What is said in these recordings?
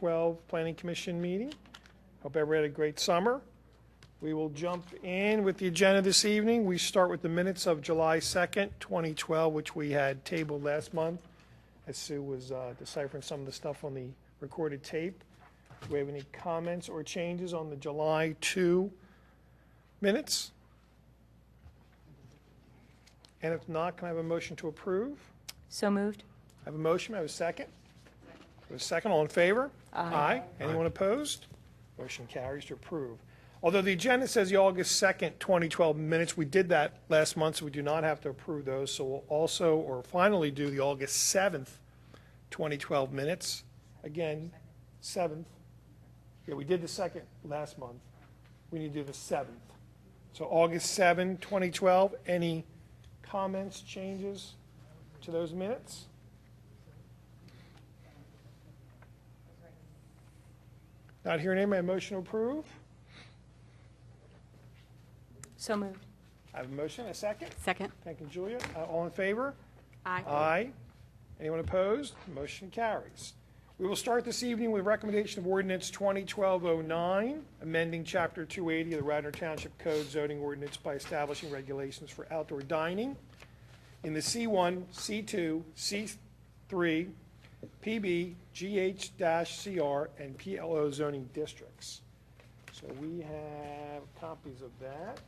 2012 Planning Commission meeting. Hope everybody had a great summer. We will jump in with the agenda this evening. We start with the minutes of July 2nd, 2012, which we had tabled last month, as Sue was deciphering some of the stuff on the recorded tape. Do we have any comments or changes on the July 2 minutes? And if not, can I have a motion to approve? So moved. I have a motion. I have a second. I have a second. All in favor? Aye. Anyone opposed? Motion carries to approve. Although the agenda says the August 2nd, 2012 minutes, we did that last month, so we do not have to approve those. So we'll also, or finally, do the August 7th, 2012 minutes. Again, 7th. Yeah, we did the 2nd last month. We need to do the 7th. So August 7, 2012. Any comments, changes to those minutes? Not hearing any, my motion to approve. So moved. I have a motion, a second. Second. Thank you, Julia. All in favor? Aye. Aye. Anyone opposed? Motion carries. We will start this evening with recommendation of ordinance 2012-09, amending Chapter 280 of the Radnor Township Code zoning ordinance by establishing regulations for outdoor dining in the C1, C2, C3, PB, GH-CR, and PLO zoning districts. So we have copies of that.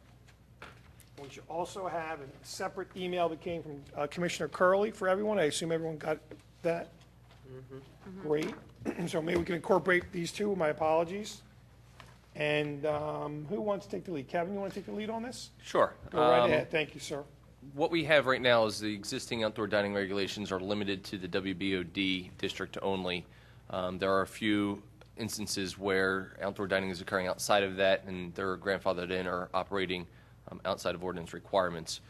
We should also have a separate email that came from Commissioner Curley for everyone. I assume everyone got that? Mm-hmm. Great. So maybe we can incorporate these two. My apologies. And who wants to take the lead? Kevin, you want to take the lead on this? Sure. Go right ahead. Thank you, sir. What we have right now is the existing outdoor dining regulations are limited to the WBOD district only. There are a few instances where outdoor dining is occurring outside of that, and they're grandfathered in or operating outside of ordinance requirements.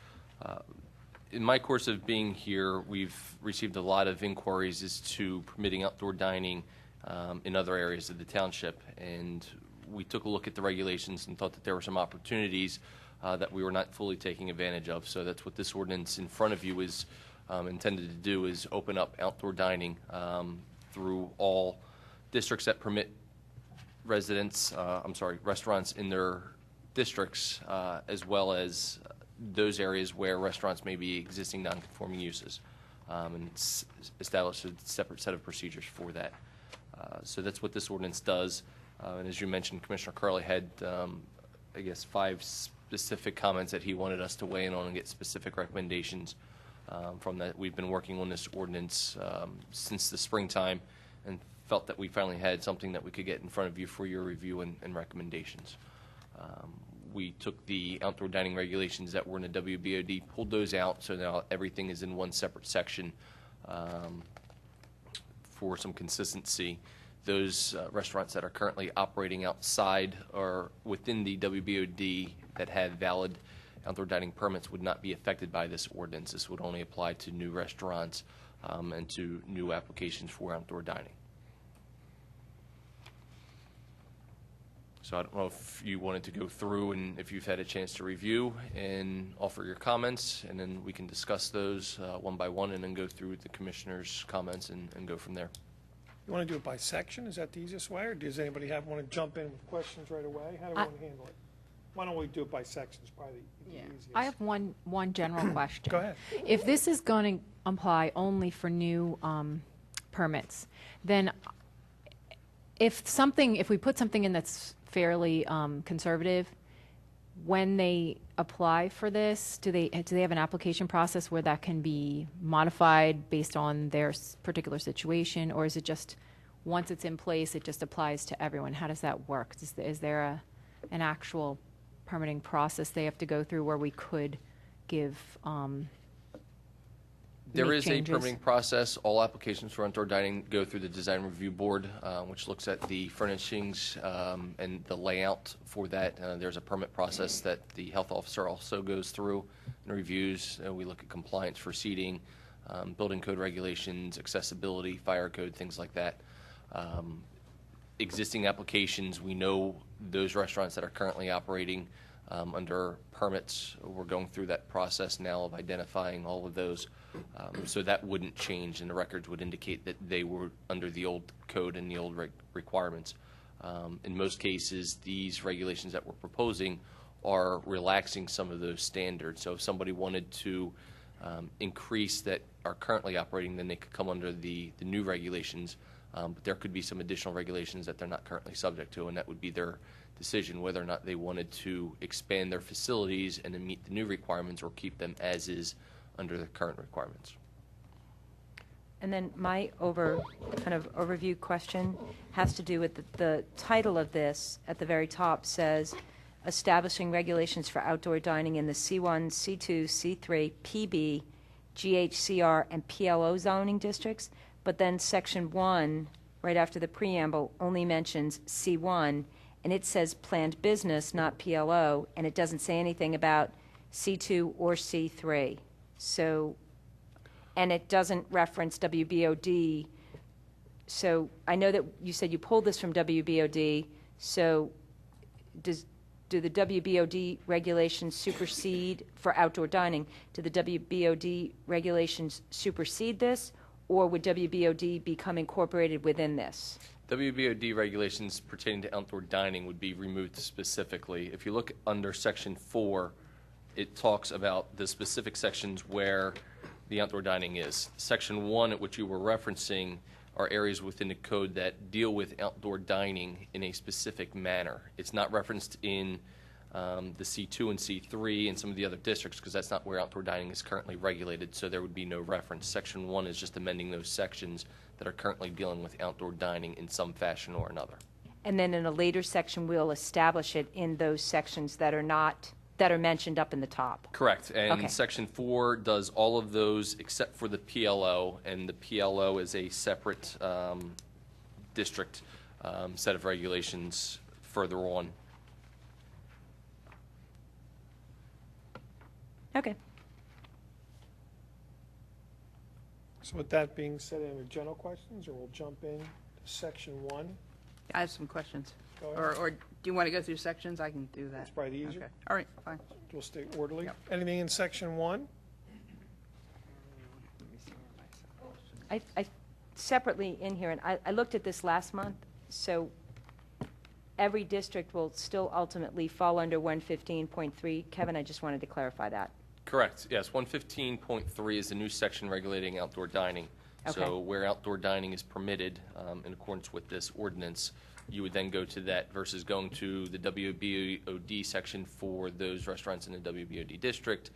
In my course of being here, we've received a lot of inquiries as to permitting outdoor dining in other areas of the township, and we took a look at the regulations and thought that there were some opportunities that we were not fully taking advantage of. So that's what this ordinance in front of you is intended to do, is open up outdoor dining through all districts that permit restaurants in their districts, as well as those areas where restaurants may be existing non-conforming uses, and establish a separate set of procedures for that. So that's what this ordinance does. And as you mentioned, Commissioner Curley had, I guess, 5 specific comments that he wanted us to weigh in on and get specific recommendations from that. We've been working on this ordinance since the springtime and felt that we finally had something that we could get in front of you for your review and recommendations. We took the outdoor dining regulations that were in the WBOD, pulled those out, so now everything is in one separate section for some consistency. Those restaurants that are currently operating outside or within the WBOD that have valid outdoor dining permits would not be affected by this ordinance. This would only apply to new restaurants and to new applications for outdoor dining. So I don't know if you wanted to go through and if you've had a chance to review and offer your comments, and then we can discuss those one by one and then go through the commissioner's comments and go from there. You want to do it by section? Is that the easiest way? Or does anybody want to jump in with questions right away? How do we want to handle it? Why don't we do it by sections? Probably the easiest. I have one general question. Go ahead. If this is going to apply only for new permits, then if we put something in that's fairly conservative, when they apply for this, do they have an application process where that can be modified based on their particular situation, or is it just once it's in place, it just applies to everyone? How does that work? Is there an actual permitting process they have to go through where we could give There make is changes? a permitting process. All applications for outdoor dining go through the Design Review Board, which looks at the furnishings and the layout for that. There's a permit process that the health officer also goes through and reviews. We look at compliance for seating, building code regulations, accessibility, fire code, things like that. Existing applications, we know those restaurants that are currently operating Under permits, we're going through that process now of identifying all of those. So that wouldn't change, and the records would indicate that they were under the old code and the old requirements. In most cases, these regulations that we're proposing are relaxing some of those standards. So if somebody wanted to increase that are currently operating, then they could come under the new regulations. But there could be some additional regulations that they're not currently subject to, and that would be their decision whether or not they wanted to expand their facilities and then meet the new requirements or keep them as is under the current requirements. And then my kind of overview question has to do with the title of this. At the very top says, establishing regulations for outdoor dining in the C1, C2, C3, PB, GHCR, and PLO zoning districts. But then section 1, right after the preamble, only mentions C1, and it says planned business, not PLO, and it doesn't say anything about C2 or C3. So, and it doesn't reference WBOD. So I know that you said you pulled this from WBOD, so do the WBOD regulations supersede, for outdoor dining, do the WBOD regulations supersede this, or would WBOD become incorporated within this? WBOD regulations pertaining to outdoor dining would be removed specifically. If you look under Section 4, it talks about the specific sections where the outdoor dining is. Section 1, at which you were referencing, are areas within the code that deal with outdoor dining in a specific manner. It's not referenced in the C2 and C3 and some of the other districts because that's not where outdoor dining is currently regulated, so there would be no reference. Section 1 is just amending those sections that are currently dealing with outdoor dining in some fashion or another. And then in a later section, we'll establish it in those sections that are mentioned up in the top. Correct. And Okay. Section 4 does all of those except for the PLO, and the PLO is a separate district set of regulations further on. Okay. So with that being said, any general questions, or we'll jump in to section 1? I have some questions. Go ahead. Or do you want to go through sections? I can do that. It's probably easier. Okay. All right, fine. We'll stay orderly. Yep. Anything in section 1? Let me see where my I separately in here, and I looked at this last month, so every district will still ultimately fall under 115.3. Kevin, I just wanted to clarify that. Correct, yes. 115.3 is the new section regulating outdoor dining. Okay. So where outdoor dining is permitted in accordance with this ordinance, you would then go to that versus going to the WBOD section for those restaurants in the WBOD district.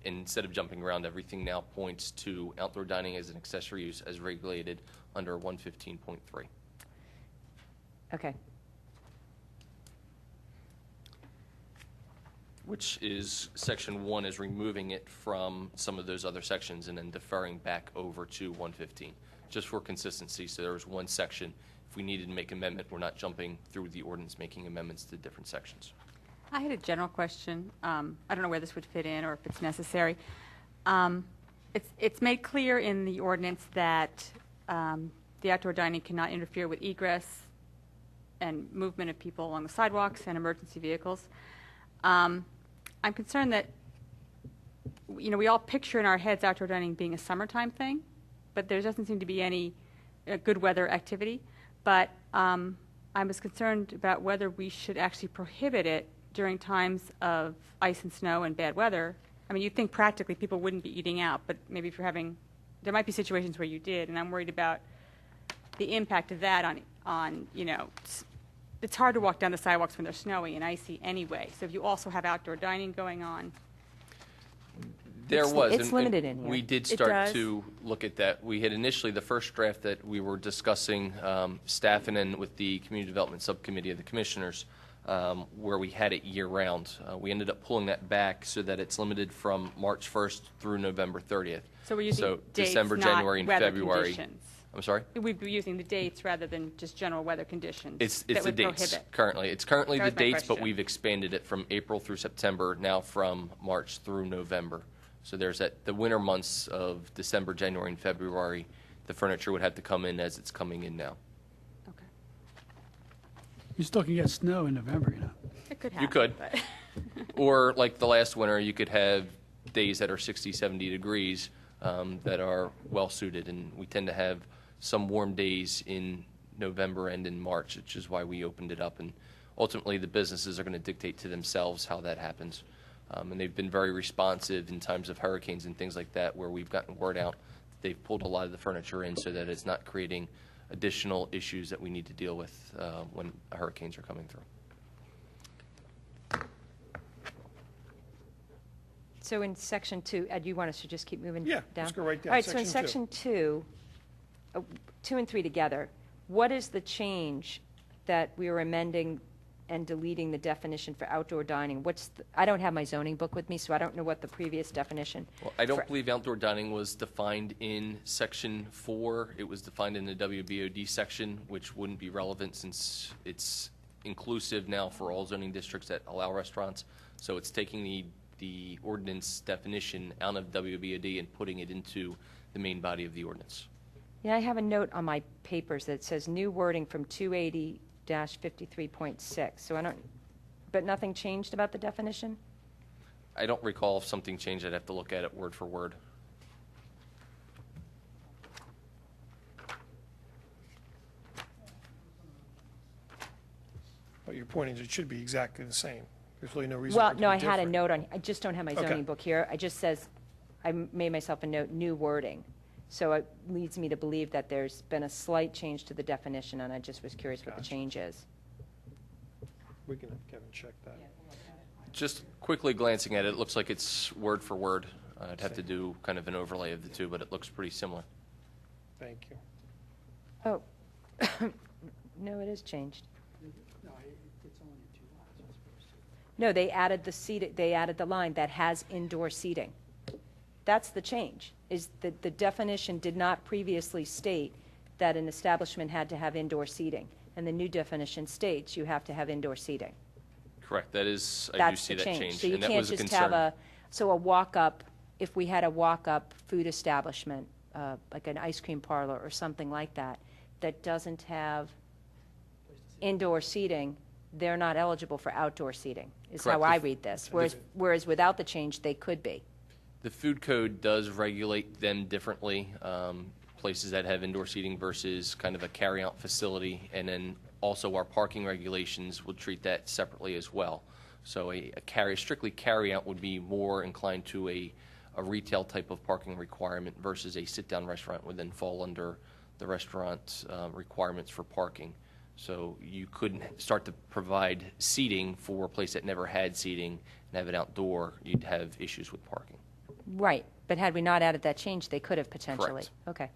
Instead of jumping around, everything now points to outdoor dining as an accessory use as regulated under 115.3. Okay. Which is, section 1 is removing it from some of those other sections and then deferring back over to 115, just for consistency. So there was one section. If we needed to make an amendment, we're not jumping through the ordinance making amendments to different sections. I had a general question. I don't know where this would fit in or if it's necessary. It's made clear in the ordinance that the outdoor dining cannot interfere with egress and movement of people along the sidewalks and emergency vehicles. I'm concerned that, you know, we all picture in our heads outdoor dining being a summertime thing, but there doesn't seem to be any good weather activity. But I was concerned about whether we should actually prohibit it during times of ice and snow and bad weather. I mean, you'd think practically people wouldn't be eating out, but maybe if you're having, there might be situations where you did, and I'm worried about the impact of that on you know, it's hard to walk down the sidewalks when they're snowy and icy anyway. So if you also have outdoor dining going on. It's limited in here. We did It start does? to look at that. We had initially, the first draft that we were discussing, staff and then with the Community Development Subcommittee of the Commissioners, where we had it year-round. We ended up pulling that back so that it's limited from March 1st through November 30th. So we're using dates, December, not January, and weather February. conditions. I'm sorry? We'd be using the dates rather than just general weather conditions. It's that the would dates prohibit. currently. It's currently That the was my dates, but question. we've expanded it from April through September, now from March through November. So there's the winter months of December, January, and February. The furniture would have to come in as it's coming in now. Okay. You still can get snow in November, you know. It could happen. You could. but- Or like the last winter, you could have days that are 60, 70 degrees that are well-suited. And we tend to have some warm days in November and in March, which is why we opened it up. And ultimately, the businesses are going to dictate to themselves how that happens. And they've been very responsive in times of hurricanes and things like that, where we've gotten word out. They've pulled a lot of the furniture in so that it's not creating additional issues that we need to deal with when hurricanes are coming through. So in section 2, Ed, you want us to just keep moving Yeah, down? let's go right down. All right, so in Section section 2, 2 and 3 together, what is the change that we are amending and deleting the definition for outdoor dining? I don't have my zoning book with me, so I don't know what the previous definition. Well, I don't for- believe outdoor dining was defined in section 4. It was defined in the WBOD section, which wouldn't be relevant since it's inclusive now for all zoning districts that allow restaurants. So it's taking the ordinance definition out of WBOD and putting it into the main body of the ordinance. Yeah, I have a note on my papers that says new wording from 280-53.6. So I don't, but nothing changed about the definition? I don't recall if something changed. I'd have to look at it word for word. But your point is, it should be exactly the same. There's really no reason Well, for it to no, be I had a different. note on, I just don't have my Okay. zoning book here. It just says, I made myself a note, new wording. So it leads me to believe that there's been a slight change to the definition, and I just was curious what the Gotcha. change is. We can have Kevin check that. Just quickly glancing at it, it looks like it's word for word. I'd have to do kind of an overlay of the two, but it looks pretty similar. Thank you. Oh, no, it is changed. No, they added the seat, they added the line that has indoor seating. That's the change, is that the definition did not previously state that an establishment had to have indoor seating. And the new definition states you have to have indoor seating. Correct. That is, I do That's see the that change. change. So you And that can't was a just have concern. so a walk-up, if we had a walk-up food establishment, like an ice cream parlor or something like that, that doesn't have indoor seating, they're not eligible for outdoor seating, is how Correct. I read this. Whereas without the change, they could be. The food code does regulate them differently, places that have indoor seating versus kind of a carry-out facility. And then also our parking regulations will treat that separately as well. So a strictly carry-out would be more inclined to a retail type of parking requirement versus a sit-down restaurant would then fall under the restaurant requirements for parking. So you couldn't start to provide seating for a place that never had seating and have it outdoor. You'd have issues with parking. Right, but had we not added that change, they could have potentially. Correct. Okay.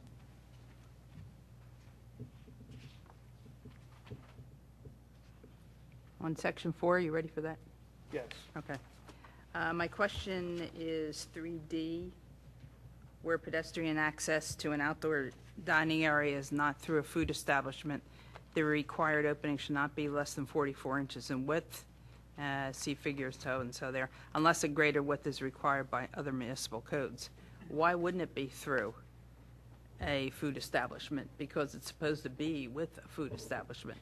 On section 4, you ready for that? Yes. Okay. My question is 3D, where pedestrian access to an outdoor dining area is not through a food establishment. The required opening should not be less than 44 inches in width. See figures so and so there, unless a greater width is required by other municipal codes. Why wouldn't it be through a food establishment? Because it's supposed to be with a food establishment.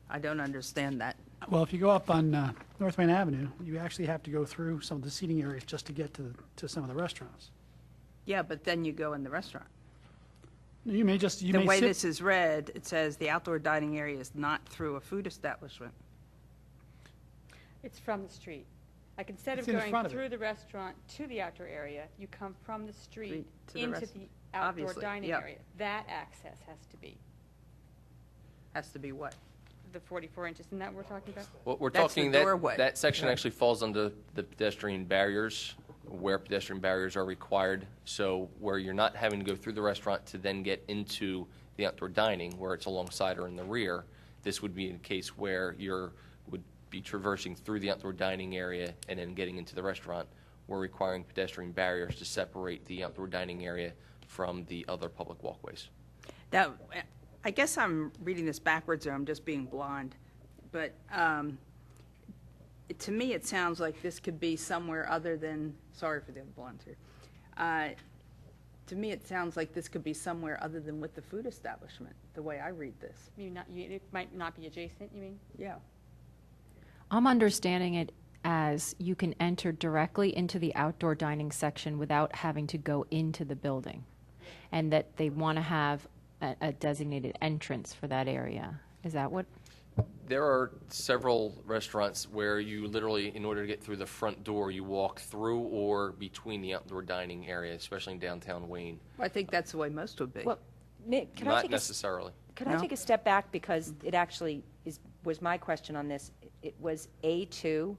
I don't understand that. Well, if you go up on North Main Avenue, you actually have to go through some of the seating areas just to get to some of the restaurants. Yeah, but then you go in the restaurant. You may just, you The may way sit, this is read, it says the outdoor dining area is not through a food establishment. It's from the street. Like, instead of It's in going front of it. through the restaurant to the outdoor area, you come from the street Street to the into rest- the outdoor obviously, dining yeah. area. That access has to be Has to be what? the 44 inches. Isn't that what we're talking about? What we're That's the talking, doorway. that section actually falls under the pedestrian barriers, where pedestrian barriers are required. So where you're not having to go through the restaurant to then get into the outdoor dining, where it's alongside or in the rear, this would be a case where would be traversing through the outdoor dining area and then getting into the restaurant. We're requiring pedestrian barriers to separate the outdoor dining area from the other public walkways. That, I guess I'm reading this backwards or I'm just being blind, but to me, it sounds like this could be somewhere other than, sorry for the blonde here. To me, it sounds like this could be somewhere other than with the food establishment, the way I read this. It might not be adjacent, you mean? Yeah. I'm understanding it as you can enter directly into the outdoor dining section without having to go into the building, and that they want to have a designated entrance for that area. Is that what? There are several restaurants where you literally, in order to get through the front door, you walk through or between the outdoor dining area, especially in downtown Wayne. I think that's the way most would be. Well, Nick, can I Not take necessarily. Could I No? take a step back, because it actually was my question on this. It was A2,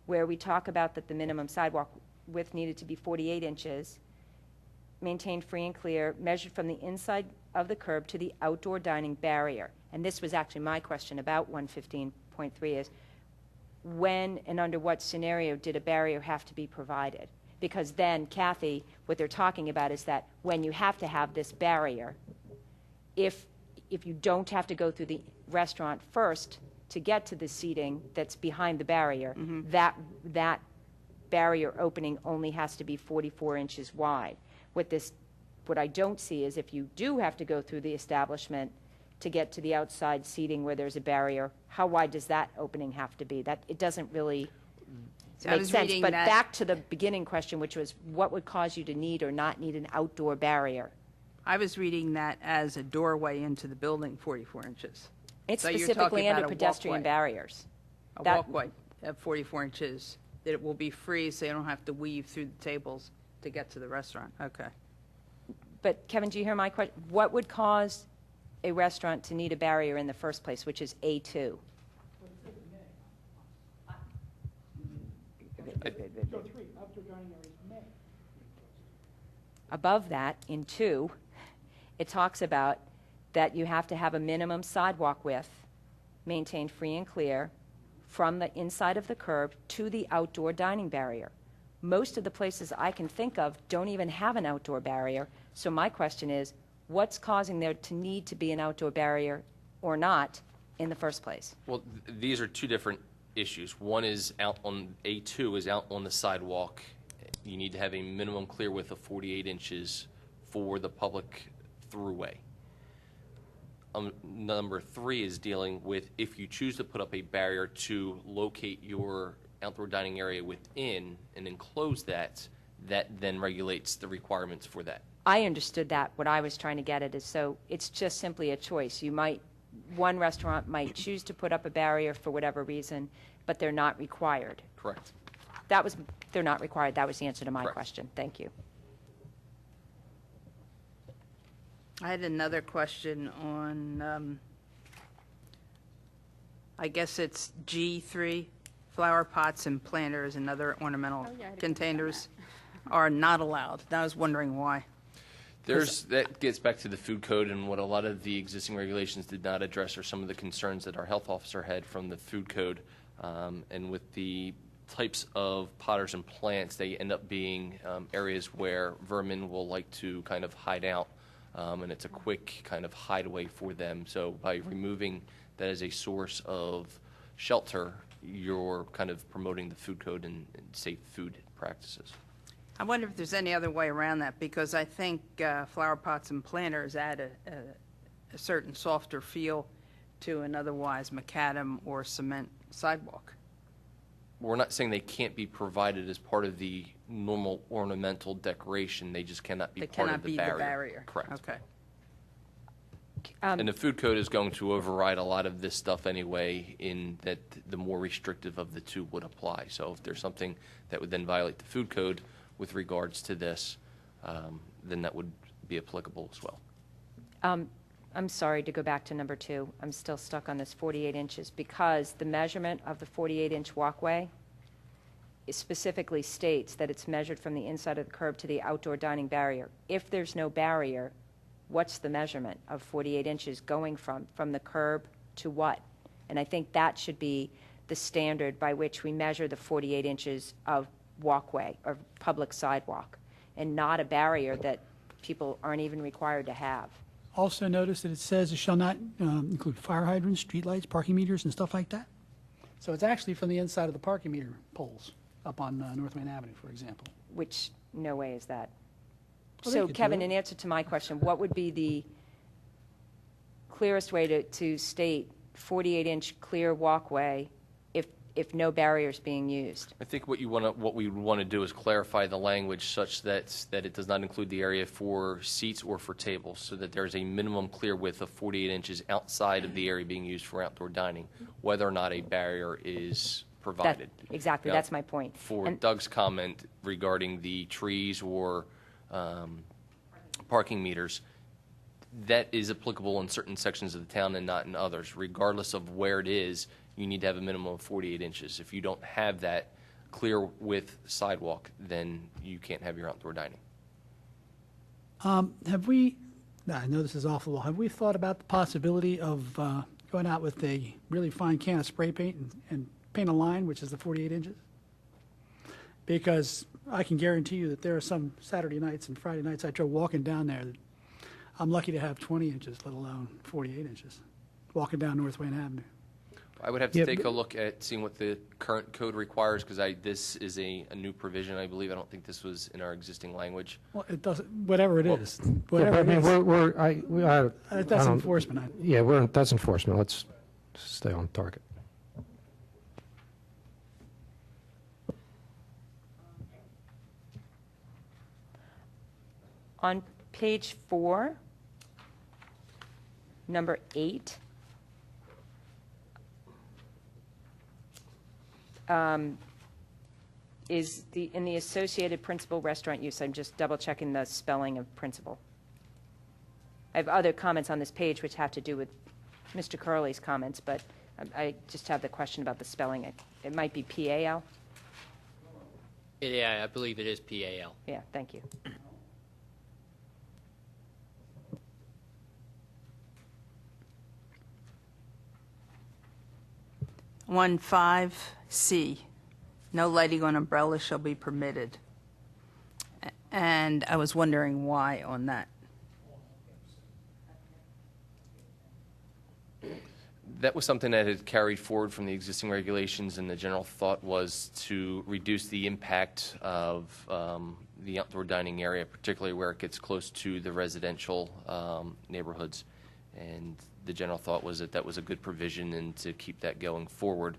where we talk about that the minimum sidewalk width needed to be 48 inches, maintained free and clear, measured from the inside of the curb to the outdoor dining barrier. And this was actually my question about 115.3 is, when and under what scenario did a barrier have to be provided? Because then, Kathy, what they're talking about is that when you have to have this barrier, if you don't have to go through the restaurant first to get to the seating that's behind the barrier, that barrier opening only has to be 44 inches wide. What I don't see is if you do have to go through the establishment to get to the outside seating where there's a barrier, how wide does that opening have to be? That it doesn't really I make was sense. reading But that- back to the beginning question, which was what would cause you to need or not need an outdoor barrier? I was reading that as a doorway into the building, 44 inches. It's So you're specifically talking under about a pedestrian walkway. barriers. A That- walkway at 44 inches, that it will be free, so you don't have to weave through the tables to get to the restaurant. Okay. But Kevin, do you hear my question? What would cause a restaurant to need a barrier in the first place, which is A2? Above that, in 2, it talks about that you have to have a minimum sidewalk width maintained free and clear from the inside of the curb to the outdoor dining barrier. Most of the places I can think of don't even have an outdoor barrier. So my question is, what's causing there to need to be an outdoor barrier or not in the first place? Well, these are two different issues. One is out on A2 is out on the sidewalk. You need to have a minimum clear width of 48 inches for the public throughway. Number 3 is dealing with if you choose to put up a barrier to locate your outdoor dining area within and enclose that, that then regulates the requirements for that. I understood that. What I was trying to get at is, so it's just simply a choice. One restaurant might choose to put up a barrier for whatever reason, but they're not required. Correct. They're not required. That was the answer to my Correct. question. Thank you. I had another question on, I guess it's G3, flower pots and planters and other ornamental containers are not allowed. And I was wondering why. That gets back to the food code, and what a lot of the existing regulations did not address are some of the concerns that our health officer had from the food code. And with the types of potters and plants, they end up being areas where vermin will like to kind of hide out, and it's a quick kind of hideaway for them. So by removing that as a source of shelter, you're kind of promoting the food code and safe food practices. I wonder if there's any other way around that, because I think flower pots and planters add a certain softer feel to an otherwise macadam or cement sidewalk. We're not saying they can't be provided as part of the normal ornamental decoration. They just cannot be They part cannot of the be barrier. the barrier. Correct. Okay. And the food code is going to override a lot of this stuff anyway, in that the more restrictive of the two would apply. So if there's something that would then violate the food code with regards to this, then that would be applicable as well. I'm sorry to go back to number 2. I'm still stuck on this 48 inches because the measurement of the 48-inch walkway specifically states that it's measured from the inside of the curb to the outdoor dining barrier. If there's no barrier, what's the measurement of 48 inches going from the curb to what? And I think that should be the standard by which we measure the 48 inches of walkway or public sidewalk, and not a barrier that people aren't even required to have. Also notice that it says it shall not include fire hydrants, streetlights, parking meters, and stuff like that. So it's actually from the inside of the parking meter poles up on North Main Avenue, for example. Which, no way is that. Well, they So could do Kevin, it. in answer to my question, what would be the clearest way to state 48-inch clear walkway if no barrier is being used? I think what we want to do is clarify the language such that it does not include the area for seats or for tables, so that there's a minimum clear width of 48 inches outside of the area being used for outdoor dining, whether or not a barrier is provided. Exactly, Now, that's my point. For And- Doug's comment regarding the trees or parking meters, that is applicable in certain sections of the town and not in others. Regardless of where it is, you need to have a minimum of 48 inches. If you don't have that clear width sidewalk, then you can't have your outdoor dining. Have we, I know this is awful, low, have we thought about the possibility of going out with a really fine can of spray paint and paint a line, which is the 48 inches? Because I can guarantee you that there are some Saturday nights and Friday nights I drove walking down there that I'm lucky to have 20 inches, let alone 48 inches, walking down North Wayne Avenue. I would have to take a look at seeing what the current code requires, because this is a new provision, I believe. I don't think this was in our existing language. Well, it doesn't, whatever it Well- is, Yeah, whatever but I it mean, is. That's I don't- enforcement. Yeah, that's enforcement. Let's stay on target. On page 4, number 8, is in the associated principal restaurant use. I'm just double checking the spelling of principal. I have other comments on this page which have to do with Mr. Curley's comments, but I just have the question about the spelling. It might be PAL. Yeah, I believe it is PAL. Yeah, thank you. One 5C, no lighting on umbrellas shall be permitted. And I was wondering why on that. That was something that had carried forward from the existing regulations, and the general thought was to reduce the impact of the outdoor dining area, particularly where it gets close to the residential neighborhoods. And the general thought was that that was a good provision, and to keep that going forward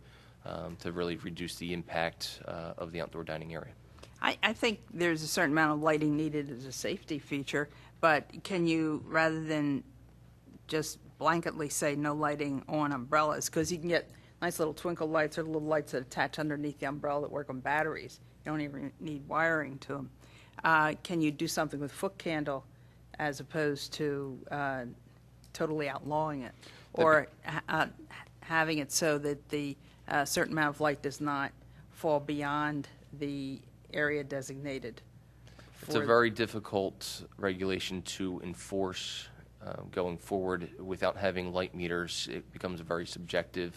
to really reduce the impact of the outdoor dining area. I think there's a certain amount of lighting needed as a safety feature, but can you, rather than just blanketly say no lighting on umbrellas, because you can get nice little twinkle lights or little lights that attach underneath the umbrella that work on batteries. You don't even need wiring to them. Can you do something with foot candle as opposed to totally outlawing it? Or having it so that the certain amount of light does not fall beyond the area designated? It's a very difficult regulation to enforce going forward. Without having light meters, it becomes very subjective.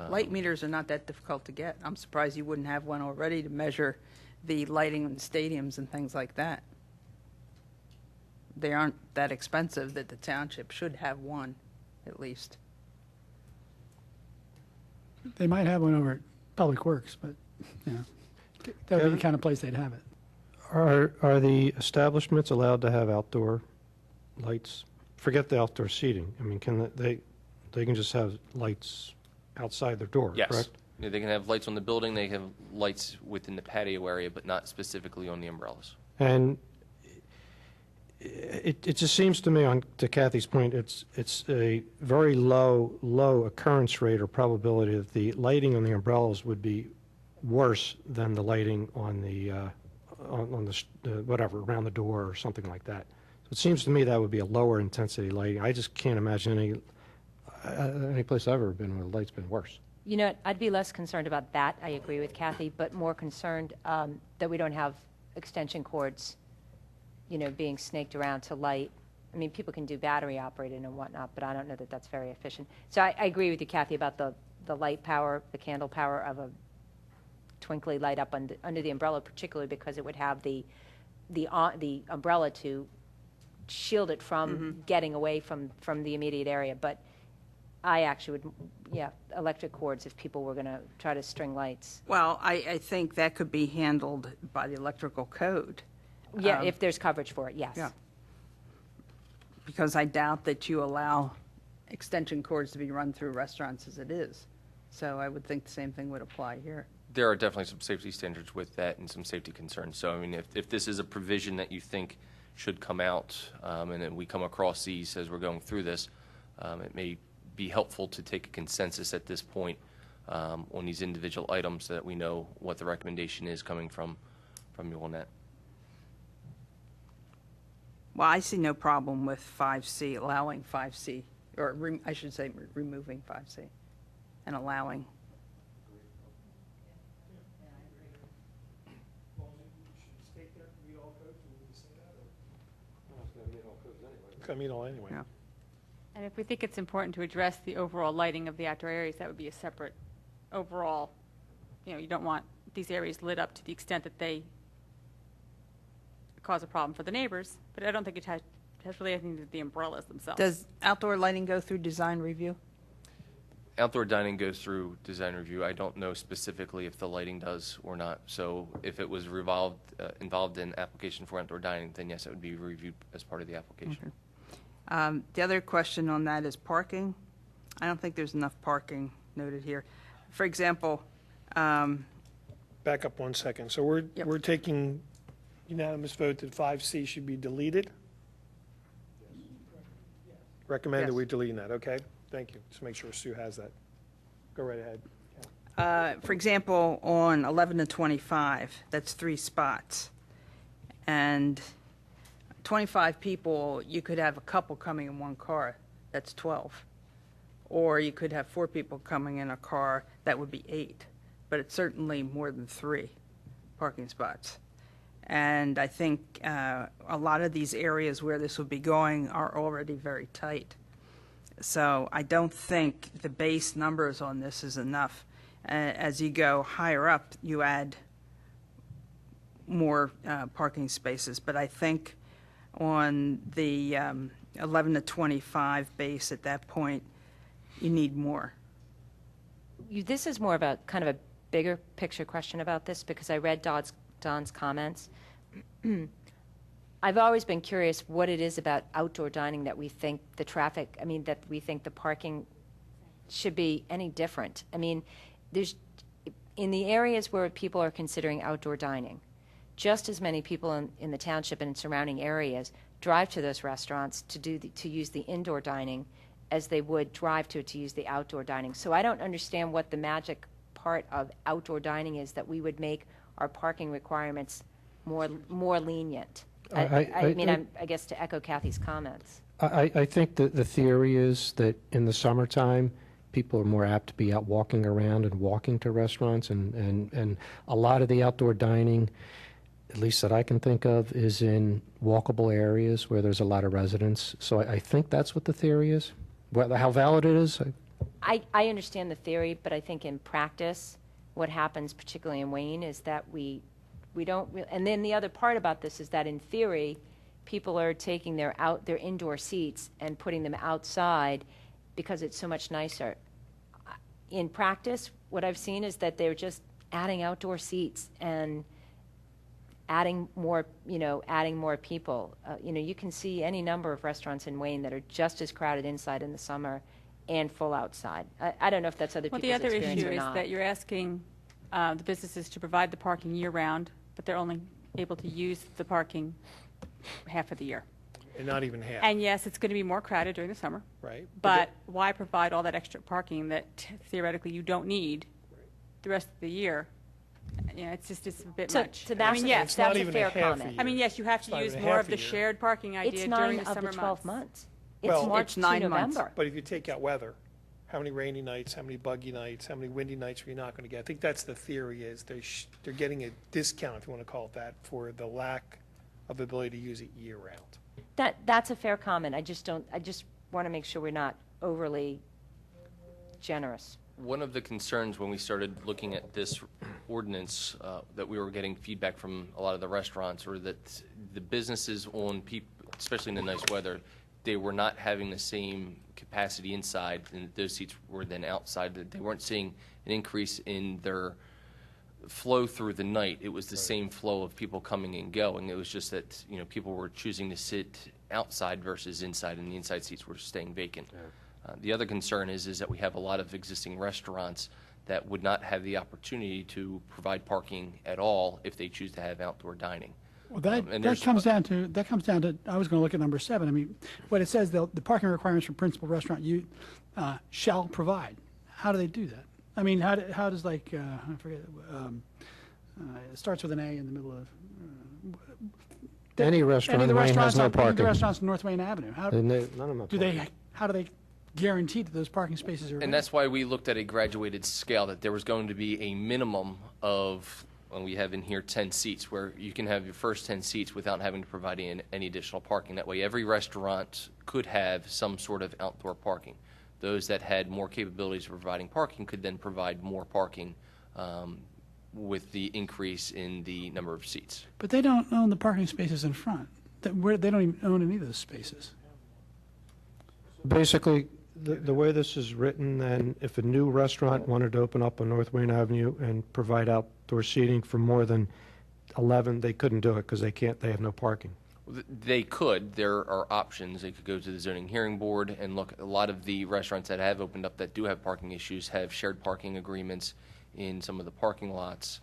Light meters are not that difficult to get. I'm surprised you wouldn't have one already to measure the lighting in stadiums and things like that. They aren't that expensive that the township should have one, at least. They might have one over at Public Works, but, you know, that would be the kind of place they'd have it. Are the establishments allowed to have outdoor lights? Forget the outdoor seating. I mean, can they can just have lights outside their door, Yes. correct? Yeah, they can have lights on the building, they have lights within the patio area, but not specifically on the umbrellas. And it just seems to me, to Kathy's point, it's a very low occurrence rate or probability that the lighting on the umbrellas would be worse than the lighting on the whatever, around the door or something like that. So it seems to me that would be a lower intensity lighting. I just can't imagine any place I've ever been where the light's been worse. You know, I'd be less concerned about that, I agree with Kathy, but more concerned that we don't have extension cords, you know, being snaked around to light. I mean, people can do battery operated and whatnot, but I don't know that that's very efficient. So I agree with you, Kathy, about the light power, the candle power of a twinkly light up under the umbrella, particularly because it would have the umbrella to shield it from getting away from the immediate area. But I actually would, electric cords if people were going to try to string lights. Well, I think that could be handled by the electrical code. Yeah, if there's coverage for it, yes. Yeah. Because I doubt that you allow extension cords to be run through restaurants as it is. So I would think the same thing would apply here. There are definitely some safety standards with that and some safety concerns. So, I mean, if this is a provision that you think should come out, and then we come across these as we're going through this, it may be helpful to take a consensus at this point on these individual items so that we know what the recommendation is coming from you on that. Well, I see no problem with 5C, allowing 5C, or I should say removing 5C and allowing. I mean, all anyway. Yeah. And if we think it's important to address the overall lighting of the outdoor areas, that would be a separate overall, you don't want these areas lit up to the extent that they cause a problem for the neighbors, but I don't think it has really anything to do with the umbrellas themselves. Does outdoor lighting go through design review? Outdoor dining goes through design review. I don't know specifically if the lighting does or not. So if it was involved in application for outdoor dining, then yes, it would be reviewed as part of the application. The other question on that is parking. I don't think there's enough parking noted here. For example, Back up 1 second. So we're Yep. we're taking unanimous vote that 5C should be deleted? Recommend that Yes. we deleting that, okay? Thank you. Just make sure Sue has that. Go right ahead. for example, on 11 to 25, that's 3 spots. And 25 people, you could have a couple coming in one car, that's 12. Or you could have 4 people coming in a car, that would be 8. But it's certainly more than 3 parking spots. And I think a lot of these areas where this would be going are already very tight. So I don't think the base numbers on this is enough. As you go higher up, you add more parking spaces. But I think on the 11 to 25 base at that point, you need more. This is more of a kind of a bigger picture question about this because I read Don's comments. I've always been curious what it is about outdoor dining that we think that we think the parking should be any different. I mean, there's, in the areas where people are considering outdoor dining, just as many people in the township and surrounding areas drive to those restaurants to use the indoor dining as they would drive to use the outdoor dining. So I don't understand what the magic part of outdoor dining is that we would make our parking requirements more lenient. I guess to echo Kathy's comments. I think that the theory is that in the summertime, people are more apt to be out walking around and walking to restaurants, and a lot of the outdoor dining, at least that I can think of, is in walkable areas where there's a lot of residents. So I think that's what the theory is. How valid it is, I understand the theory, but I think in practice, what happens, particularly in Wayne, is that we don't. And then the other part about this is that in theory, people are taking their indoor seats and putting them outside because it's so much nicer. In practice, what I've seen is that they're just adding outdoor seats and adding more people. You can see any number of restaurants in Wayne that are just as crowded inside in the summer and full outside. I don't know if that's other people's experience or not. Well, the other issue is that you're asking the businesses to provide the parking year-round, but they're only able to use the parking half of the year. And not even half, And yes, it's going to be more crowded during the summer, right? but why provide all that extra parking that theoretically you don't need the rest of the year? It's a bit much. So that's, yes, It's not that's a even fair half a comment. year. Yes, you have It's to not use even more half of a the year. shared parking idea It's during 9 the of summer the 12 months. months. Well, It's March it's to 9 months. November. But if you take out weather, how many rainy nights, how many buggy nights, how many windy nights are you not going to get? I think that's the theory, is they're getting a discount, if you want to call it that, for the lack of ability to use it year-round. That's a fair comment. I just want to make sure we're not overly generous. One of the concerns when we started looking at this ordinance, that we were getting feedback from a lot of the restaurants, or that the businesses on especially in the nice weather, they were not having the same capacity inside, and those seats were then outside. That they weren't seeing an increase in their flow through the night. It was the same flow of people coming and going. It was just that people were choosing to sit outside versus inside, and the inside seats were staying vacant. The other concern is that we have a lot of existing restaurants that would not have the opportunity to provide parking at all if they choose to have outdoor dining. Well, and that there's- comes down to, I was going to look at number 7. I mean, what it says, the parking requirements for principal restaurant shall provide. How do they do that? I mean, how does like, I forget, it starts with an A in the middle of. Any restaurant Any of in the Wayne has restaurants no on, any of the parking. restaurants on North Wayne Avenue, None of them have parking. how do they guarantee that those parking spaces are? And that's why we looked at a graduated scale, that there was going to be a minimum of, and we have in here 10 seats, where you can have your first 10 seats without having to provide any additional parking. That way, every restaurant could have some sort of outdoor parking. Those that had more capabilities of providing parking could then provide more parking with the increase in the number of seats. But they don't own the parking spaces in front. They don't even own any of those spaces. Basically, the way this is written, then, if a new restaurant wanted to open up on North Wayne Avenue and provide outdoor seating for more than 11, they couldn't do it because they have no parking. They could. There are options. They could go to the zoning hearing board and look. A lot of the restaurants that have opened up that do have parking issues have shared parking agreements in some of the parking lots.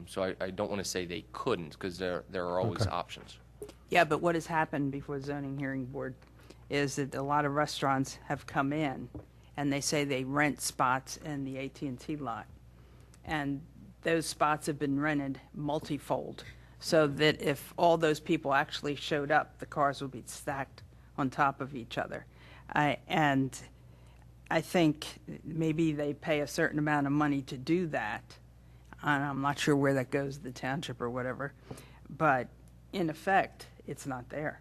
So I don't want to say they couldn't, because there are always Okay. options. Yeah, but what has happened before zoning hearing board is that a lot of restaurants have come in and they say they rent spots in the AT&T lot. And those spots have been rented multifold, so that if all those people actually showed up, the cars would be stacked on top of each other. And I think maybe they pay a certain amount of money to do that. And I'm not sure where that goes, the township or whatever. But in effect, it's not there.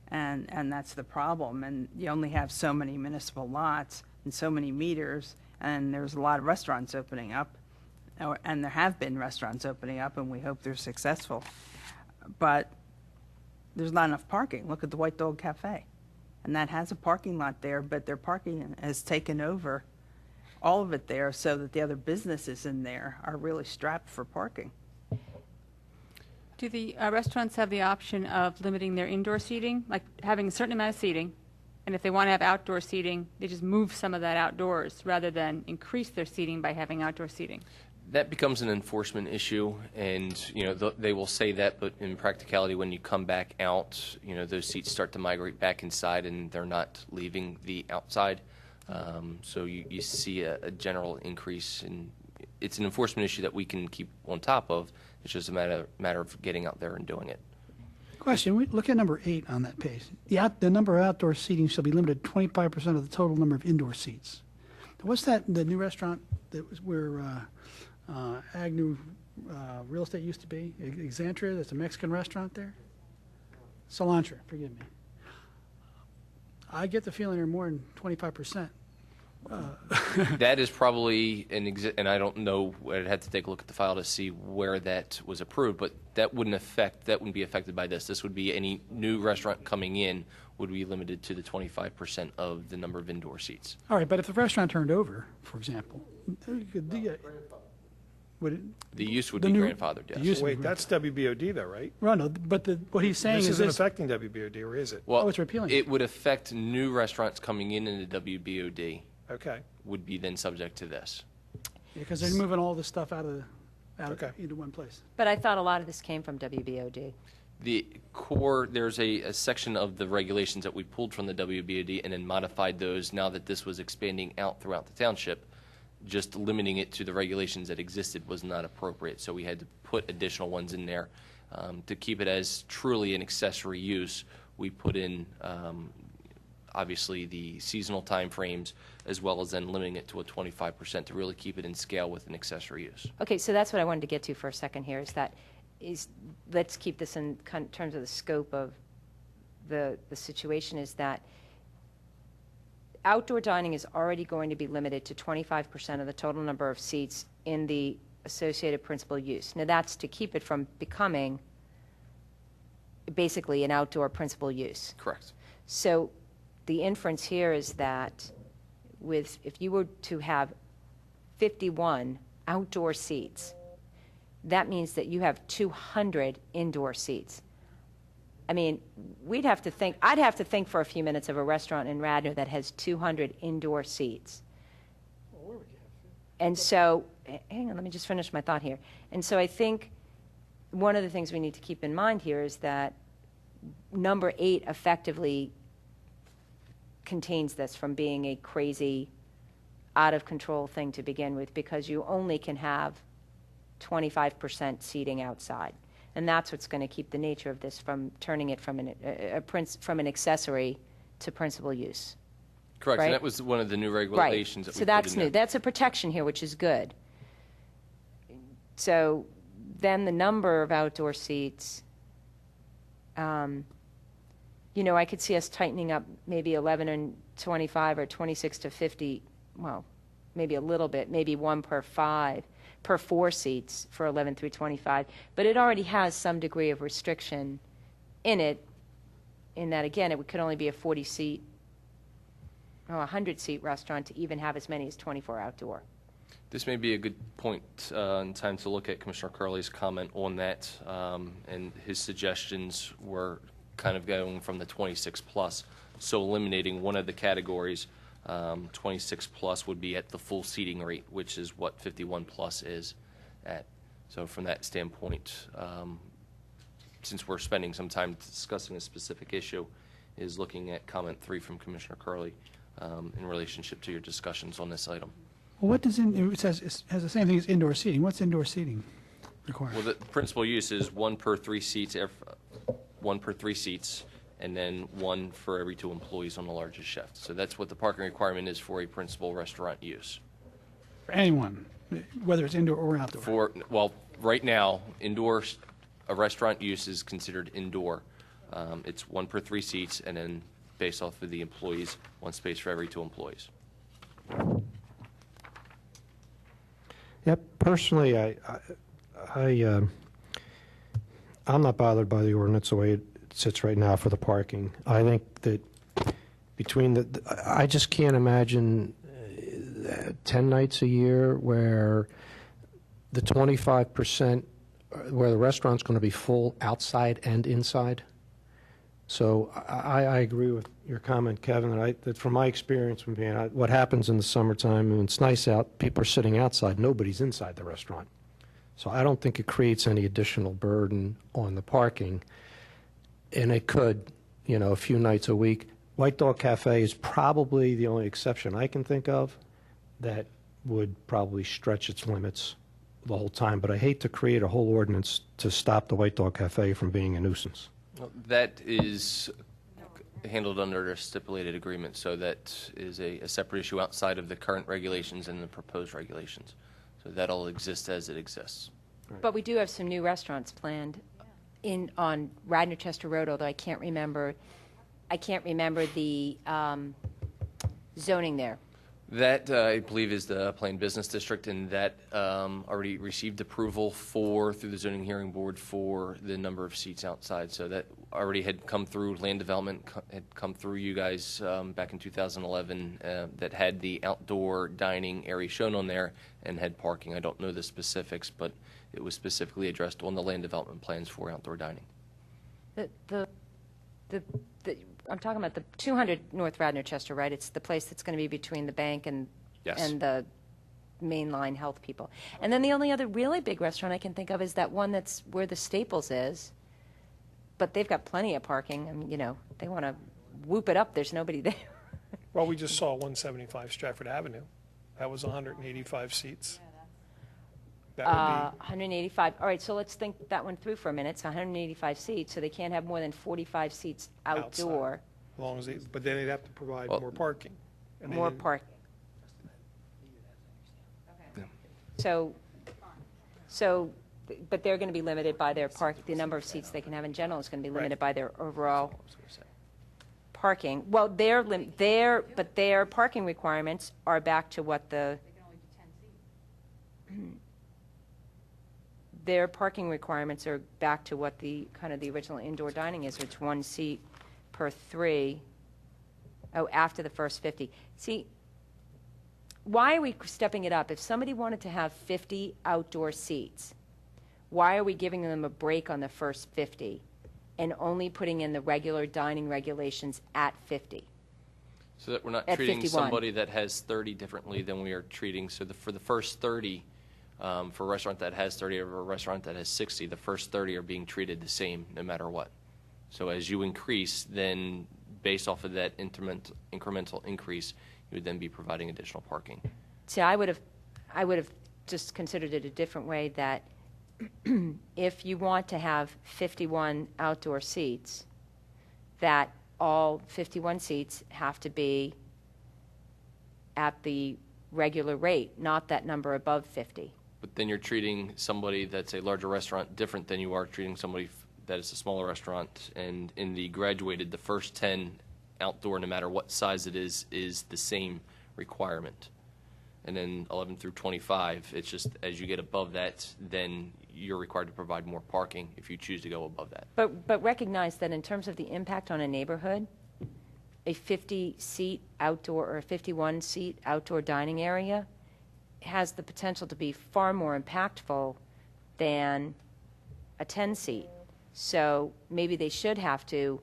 And that's the problem. And you only have so many municipal lots and so many meters, and there's a lot of restaurants opening up. And there have been restaurants opening up, and we hope they're successful. But there's not enough parking. Look at the White Dog Cafe. And that has a parking lot there, but their parking has taken over all of it there, so that the other businesses in there are really strapped for parking. Do the restaurants have the option of limiting their indoor seating, like having a certain amount of seating, and if they want to have outdoor seating, they just move some of that outdoors rather than increase their seating by having outdoor seating? That becomes an enforcement issue, and they will say that, but in practicality, when you come back out, those seats start to migrate back inside, and they're not leaving the outside. So you see a general increase, and it's an enforcement issue that we can keep on top of. It's just a matter of getting out there and doing it. Question, look at number 8 on that page. The number of outdoor seating shall be limited to 25% of the total number of indoor seats. What's that, the new restaurant that was where Agnew Real Estate used to be? Exantria, that's a Mexican restaurant there? Cilantro, forgive me. I get the feeling they're more than 25%. That is probably and I don't know. I'd have to take a look at the file to see where that was approved, but that wouldn't be affected by this. This would be any new restaurant coming in would be limited to the 25% of the number of indoor seats. All right, but if the restaurant turned over, for example, would it? The use would The be new- grandfathered, the yes. use- Wait, that's WBOD though, right? Well, no, but what he's saying This is isn't this. affecting WBOD, or is it? Well, it's repealing it. it would affect new restaurants coming in the WBOD Okay. would be then subject to this. Because they're moving all this stuff Okay. into one place. But I thought a lot of this came from WBOD. The core, there's a section of the regulations that we pulled from the WBOD and then modified those now that this was expanding out throughout the township. Just limiting it to the regulations that existed was not appropriate, so we had to put additional ones in there. To keep it as truly an accessory use, we put in obviously the seasonal timeframes, as well as then limiting it to a 25% to really keep it in scale with an accessory use. Okay, so that's what I wanted to get to for a second here, let's keep this in terms of the scope of the situation, is that outdoor dining is already going to be limited to 25% of the total number of seats in the associated principal use. Now, that's to keep it from becoming basically an outdoor principal use. Correct. So the inference here is that if you were to have 51 outdoor seats, that means that you have 200 indoor seats. I mean, I'd have to think for a few minutes of a restaurant in Radnor that has 200 indoor seats. And so, hang on, let me just finish my thought here. And so I think one of the things we need to keep in mind here is that number 8 effectively contains this from being a crazy, out-of-control thing to begin with, because you only can have 25% seating outside. And that's what's going to keep the nature of this from turning it from an accessory to principal use. Correct, Right? and that was one of the new regulations that we So put in that's new. there. That's a protection here, which is good. So then the number of outdoor seats, I could see us tightening up maybe 11 and 25 or 26 to 50, well, maybe a little bit, maybe 1 per 4 seats for 11 through 25. But it already has some degree of restriction in it, in that, again, it could only be a 40-seat, or a 100-seat restaurant to even have as many as 24 outdoor. This may be a good point in time to look at Commissioner Curley's comment on that, and his suggestions were kind of going from the 26 plus, so eliminating one of the categories. 26 plus would be at the full seating rate, which is what 51 plus is at. So from that standpoint, since we're spending some time discussing a specific issue, is looking at comment 3 from Commissioner Curley in relationship to your discussions on this item. Well, what does it says it has the same thing as indoor seating. What's indoor seating required? Well, the principal use is 1 per 3 seats, 1 per 3 seats, and then 1 for every 2 employees on the largest shift. So that's what the parking requirement is for a principal restaurant use. For anyone, whether it's indoor or outdoor. Right now, a restaurant use is considered indoor. It's 1 per 3 seats, and then based off of the employees, 1 space for every 2 employees. Yep, personally, I'm not bothered by the ordinance the way it sits right now for the parking. I think that I just can't imagine 10 nights a year where the 25%, where the restaurant's going to be full outside and inside. So I agree with your comment, Kevin, that from my experience from being out, what happens in the summertime, when it's nice out, people are sitting outside, nobody's inside the restaurant. So I don't think it creates any additional burden on the parking. And it could, a few nights a week. White Dog Cafe is probably the only exception I can think of that would probably stretch its limits the whole time. But I hate to create a whole ordinance to stop the White Dog Cafe from being a nuisance. Well, that is handled under a stipulated agreement, so that is a separate issue outside of the current regulations and the proposed regulations. So that'll exist as it exists. But we do have some new restaurants planned on Radnor Chester Road, although I can't remember the zoning there. That, I believe, is the Plain Business District, and that already received approval through the zoning hearing board for the number of seats outside. So that already had come through, land development had come through you guys back in 2011 that had the outdoor dining area shown on there and had parking. I don't know the specifics, but it was specifically addressed on the land development plans for outdoor dining. I'm talking about the 200 North Radnor Chester, right? It's the place that's going to be between the bank and Yes. and the mainline health people. And then the only other really big restaurant I can think of is that one that's where the Staples is, but they've got plenty of parking. I mean, they want to whoop it up. There's nobody there. Well, we just saw 175 Stratford Avenue. That was 185 seats. That would 185. All right, so let's think that one through for a minute. It's 185 seats, so they can't have more than 45 seats be outdoor. outside, as long as but then they'd have to provide Well- more parking. And they More didn't- parking. But they're going to be limited by their the number of seats they can have in general is going to be limited by their overall parking. Well, their parking requirements are back to what their parking requirements are back to what the kind of the original indoor dining is, which is 1 seat per 3. Oh, after the first 50. See, why are we stepping it up? If somebody wanted to have 50 outdoor seats, why are we giving them a break on the first 50 and only putting in the regular dining regulations at 50. So that we're not At treating 51. somebody that has 30 differently than we are treating. So for the first 30, for a restaurant that has 30 or a restaurant that has 60, the first 30 are being treated the same no matter what. So as you increase, then based off of that incremental increase, you would then be providing additional parking. See, I would have just considered it a different way, that if you want to have 51 outdoor seats, that all 51 seats have to be at the regular rate, not that number above 50. But then you're treating somebody that's a larger restaurant different than you are treating somebody that is a smaller restaurant. And in the graduated, the first 10 outdoor, no matter what size it is the same requirement. And then 11 through 25, it's just as you get above that, then you're required to provide more parking if you choose to go above that. But recognize that in terms of the impact on a neighborhood, a 50-seat outdoor or a 51-seat outdoor dining area has the potential to be far more impactful than a 10-seat. So maybe they should have to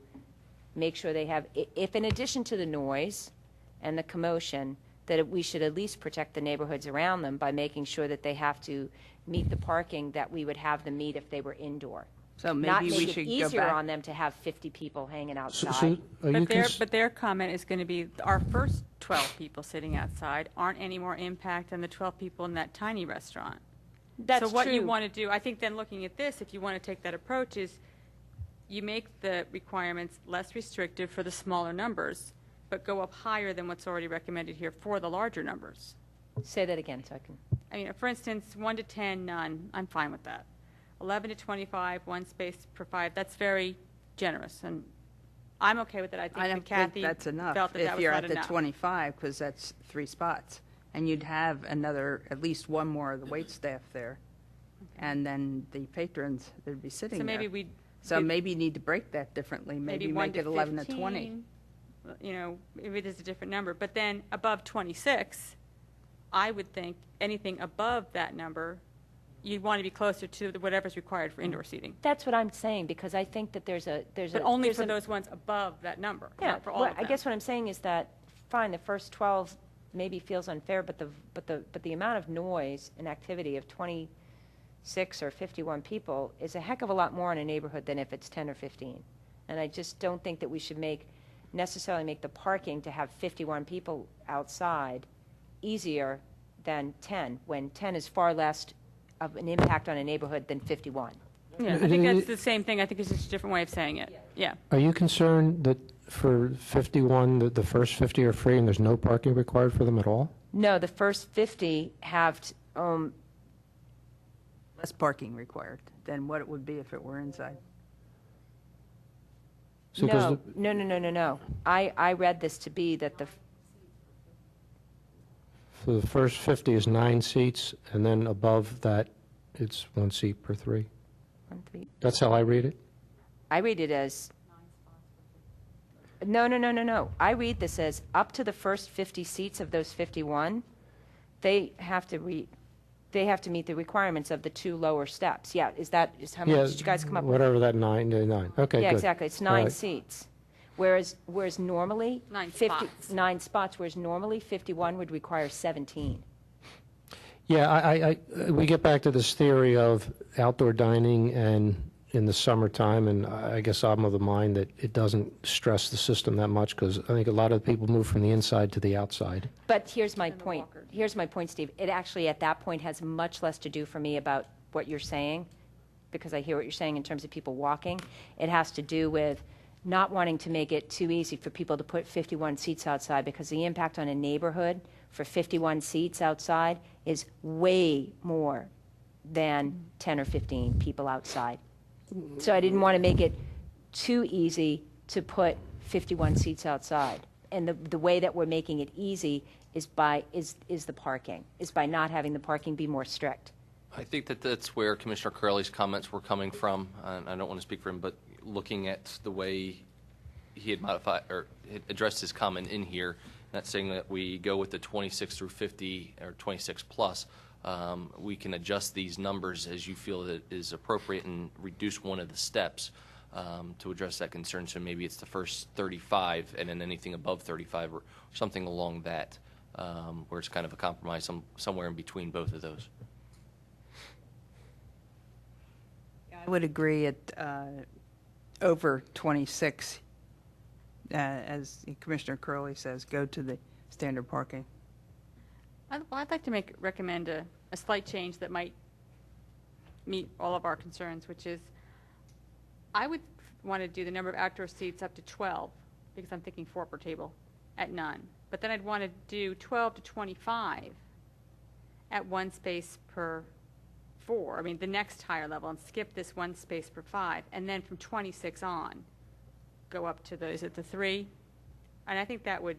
make sure they have, if in addition to the noise and the commotion, that we should at least protect the neighborhoods around them by making sure that they have to meet the parking that we would have them meet if they were indoor. So Not maybe make we it should go easier back. on them to have 50 people hanging outside. So are you But their comment is going to be, our first 12 people sitting outside aren't any more impact than the 12 people in that tiny restaurant. That's So what you true. want to do, I think then looking at this, if you want to take that approach, is you make the requirements less restrictive for the smaller numbers, but go up higher than what's already recommended here for the larger numbers. Say that again so I can. I mean, for instance, 1 to 10, none, I'm fine with that. 11 to 25, one space per 5, that's very generous, and I'm okay with it. I I think that don't Kathy think that's enough felt that that if was you're not at the enough. 25, because that's 3 spots. And you'd have another, at least one more of the wait staff there. And then the patrons that'd be sitting So there. maybe we. So maybe you need to break that differently. Maybe 1 make it 11 to 20. 15, you know, maybe there's a different number. But then above 26, I would think anything above that number, you'd want to be closer to whatever's required for indoor seating. That's what I'm saying, because I think that there's But only for those ones above that number, Yeah, not for all well, of them. I guess what I'm saying is that, fine, the first 12 maybe feels unfair, but the amount of noise and activity of 26 or 51 people is a heck of a lot more in a neighborhood than if it's 10 or 15. And I just don't think that we should necessarily make the parking to have 51 people outside easier than 10, when 10 is far less of an impact on a neighborhood than 51. Yeah, I think that's the same thing. I think it's just a different way of saying it. Yeah. Are you concerned that for 51, the first 50 are free and there's no parking required for them at all? No, the first 50 have, Less parking required than what it would be if it were inside. So 'cause no. I read this to be that So the first 50 is 9 seats, and then above that, it's 1 seat per 3. That's how I read it? I read it as, no. I read this as up to the first 50 seats of those 51, they have to meet the requirements of the 2 lower steps. Yeah, is how much did you guys come up with? Whatever that 9. Okay, good. Yeah, exactly. It's 9 All right. seats. Whereas normally 9 50 spots. 9 spots, whereas normally 51 would require 17. Yeah, we get back to this theory of outdoor dining and in the summertime, and I guess I'm of the mind that it doesn't stress the system that much, because I think a lot of people move from the inside to the outside. But here's my point. Here's my point, Steve. It actually, at that point, has much less to do for me about what you're saying, because I hear what you're saying in terms of people walking. It has to do with not wanting to make it too easy for people to put 51 seats outside, because the impact on a neighborhood for 51 seats outside is way more than 10 or 15 people outside. So I didn't want to make it too easy to put 51 seats outside. And the way that we're making it easy is by not having the parking be more strict. I think that that's where Commissioner Curley's comments were coming from. And I don't want to speak for him, but looking at the way he had modified or had addressed his comment in here, not saying that we go with the 26 through 50 or 26 plus. We can adjust these numbers as you feel that is appropriate and reduce one of the steps. to address that concern. So maybe it's the first 35 and then anything above 35 or something along that, where it's kind of a compromise somewhere in between both of those. I would agree at over 26, as Commissioner Curley says, go to the standard parking. I'd like to recommend a slight change that might meet all of our concerns, which is I would want to do the number of outdoor seats up to 12, because I'm thinking 4 per table at none. But then I'd want to do 12 to 25 at 1 space per 4. I mean, the next higher level, and skip this 1 space per 5. And then from 26 on, go up to is it the 3? And I think that would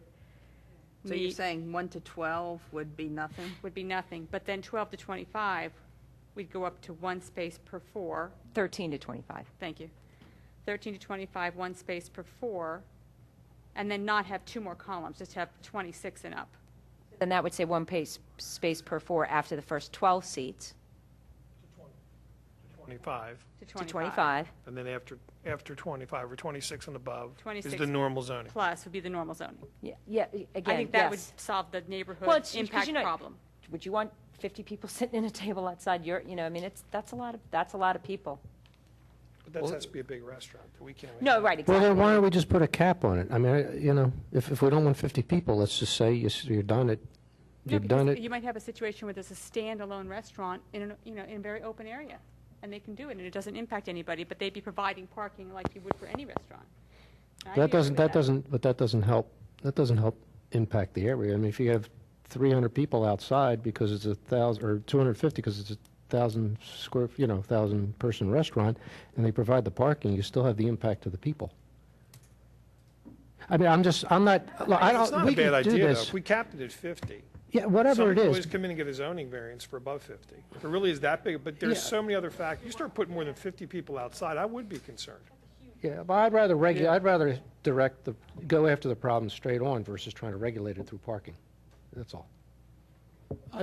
So you're saying 1 to 12 would be nothing? would be nothing. But then 12 to 25, we'd go up to 1 space per 4. 13 to 25. Thank you. 13 to 25, 1 space per 4, and then not have 2 more columns, just have 26 and up. Then that would say 1 space per 4 after the first 12 seats 25, to 25. and then after 25 or 26 and above is 26 the normal zoning. Plus would be the normal zoning. Yeah, again, I think that would yes. solve the neighborhood Well, it's- 'cause, impact you know, problem. Would you want 50 people sitting in a table outside your, I mean, that's a lot of people. But that has to be a big restaurant. We can't. No, right, Well, exactly. then why don't we just put a cap on it? I mean, if we don't want 50 people, let's just say you're done it. No, You've done because it. you might have a situation where there's a standalone restaurant in a very open area, and they can do it, and it doesn't impact anybody, but they'd be providing parking like you would for any restaurant. And I'd be okay with But that doesn't help impact the area. I mean, if you have 300 people outside because it's 1,000, or 250 because it's 1,000 1,000 person restaurant, and they provide the parking, you still have the impact to the people. I mean, I'm not, look, I don't, It's not we a bad can do idea, though. this. If we capped it at 50. Yeah, whatever Some it people is. always come in and get a zoning variance for above 50. If it really is that big, but there's Yeah. so many other factors. You start putting more than 50 people outside, I would be concerned. Yeah, but I'd rather go after the problem straight on versus trying to regulate it through parking. That's all.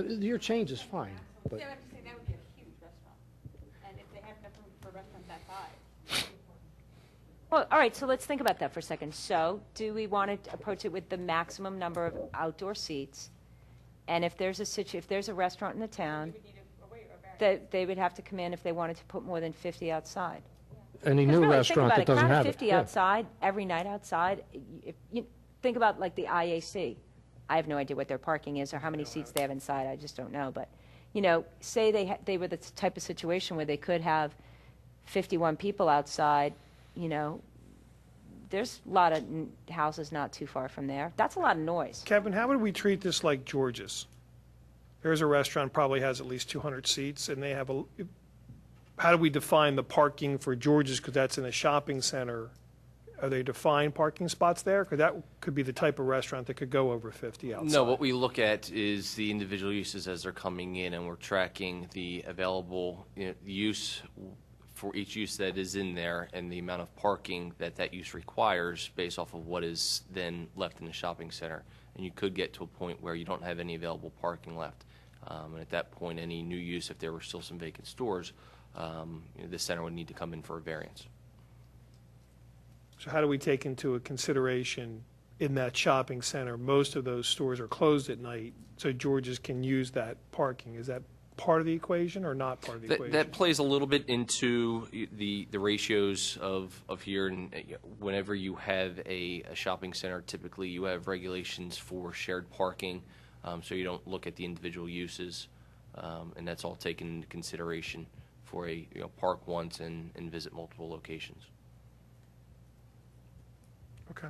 Your change is fine, but. Yeah, I have to say, that would be a huge restaurant. And if they have enough room for a restaurant that size. Well, all right, so let's think about that for a second. So, do we want to approach it with the maximum number of outdoor seats? And if there's a restaurant in the town, that they would have to come in if they wanted to put more than 50 outside. Any 'Cause new really, restaurant that think doesn't about it, have crowd it. 50 Yeah. outside, every night outside. If you think about like the IAC. I have no idea what their parking is or how many seats they have inside. I just don't know. But, say they were the type of situation where they could have 51 people outside, there's a lot of houses not too far from there. That's a lot of noise. Kevin, how would we treat this like George's? There's a restaurant probably has at least 200 seats, and they have how do we define the parking for George's, because that's in a shopping center? Are they defined parking spots there? Because that could be the type of restaurant that could go over 50 outside. No, what we look at is the individual uses as they're coming in, and we're tracking the available use for each use that is in there and the amount of parking that use requires based off of what is then left in the shopping center. And you could get to a point where you don't have any available parking left. And at that point, any new use, if there were still some vacant stores, the center would need to come in for a variance. So how do we take into a consideration in that shopping center, most of those stores are closed at night, so George's can use that parking? Is that part of the equation or not part of the equation? That plays a little bit into the ratios of here, and whenever you have a shopping center, typically you have regulations for shared parking, so you don't look at the individual uses, and that's all taken into consideration for a park once and visit multiple locations. Okay.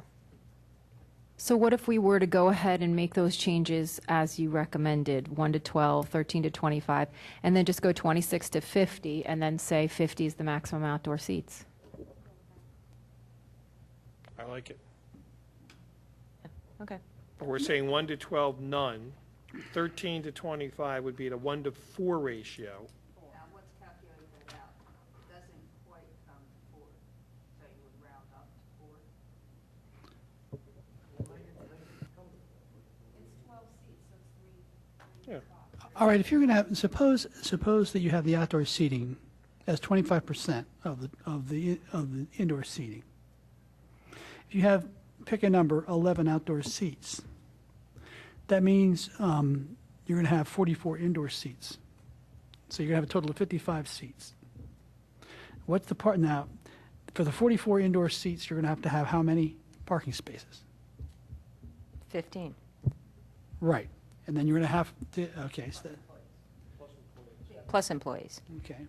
So what if we were to go ahead and make those changes as you recommended, 1 to 12, 13 to 25, and then just go 26 to 50, and then say 50 is the maximum outdoor seats? I like it. Okay. But we're saying 1 to 12, none. 13 to 25 would be at a 1 to 4 ratio. Now, what's calculated it out? It doesn't quite come to 4, so you would round up to 4. All right, if you're going to have, suppose that you have the outdoor seating as 25% of the indoor seating. If you have, pick a number, 11 outdoor seats, that means you're going to have 44 indoor seats. So you're going to have a total of 55 seats. What's the part now? For the 44 indoor seats, you're going to have how many parking spaces? 15. Right. And then you're going to have to, okay, so Plus employees. okay.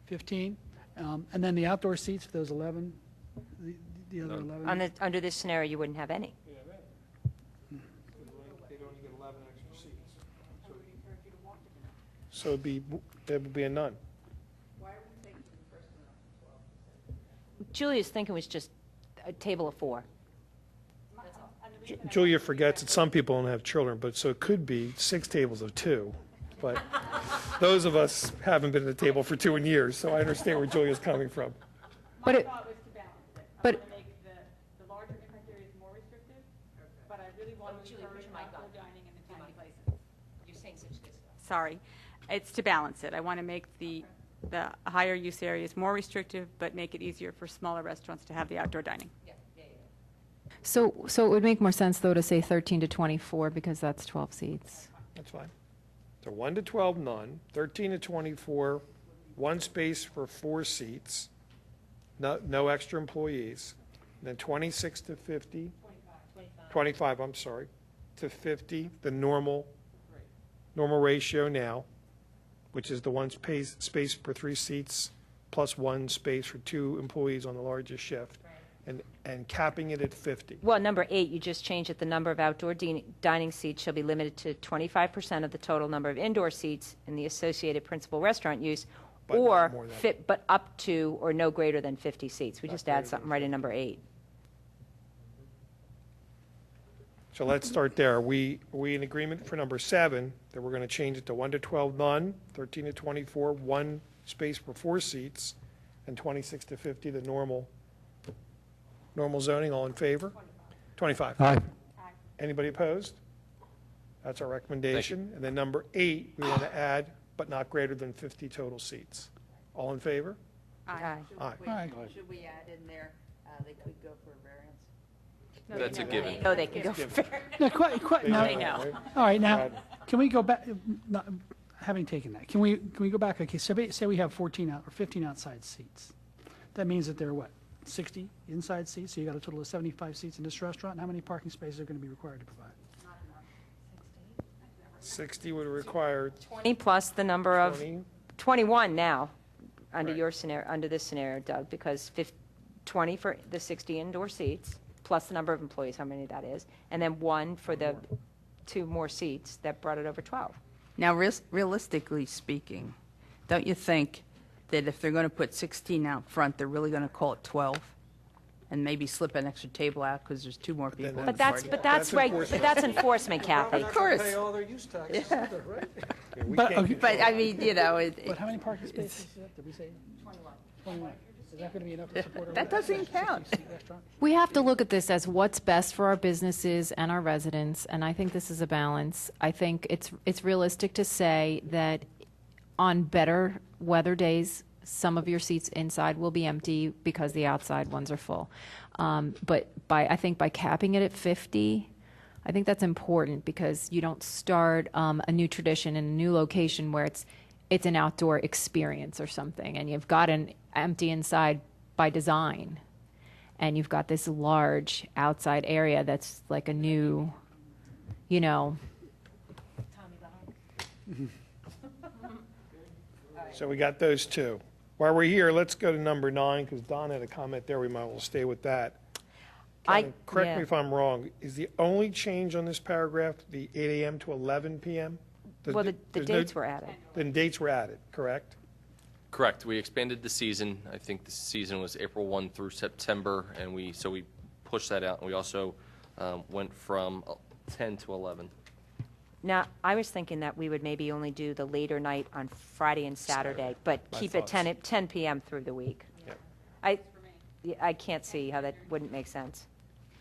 15. And then the outdoor seats for those 11, the other 11? Under this scenario, you wouldn't have any. They'd only get 11 extra seats. So there would be a none. Julia's thinking was just a table of 4. Julia forgets that some people don't have children, but so it could be 6 tables of 2. But those of us haven't been at a table for 2 in years, so I understand where Julia's coming from. But My it- thought was to balance it. but- I want to make the larger impact areas more restrictive, but I really want to encourage outdoor dining in the tiny places. You're saying such good stuff. Sorry, it's to balance it. I want to make the higher use areas more restrictive, but make it easier for smaller restaurants to have the outdoor dining. So it would make more sense, though, to say 13 to 24, because that's 12 seats. That's fine. So 1 to 12, none. 13 to 24, 1 space for 4 seats, no extra employees. And then 26 to 50. 25, I'm sorry, to 50, the normal ratio now, which is the 1 space per 3 seats plus 1 space for 2 employees on the largest shift, and capping it at 50. Well, number 8, you just changed it. The number of outdoor dining seats shall be limited to 25% of the total number of indoor seats in the associated principal restaurant use, But not or more than- but up to or no greater than 50 seats. We Not just greater add than something right in number 8. So let's start there. Are we in agreement for number 7, that we're going to change it to 1 to 12, none, 13 to 24, 1 space for 4 seats, and 26 to 50, the normal zoning? All in favor? 25. Aye. Anybody opposed? That's our recommendation. And then number 8, we want to add, but not greater than 50 total seats. All in favor? Aye. Aye. Aye. Should we add in there, they could go for a variance? That's a given. No, they can go for No, quite, now, They know. all right, now, Right. can we go back, having taken that, can we go back, okay, so say we have 14 or 15 outside seats. That means that there are what, 60 inside seats, so you got a total of 75 seats in this restaurant, and how many parking spaces are going to be required to provide? 60 would require 20 plus the number of 20. 21 now, under Right. your scenario, under this scenario, Doug, because 20 for the 60 indoor seats, plus the number of employees, how many that is, and then 1 for the 2 more seats that brought it over 12. Now, realistically speaking, don't you think that if they're going to put 16 out front, they're really going to call it 12? And maybe slip an extra table out because there's 2 more people in the But that's, party? but that's right, but that's enforcement, Kathy. Of course. all their use taxes either, right? Yeah, we But, can't okay. control But I mean, you know, But how many parking spaces is that, did we say? 21. Is that going to be enough to support a That doesn't count. 60-seat restaurant? We have to look at this as what's best for our businesses and our residents, and I think this is a balance. I think it's realistic to say that on better weather days, some of your seats inside will be empty because the outside ones are full. But I think by capping it at 50, I think that's important because you don't start a new tradition in a new location where it's an outdoor experience or something, and you've got an empty inside by design, and you've got this large outside area that's like a new, you know. So we got those 2. While we're here, let's go to number 9, because Don had a comment there. We might as well stay with that. Kevin, correct me yeah. if I'm wrong. Is the only change on this paragraph the 8 a.m. to 11 p.m.? Well, the There's no- dates were added. Then dates were added, correct? Correct. We expanded the season. I think the season was April 1 through September, and we pushed that out. And we also went from 10 to 11. Now, I was thinking that we would maybe only do the later night on Friday and Saturday, but My keep it thoughts. 10 p.m. through the week. Yep. I can't see how that wouldn't make sense.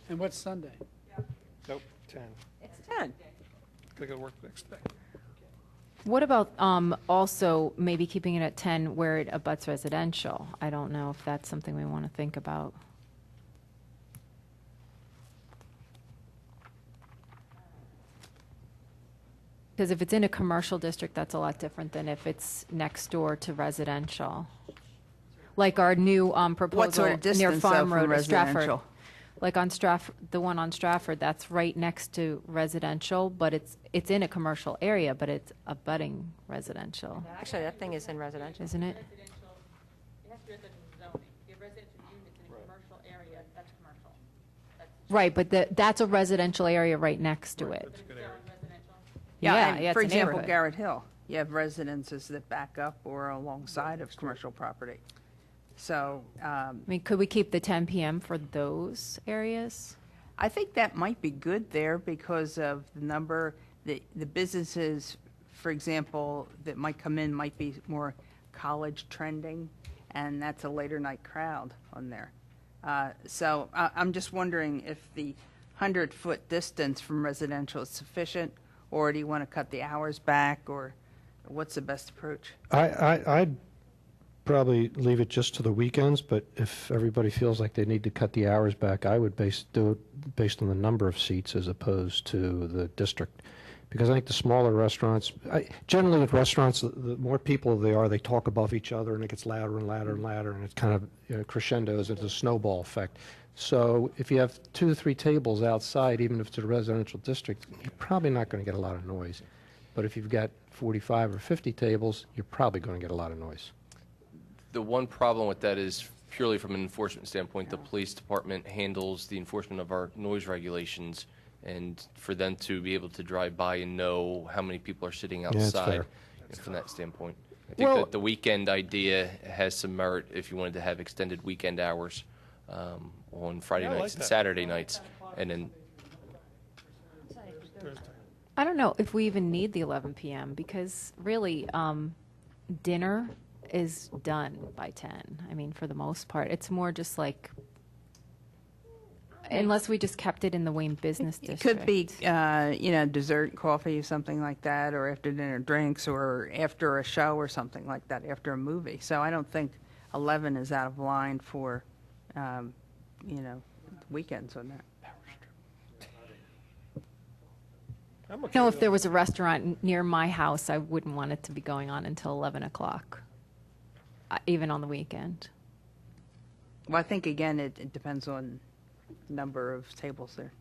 And what's Sunday? Nope, 10. It's 10. Gotta go to work the next day. What about also maybe keeping it at 10 where it abuts residential? I don't know if that's something we want to think about. Because if it's in a commercial district, that's a lot different than if it's next door to residential. Like our new proposal What sort of near distance, though, Farm from Road, Stratford. residential? Like on the one on Stratford, that's right next to residential, but it's in a commercial area, but it's abutting residential, Actually, that thing is in residential. isn't it? Residential, it has to be residential zoning. If you have residential units in a commercial area, that's commercial. Right, but that's a residential area right next to it. And it's for a example, neighborhood. Garrett Hill, you have residences that back up or alongside of commercial property. So I mean, could we keep the 10 p.m. for those areas? I think that might be good there because of the number, the businesses, for example, that might come in might be more college trending, and that's a later night crowd on there. So I'm just wondering if the 100-foot distance from residential is sufficient, or do you want to cut the hours back, or what's the best approach? I'd probably leave it just to the weekends, but if everybody feels like they need to cut the hours back, I would do it based on the number of seats as opposed to the district. Because I think the smaller restaurants, generally with restaurants, the more people they are, they talk above each other, and it gets louder and louder and louder, and it kind of crescendos into a snowball effect. So if you have 2 or 3 tables outside, even if it's a residential district, you're probably not going to get a lot of noise. But if you've got 45 or 50 tables, you're probably going to get a lot of noise. The one problem with that is purely from an enforcement standpoint, the police department handles the enforcement of our noise regulations, and for them to be able to drive by and know how many people are sitting that's outside, fair. from that standpoint. I think Well- that the weekend idea has some merit if you wanted to have extended weekend hours on Friday Yeah, I like nights and that. Saturday nights, and then I don't know if we even need the 11 p.m. because really dinner is done by 10. I mean, for the most part. It's more just like, unless we just kept it in the Wayne Business It District. could be, dessert, coffee, something like that, or after dinner drinks, or after a show or something like that, after a movie. So I don't think 11 is out of line for, weekends on that. I'm okay No, with if there was a restaurant near my house, I wouldn't want it to be going on until 11 o'clock, even on the weekend. Well, I think, again, it depends on number of tables there.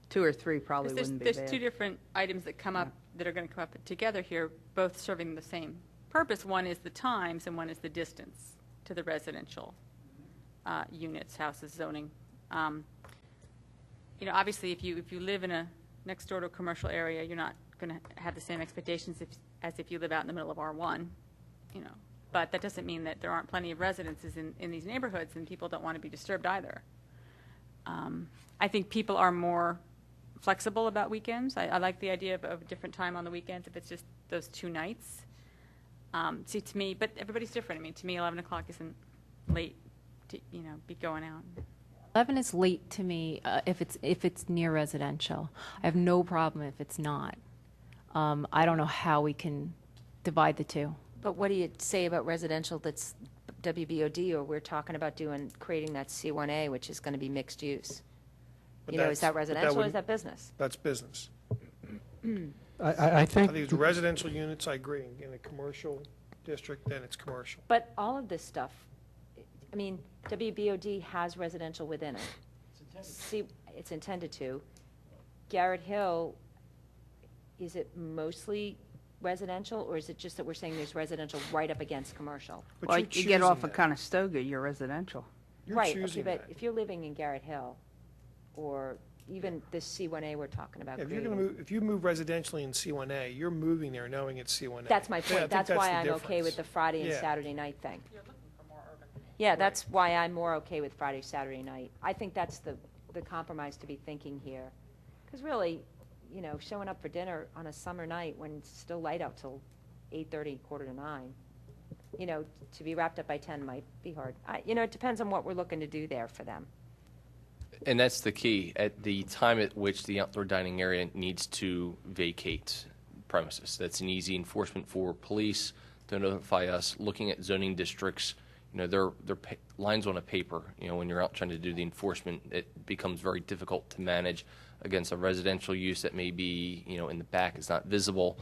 2 or 3 probably wouldn't be There's bad. 2 different items that come up, that are going to come up together here, both serving the same purpose. One is the times, and one is the distance to the residential units, houses, zoning. Obviously, if you live in a next door to a commercial area, you're not going to have the same expectations as if you live out in the middle of R1, But that doesn't mean that there aren't plenty of residences in these neighborhoods, and people don't want to be disturbed either. I think people are more flexible about weekends. I like the idea of a different time on the weekends if it's just those 2 nights. See, to me, but everybody's different. I mean, to me, 11 o'clock isn't late to, be going out. 11 is late to me if it's near residential. I have no problem if it's not. I don't know how we can divide the two. But what do you say about residential that's WBOD, or we're talking about creating that C1A, which is going to be mixed use? But Is that's- that but that residential or is wouldn't- that business? That's business. I I think, think it's residential units, I agree. In a commercial district, then it's commercial. But all of this stuff, I mean, WBOD has residential within it. See, it's intended to. Garrett Hill, is it mostly residential, or is it just that we're saying there's residential right up against commercial? But Well, you're you get off choosing of that. Conestoga, you're residential. You're Right, okay, choosing but that. if you're living in Garrett Hill, or even this C1A we're talking about If you're creating. going to move, if you move residentially in C1A, you're moving there knowing it's C1A. That's my Yeah, I point. think That's why the I'm okay with difference. the Friday and Yeah. Saturday night thing. Yeah, that's why I'm more okay with Friday, Saturday night. I think that's the compromise to be thinking here. Because really, showing up for dinner on a summer night when it's still light out till 8:30, 8:45, to be wrapped up by 10 might be hard. It depends on what we're looking to do there for them. And that's the key. At the time at which the outdoor dining area needs to vacate, premises. That's an easy enforcement for police to notify us. Looking at zoning districts, they're lines on a paper. When you're out trying to do the enforcement, it becomes very difficult to manage against a residential use that may be, in the back, is not visible.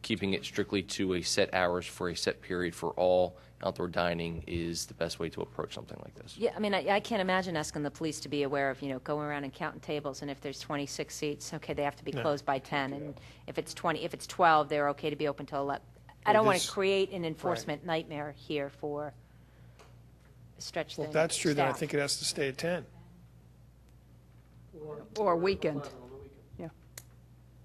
Keeping it strictly to a set hours for a set period for all outdoor dining is the best way to approach something like this. Yeah, I mean, I can't imagine asking the police to be aware of, going around and counting tables, and if there's 26 seats, okay, they have to be closed by 10, and if it's 12, they're okay to be open till 11. I don't want to create an enforcement nightmare here for stretch Well, the if that's true, then I staff. think it has to stay at 10. Or weekend. Yeah.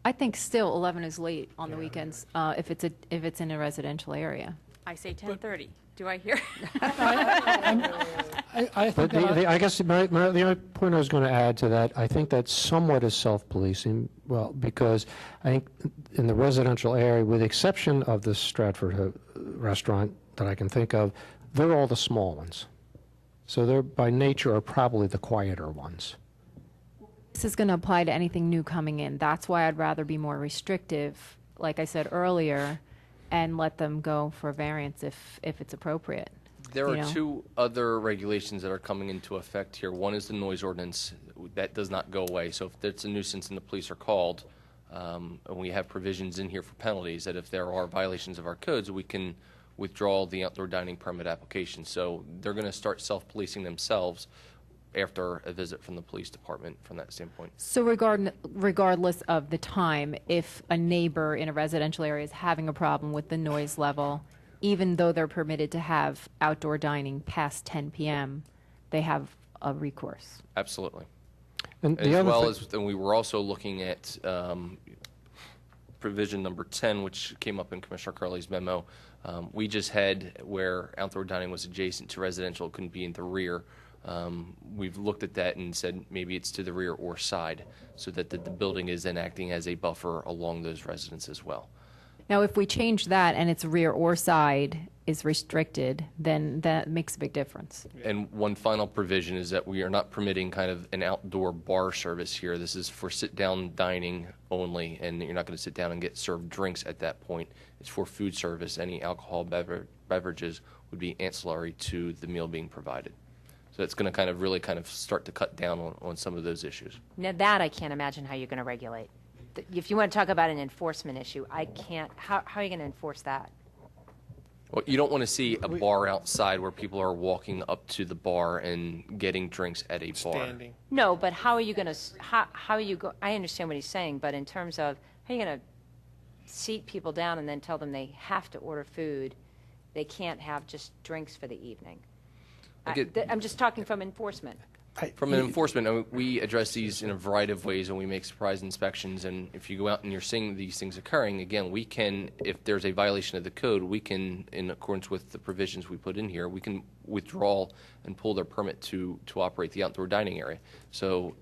I think still 11 is late on the weekends, if it's in a residential area. I say 10:30. Do I hear? I But think that I guess the only point I was going to add to that, I think that somewhat is self-policing, well, because I think in the residential area, with the exception of the Stratford restaurant that I can think of, they're all the small ones. So they're, by nature, are probably the quieter ones. This is going to apply to anything new coming in. That's why I'd rather be more restrictive, like I said earlier, and let them go for variance if it's appropriate. There you are know? two other regulations that are coming into effect here. One is the noise ordinance. That does not go away. So if it's a nuisance and the police are called, and we have provisions in here for penalties, that if there are violations of our codes, we can withdraw the outdoor dining permit application. So they're going to start self-policing themselves after a visit from the police department from that standpoint. So regardless of the time, if a neighbor in a residential area is having a problem with the noise level, even though they're permitted to have outdoor dining past 10 p.m., they have a recourse. Absolutely. And As well as, and we were also looking at provision number 10, which came up in Commissioner Curley's memo. We just had where outdoor dining was adjacent to residential, it couldn't be in the rear. We've looked at that and said maybe it's to the rear or side, so that the building is then acting as a buffer along those residents as well. Now, if we change that and it's rear or side is restricted, then that makes a big difference. And one final provision is that we are not permitting kind of an outdoor bar service here. This is for sit-down dining only, and you're not going to sit down and get served drinks at that point. It's for food service. Any alcohol beverages would be ancillary to the meal being provided. So it's going to kind of really kind of start to cut down on some of those issues. Now, that I can't imagine how you're going to regulate. If you want to talk about an enforcement issue, I can't, how are you going to enforce that? Well, you don't want to see a bar outside where people are walking up to the bar and getting drinks at a bar. Standing. No, but how are you going to, how are you I understand what he's saying, but in terms of, how are you going to seat people down and then tell them they have to order food? They can't have just drinks for the evening. I'm just talking from enforcement. From an enforcement, we address these in a variety of ways, and we make surprise inspections. And if you go out and you're seeing these things occurring, again, we can, if there's a violation of the code, we can, in accordance with the provisions we put in here, we can withdraw and pull their permit to operate the outdoor dining area. So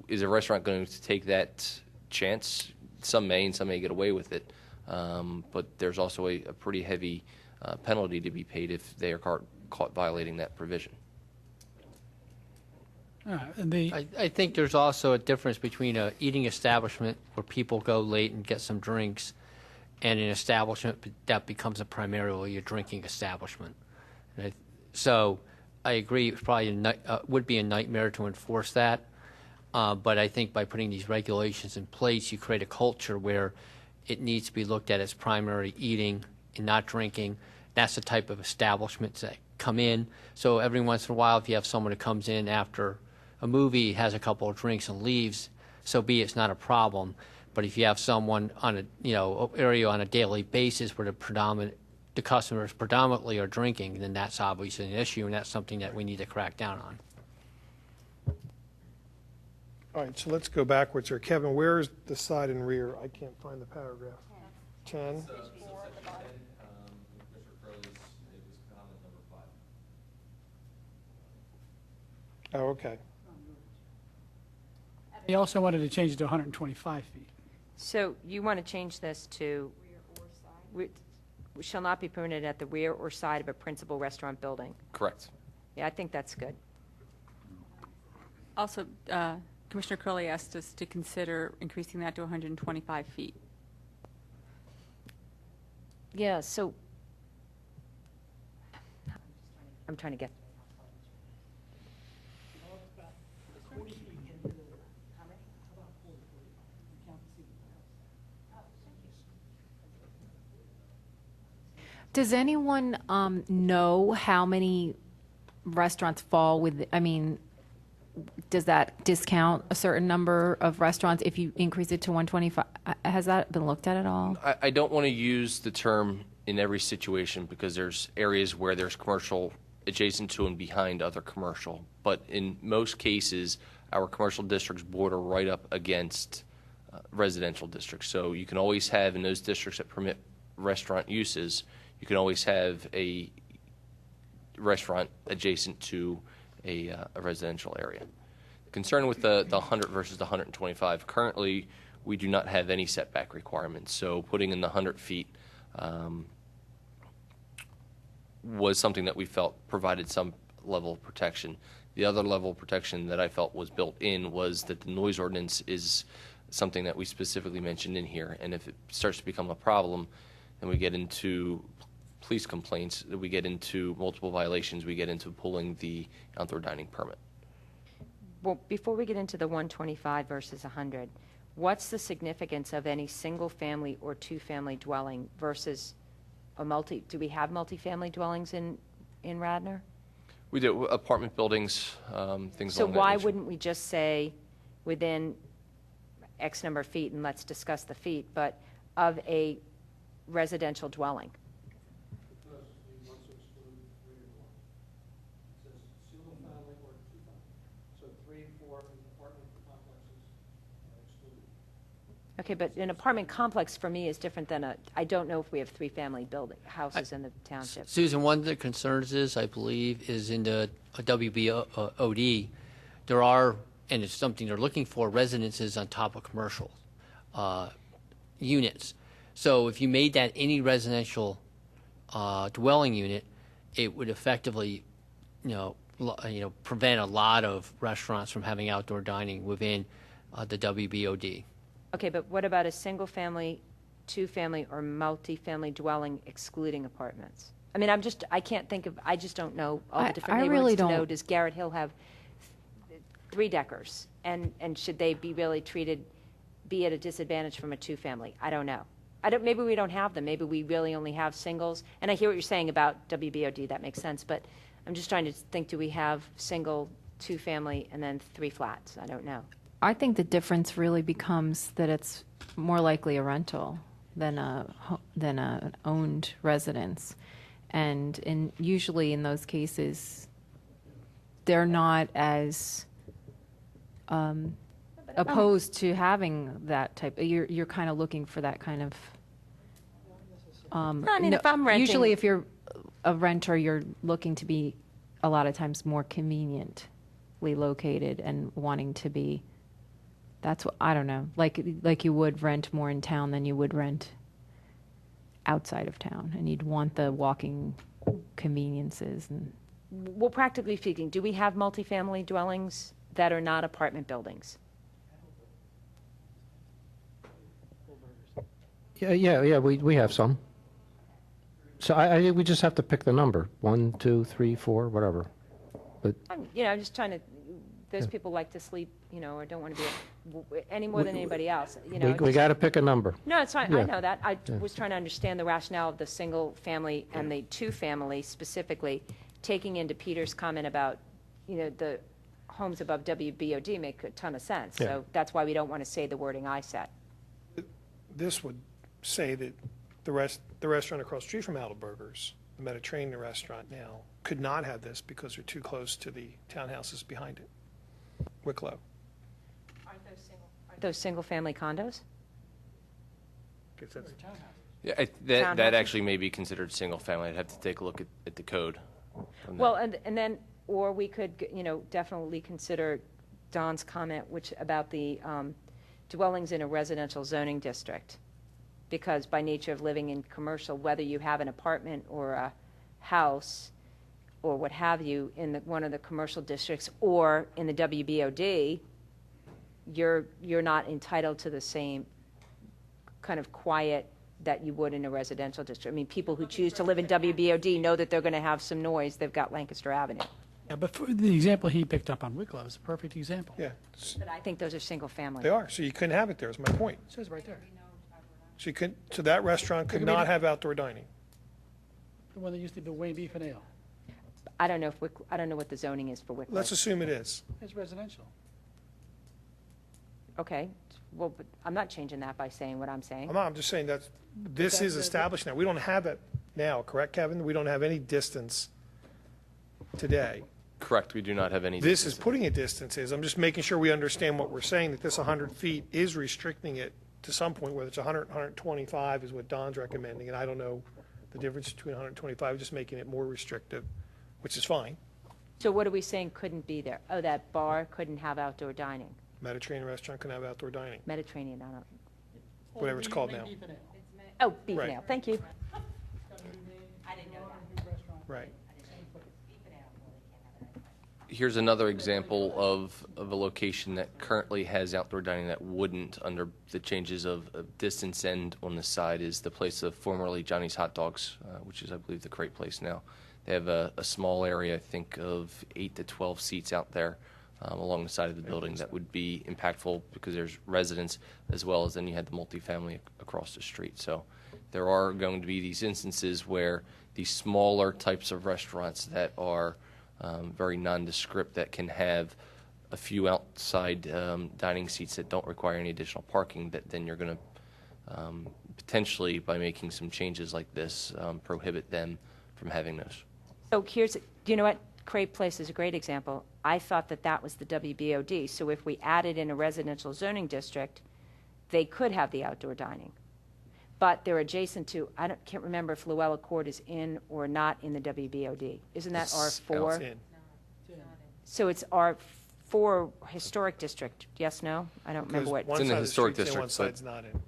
is a restaurant going to take that chance? Some may, and some may get away with it. But there's also a pretty heavy penalty to be paid if they are caught violating that provision. I think there's also a difference between a eating establishment where people go late and get some drinks and an establishment that becomes primarily a drinking establishment. So I agree it's probably would be a nightmare to enforce that, but I think by putting these regulations in place, you create a culture where it needs to be looked at as primary eating and not drinking. That's the type of establishments that come in. So every once in a while, if you have someone who comes in after a movie, has a couple of drinks and leaves, so be it, it's not a problem. But if you have someone on a area on a daily basis where the customers predominantly are drinking, then that's obviously an issue, and that's something that we need to crack down on. All right, so let's go backwards here. Kevin, where is the side and rear? I can't find the paragraph. 10? Oh, okay. They also wanted to change it to 125 feet. So you want to change this to shall not be permitted at the rear or side of a principal restaurant building. Correct. Yeah, I think that's good. Also, Commissioner Curley asked us to consider increasing that to 125 feet. Yeah, so I'm trying to get. Does anyone know how many restaurants fall with, I mean, does that discount a certain number of restaurants if you increase it to 125? Has that been looked at all? I don't want to use the term in every situation because there's areas where there's commercial adjacent to and behind other commercial. But in most cases, our commercial districts border right up against residential districts. So you can always have, in those districts that permit restaurant uses, you can always have a restaurant adjacent to a residential area. Concern with the 100 versus the 125, currently we do not have any setback requirements. So putting in the 100 feet was something that we felt provided some level of protection. The other level of protection that I felt was built in was that the noise ordinance is something that we specifically mentioned in here. And if it starts to become a problem, then we get into police complaints, we get into multiple violations, we get into pulling the outdoor dining permit. Well, before we get into the 125 versus 100, what's the significance of any single-family or two-family dwelling versus a do we have multifamily dwellings in Radnor? We do, apartment buildings, things So along that why nature. wouldn't we just say within X number of feet, and let's discuss the feet, but of a residential dwelling? Okay, but an apartment complex for me is different than I don't know if we have three-family houses in the township. Susan, one of the concerns is, I believe, is in the WBOD, there are, and it's something they're looking for, residences on top of commercial units. So if you made that any residential dwelling unit, it would effectively, prevent a lot of restaurants from having outdoor dining within the WBOD. Okay, but what about a single-family, two-family, or multi-family dwelling excluding apartments? I mean, I can't think of, I just don't know all the different I neighborhoods really to know. don't. Does Garrett Hill have three-deckers? And should they be really be at a disadvantage from a two-family? I don't know. Maybe we don't have them. Maybe we really only have singles. And I hear what you're saying about WBOD. That makes sense. But I'm just trying to think, do we have single, two-family, and then three flats? I don't know. I think the difference really becomes that it's more likely a rental than an owned residence, and usually in those cases, they're not as opposed to having that type. You're kind of looking for that kind of. I mean, if I'm renting, usually if you're a renter, you're looking to be a lot of times more conveniently located and wanting to be. That's what, I don't know, like you would rent more in town than you would rent outside of town, and you'd want the walking conveniences. And well, practically speaking, do we have multifamily dwellings that are not apartment buildings? Yeah, we have some. So we just have to pick the number, 1, 2, 3, 4, whatever. But I'm just trying to, those people like to sleep, or don't want to be any more than anybody else, we got to pick a number. No, it's fine. I Yeah. know that. I was trying to understand the rationale of the single family and the two family specifically, taking into Peter's comment about, the homes above WBOD make a ton of sense. Yeah. So that's why we don't want to say the wording I said. This would say that the restaurant across the street from Heidelberger's, the Mediterranean restaurant now, could not have this because they're too close to the townhouses behind it. Wicklow. Aren't those single-family condos? Because that's- Yeah, Townhouses? that actually may be considered single family. I'd have to take a look at the code. on that. Well, and then, or we could, definitely consider Don's comment, which about the dwellings in a residential zoning district. Because by nature of living in commercial, whether you have an apartment or a house or what have you in one of the commercial districts or in the WBOD, you're not entitled to the same kind of quiet that you would in a residential district. I mean, people who choose to live in WBOD know that they're going to have some noise. They've got Lancaster Avenue. Yeah, but for the example he picked up on Wicklow is a perfect example. Yeah, But I think those are single-family. they are. So you couldn't have it there, is my point. It says right there, So you couldn't, so that restaurant could not have outdoor dining. the one that used to be Wayne Beef and Ale. I don't know if I don't know what the zoning is for Wicklow. Let's assume it is. It's residential. Okay, well, but I'm not changing that by saying what I'm saying. I'm just saying that this is established now. We don't have it now, correct, Kevin? We don't have any distance today. Correct, we do not have any. This is distance. putting a distances. I'm just making sure we understand what we're saying, that this 100 feet is restricting it to some point, whether it's 100, 125 is what Don's recommending, and I don't know the difference between 125, just making it more restrictive, which is fine. So what are we saying couldn't be there? Oh, that bar couldn't have outdoor dining. Mediterranean restaurant can have outdoor dining, Mediterranean, I don't. whatever it's called now. Oh, beef Right. and ale, thank you. I didn't know that. Right. Here's another example of a location that currently has outdoor dining that wouldn't under the changes of distance, and on the side is the place of formerly Johnny's Hot Dogs, which is, I believe, the Crate Place now. They have a small area, I think, of 8 to 12 seats out there along the side of the building that would be impactful because there's residents as well as then you had the multifamily across the street. So there are going to be these instances where these smaller types of restaurants that are very nondescript that can have a few outside dining seats that don't require any additional parking, that then you're going to potentially, by making some changes like this, prohibit them from having those. So here's, do you know what? Crate Place is a great example. I thought that that was the WBOD. So if we added in a residential zoning district, they could have the outdoor dining. But they're adjacent to, can't remember if Luella Court is in or not in the WBOD. Isn't that It's R4? in. So it's R4 historic district, yes, no? I don't remember what. One in the side of historic street's in, one district, but- side's not in.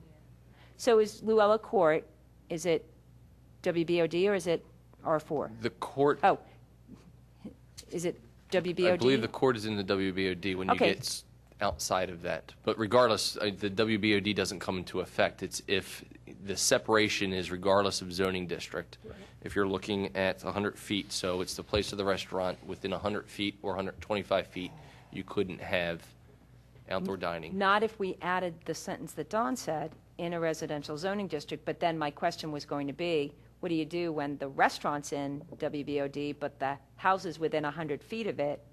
So is Luella Court, is it WBOD or is it R4? The court, Oh, is it WBOD? I believe the court is in the WBOD when you Okay. get outside of that. But regardless, the WBOD doesn't come into effect. It's if the separation is regardless of zoning district. If you're looking at 100 feet, so it's the place of the restaurant within 100 feet or 125 feet, you couldn't have outdoor dining. Not if we added the sentence that Dawn said, in a residential zoning district, but then my question was going to be, what do you do when the restaurant's in WBOD, but the houses within 100 feet of it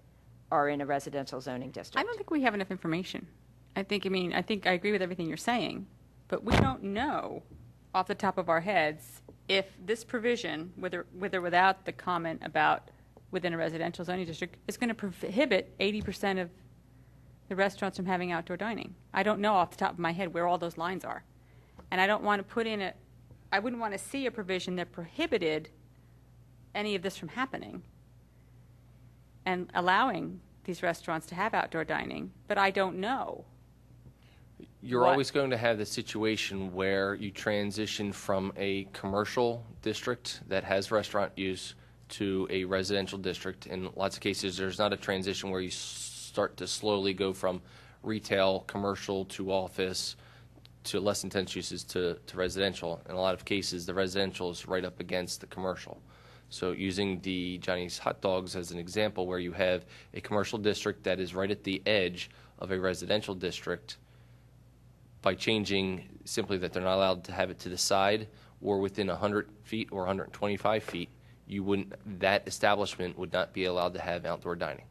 are in a residential zoning district? I don't think we have enough information. I think I agree with everything you're saying, but we don't know off the top of our heads if this provision, with or without the comment about within a residential zoning district, is going to prohibit 80% of the restaurants from having outdoor dining. I don't know off the top of my head where all those lines are. And I don't want to put in I wouldn't want to see a provision that prohibited any of this from happening and allowing these restaurants to have outdoor dining, but I don't know. You're What? always going to have the situation where you transition from a commercial district that has restaurant use to a residential district. In lots of cases, there's not a transition where you start to slowly go from retail, commercial to office to less intense uses to residential. In a lot of cases, the residential is right up against the commercial. So using the Johnny's Hot Dogs as an example, where you have a commercial district that is right at the edge of a residential district, by changing simply that they're not allowed to have it to the side or within 100 feet or 125 feet, that establishment would not be allowed to have outdoor dining.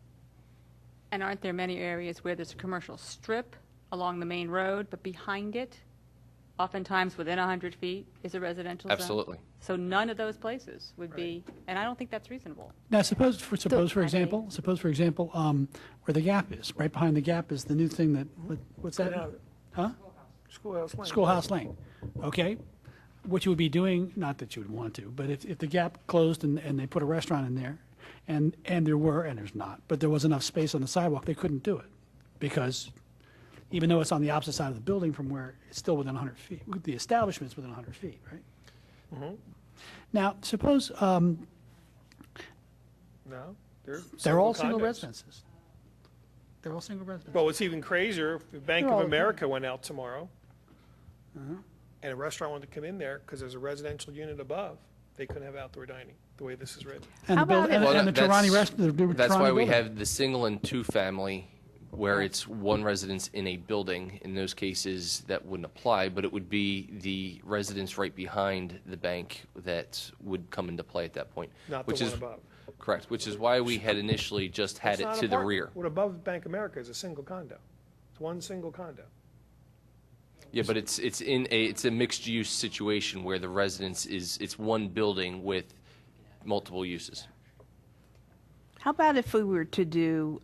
And aren't there many areas where there's a commercial strip along the main road, but behind it, oftentimes within 100 feet, is a residential zone? Absolutely. So none of those places would be, and I don't think that's reasonable. Now, suppose for example, where the Gap is, right behind the Gap is the new thing that, what's that? Huh? Schoolhouse Lane. Schoolhouse Lane. Okay. What you would be doing, not that you would want to, but if the Gap closed and they put a restaurant in there, and there's not, but there was enough space on the sidewalk, they couldn't do it. Because even though it's on the opposite side of the building from where it's still within 100 feet, the establishment's within 100 feet, right? Mm-hmm. Now, suppose No, they're all single condos. residences. They're all single residences. Well, what's even crazier, if the Bank They're of all- America went out tomorrow, and a restaurant wanted to come in there because there's a residential unit above, they couldn't have outdoor dining, the way this is written. And How the build- about and if- the- and the that's- Tarani rest, the That's Tarani why we building. have the single and two family, where it's one residence in a building. In those cases, that wouldn't apply, but it would be the residence right behind the bank that would come into play at that point. Not the which one is above. Correct, which is why we had initially just had It's it not to an the apartment. rear. What above Bank of America is a single condo. It's one single condo. Yeah, but it's a mixed use situation where the residence it's one building with multiple uses. How about if we were to do,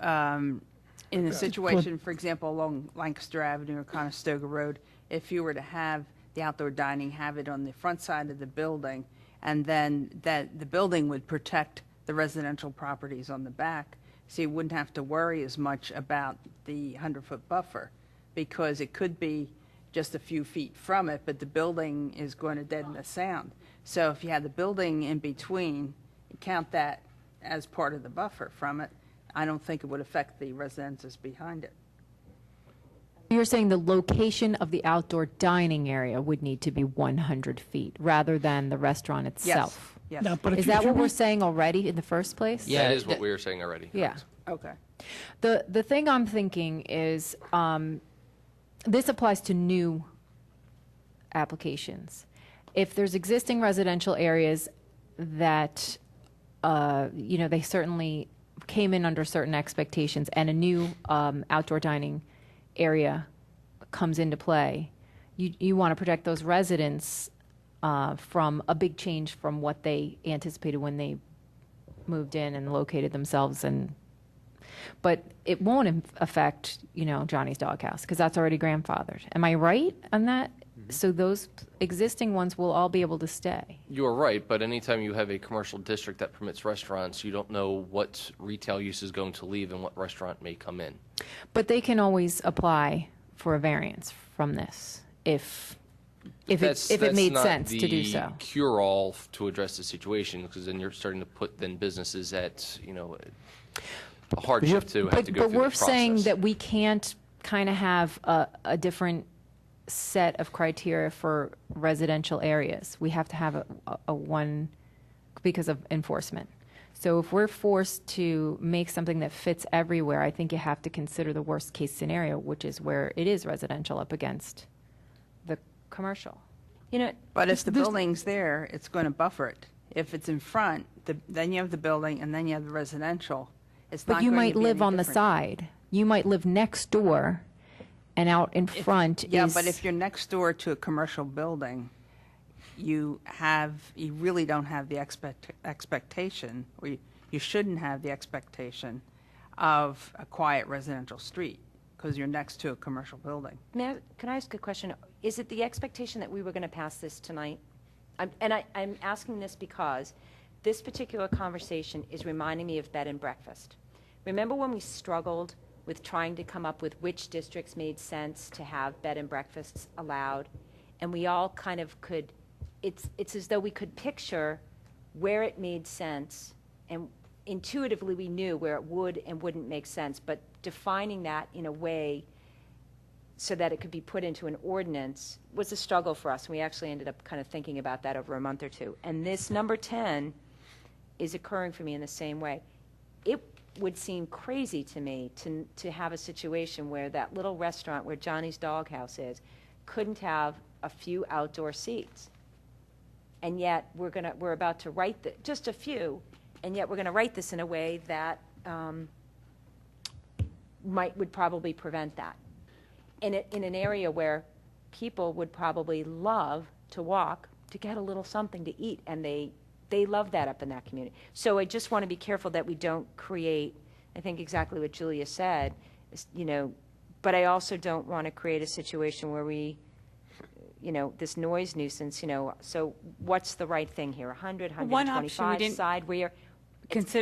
in a situation, for example, along Lancaster Avenue or Conestoga Road, if you were to have the outdoor dining, have it on the front side of the building, and then that the building would protect the residential properties on the back, so you wouldn't have to worry as much about the 100-foot buffer, because it could be just a few feet from it, but the building is going to deaden the sound. So if you had the building in between, count that as part of the buffer from it, I don't think it would affect the residences behind it. You're saying the location of the outdoor dining area would need to be 100 feet rather than the restaurant itself? Yes. Now, but if Is you- that if you what we're want- saying already in the first place? Yeah, That is what that- we were saying already. Yeah. correct. Okay. The thing I'm thinking is, this applies to new applications. If there's existing residential areas that, they certainly came in under certain expectations, and a new outdoor dining area comes into play, you want to protect those residents from a big change from what they anticipated when they moved in and located themselves. But it won't affect, Johnny's Doghouse, because that's already grandfathered. Am I right on that? So those existing ones will all be able to stay. You are right, but anytime you have a commercial district that permits restaurants, you don't know what retail use is going to leave and what restaurant may come in. But they can always apply for a variance from this if it made That's sense not to do the so. cure-all to address the situation, because then you're starting to put businesses at, a hardship to have to go But through we're the saying process. that we can't kind of have a different set of criteria for residential areas. We have to have a one because of enforcement. So if we're forced to make something that fits everywhere, I think you have to consider the worst case scenario, which is where it is residential up against the commercial. But if the building's there, it's going to buffer it. If it's in front, then you have the building and then you have the residential. It's not But you going might to be live any on the different. side. You might live next door, and out in front Yeah, is... but if you're next door to a commercial building, you really don't have the expectation, or you shouldn't have the expectation of a quiet residential street, because you're next to a commercial building. Can I ask a question? Is it the expectation that we were going to pass this tonight? I'm asking this because this particular conversation is reminding me of bed and breakfast. Remember when we struggled with trying to come up with which districts made sense to have bed and breakfasts allowed? And we all kind of could, it's as though we could picture where it made sense, and intuitively we knew where it would and wouldn't make sense, but defining that in a way so that it could be put into an ordinance was a struggle for us. And we actually ended up kind of thinking about that over a month or two. And this number 10 is occurring for me in the same way. It would seem crazy to me to have a situation where that little restaurant where Johnny's Doghouse is couldn't have a few outdoor seats. And yet we're about to write just a few, and yet we're going to write this in a way that would probably prevent that. In an area where people would probably love to walk to get a little something to eat, and they love that up in that community. So I just want to be careful that we don't create, I think exactly what Julia said, but I also don't want to create a situation where we, this noise nuisance, so what's the right thing here? 100, One option we 125 didn't side where?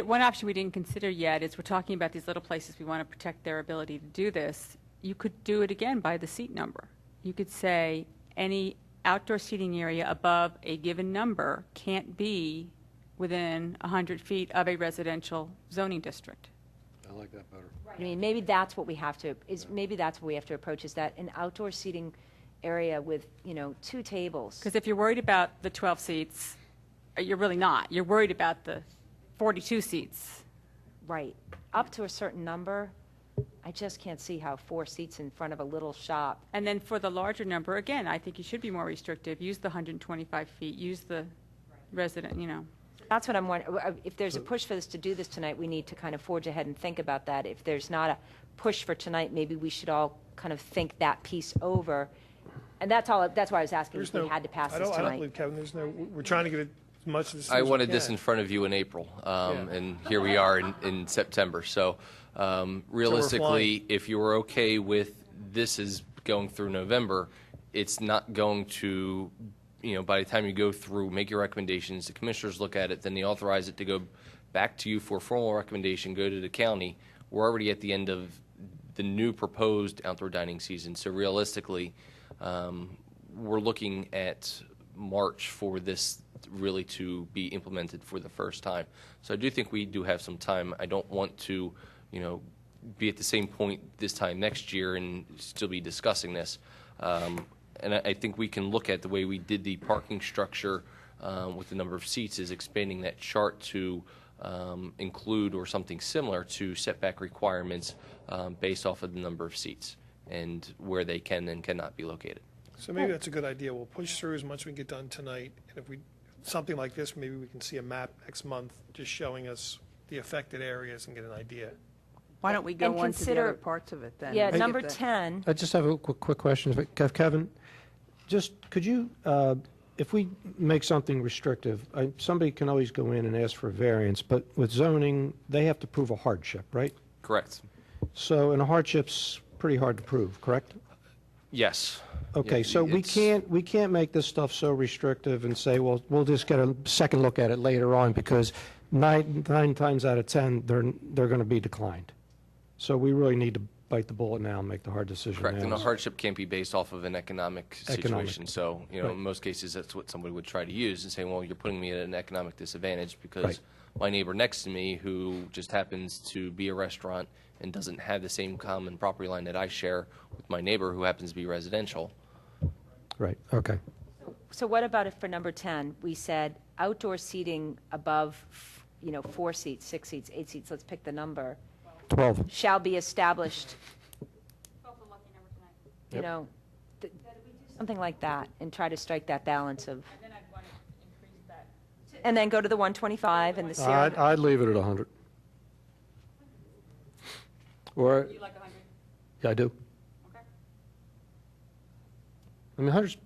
One option we didn't consider yet is we're talking about these little places. We want to protect their ability to do this. You could do it again by the seat number. You could say any outdoor seating area above a given number can't be within 100 feet of a residential zoning district. I like that better. I mean, maybe that's what we have to approach, is that an outdoor seating area with, 2 tables. Because if you're worried about the 12 seats, you're really not. You're worried about the 42 seats. Right. Up to a certain number, I just can't see how 4 seats in front of a little shop. And then for the larger number, again, I think you should be more restrictive. Use the 125 feet, use the resident, That's what I'm wondering. If there's a push for this to do this tonight, we need to kind of forge ahead and think about that. If there's not a push for tonight, maybe we should all kind of think that piece over. And that's all. That's why I was asking if we had to pass this I don't tonight. believe, Kevin, we're trying to get as much of this. I as we wanted this can. in front of you in April, Yeah. and here we are in September. So realistically, if you were okay with this is going through November, it's not going to, by the time you go through, make your recommendations, the commissioners look at it, then they authorize it to go back to you for a formal recommendation, go to the county. We're already at the end of the new proposed outdoor dining season. So realistically, we're looking at March for this really to be implemented for the first time. So I do think we do have some time. I don't want to, be at the same point this time next year and still be discussing this. And I think we can look at the way we did the parking structure with the number of seats is expanding that chart to include or something similar to setback requirements based off of the number of seats and where they can and cannot be located. So maybe that's a good idea. We'll push through as much as we can get done tonight. And if something like this, maybe we can see a map next month just showing us the affected areas and get an idea. Why don't we go And on to the consider- other parts of it then? Yeah, Get number the- 10. I just have a quick question. Kevin, just could you, if we make something restrictive, somebody can always go in and ask for a variance, but with zoning, they have to prove a hardship, right? Correct. So, and a hardship's pretty hard to prove, correct? Yes. Okay, Yeah, so we it's- can't make this stuff so restrictive and say, well, we'll just get a second look at it later on, because nine times out of 10, they're going to be declined. So we really need to bite the bullet now and make the hard decision Correct, and now. a hardship can't be based off of an economic situation. So, Right. in most cases, that's what somebody would try to use and say, well, you're putting me at an economic disadvantage because Right. my neighbor next to me, who just happens to be a restaurant and doesn't have the same common property line that I share with my neighbor who happens to be residential. Right, okay. So what about if for number 10, we said outdoor seating above, 4 seats, 6 seats, 8 seats, let's pick the number, 12. shall be established, Yep. something like that, and try to strike that balance of. And then go to the 125 and the zero. I'd leave it at 100. Or, You like 100? yeah, I do. Okay. I mean, 100's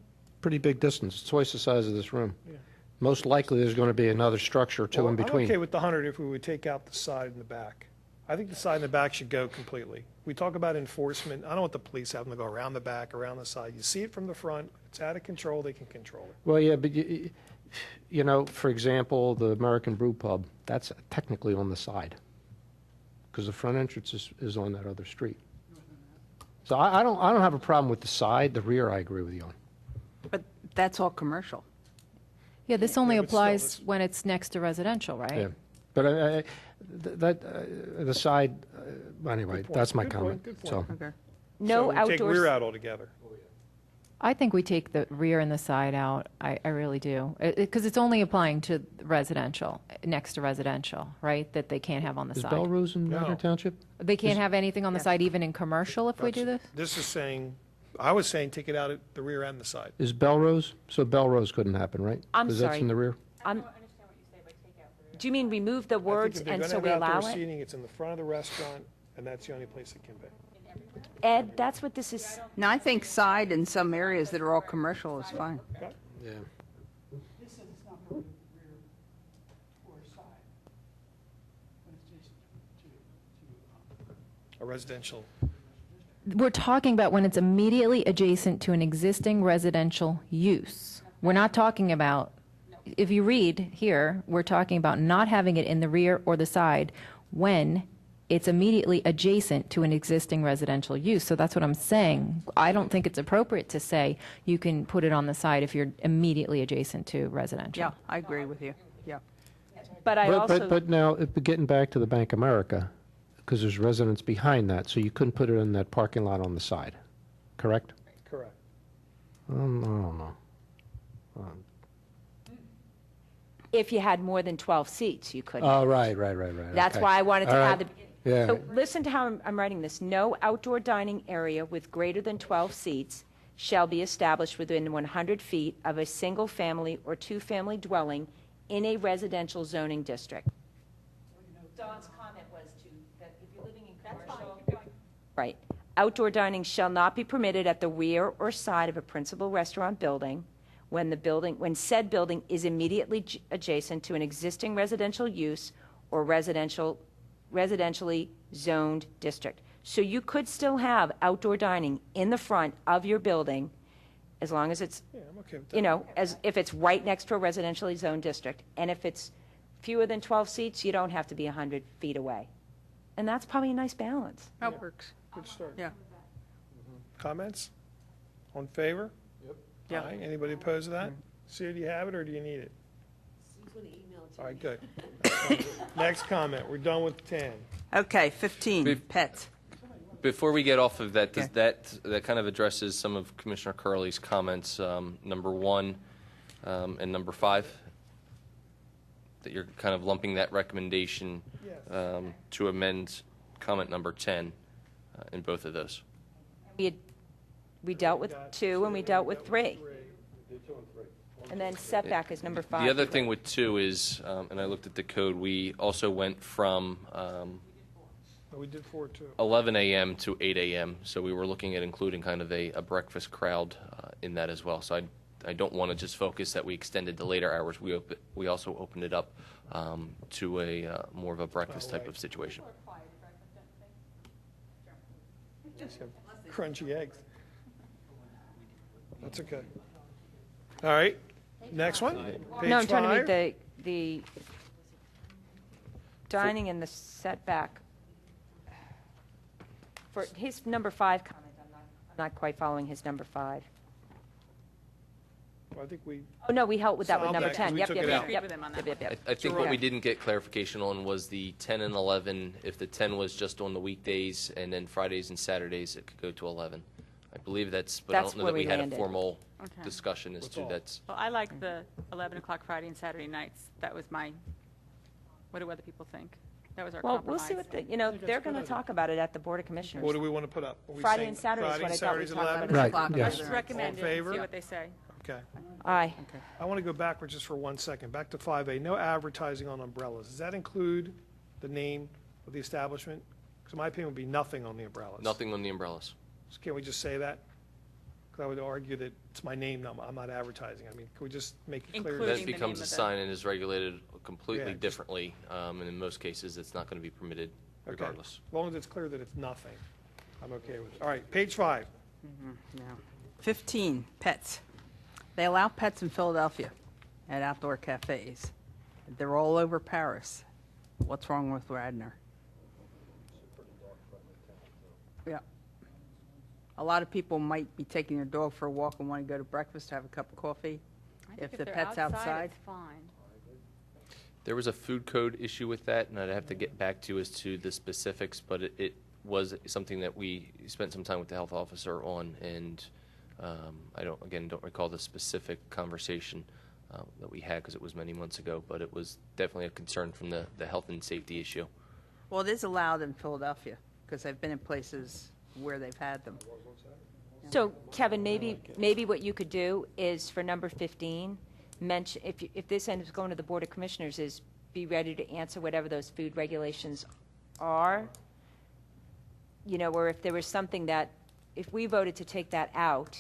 pretty big distance. It's twice the size of this room. Most likely, there's going to be another structure or two in I'm between. okay with the 100 if we would take out the side and the back. I think the side and the back should go completely. We talk about enforcement. I don't want the police having to go around the back, around the side. You see it from the front. It's out of control. They can control it. Well, yeah, but for example, the American Brew Pub, that's technically on the side, because the front entrance is on that other street. So I don't have a problem with the side. The rear, I agree with you on. But that's all commercial. Yeah, this only Yeah, but still, applies it's- when it's next to residential, right? Yeah, but the side, anyway, Good point. that's my Good point. comment. Good So, point. Okay. No So we take outdoor. rear out altogether. I think we take the rear and the side out. I really do. Because it's only applying to residential, next to residential, right? That they can't have on the is side. Belrose in No. Radnor Township? They can't have anything on the Yes. side, even in commercial, if we do this? This is saying, I was saying take it out at the rear and the side. Is Belrose? So Belrose couldn't happen, right? I'm Because that's sorry. in the rear? Do you mean remove the I think words if they're and gonna so have we allow outdoor it? seating, it's in the front of the restaurant, and that's the only place it can be. Ed, that's what this is. Now, I think side in some areas that are all commercial is fine. Yeah. This says it's not permitted rear or side, but it's adjacent to A residential. We're talking about when it's immediately adjacent to an existing residential use. We're not talking about, if you read here, we're talking about not having it in the rear or the side when it's immediately adjacent to an existing residential use. So that's what I'm saying. I don't think it's appropriate to say you can put it on the side if you're immediately adjacent to residential. Yeah, I agree with you. Yeah. But I also. But now, getting back to the Bank of America, because there's residents behind that, so you couldn't put it in that parking lot on the side, correct? Correct. I don't know. If you had more than 12 seats, you couldn't. Oh, right. That's okay. why I wanted to All add right. the. Yeah. So listen to how I'm writing this. No outdoor dining area with greater than 12 seats shall be established within 100 feet of a single-family or two-family dwelling in a residential zoning district. Dawn's comment was that if you're living in commercial. Right. Outdoor dining shall not be permitted at the rear or side of a principal restaurant building when said building is immediately adjacent to an existing residential use or residentially zoned district. So you could still have outdoor dining in the front of your building as long as it's, Yeah, I'm okay with that. as if it's right next to a residentially zoned district. And if it's fewer than 12 seats, you don't have to be 100 feet away. And that's probably a nice balance. That works. Good start. Yeah. Comments? On favor? Yep. Aye. Anybody opposed to that? Sue, do you have it, or do you need it? All right, good. Next comment, we're done with 10. Okay, 15, Be- pets. Before we get off of that, does Okay. that kind of addresses some of Commissioner Curley's comments, number 1 and number 5? That you're kind of lumping that recommendation Yes. to amend comment number 10 in both of those. We dealt with 2 and we dealt with 3. And then setback is number 5. The other thing with 2 is, and I looked at the code, we also went from We did 4 too. 11 a.m. to 8 a.m., so we were looking at including kind of a breakfast crowd in that as well. So I don't want to just focus that we extended the later hours. We also opened it up to a more of a breakfast type of situation. Just have crunchy eggs. That's okay. All right, next one, page No, I'm trying 5. to read the dining and the setback. For his number 5 comment, I'm not quite following his number 5. Well, I think we, Oh, no, we helped with that with Solved number that 10. 'cause we Yep, took yep, it yep, out. Agreed yep, with him on yep, that yep, yep. I think what we Okay. didn't get clarification on was the 10 and 11. If the 10 was just on the weekdays and then Fridays and Saturdays, it could go to 11. I believe that's, but I That's don't know where that we we had landed. a formal Okay. discussion as What's to all? that's. Well, I like the 11 o'clock Friday and Saturday nights. That was my, what do other people think? That was our Well, compromise. we'll see what, they're that's going a good to idea. talk about it at the Board of Commissioners. what do we want to put up? Are we Friday saying and Saturday is Friday what and I thought we Saturdays talked about 11? at Right, o'clock. yes. Just recommend All it in and favor? see what they say. Okay. Aye. I want to go backwards just for 1 second. Back to 5A, no advertising on umbrellas. Does that include the name of the establishment? Because my opinion would be nothing on the umbrellas. Nothing on the umbrellas. So can we just say that? Because I would argue that it's my name, I'm not advertising. I mean, can we just make it clear? Then Including it the becomes name a of the- sign and is regulated completely Yeah, just- differently, and in most cases, it's not going to be permitted Okay. regardless. As long as it's clear that it's nothing, I'm okay with it. All right, page 5. 15, pets. They allow pets in Philadelphia at outdoor cafes. They're all over Paris. What's wrong with Radnor? Yeah. A lot of people might be taking their dog for a walk and want to go to breakfast, have a cup of coffee. I think If the they're pet's outside? It's fine. There was a food code issue with that, and I'd have to get back to you as to the specifics, but it was something that we spent some time with the health officer on, and I don't recall the specific conversation that we had because it was many months ago, but it was definitely a concern from the health and safety issue. Well, it is allowed in Philadelphia because I've been in places where they've had them. So, Kevin, maybe what you could do is for number 15, mention, if this ends up going to the Board of Commissioners, is be ready to answer whatever those food regulations are. Or if there was something that, if we voted to take that out,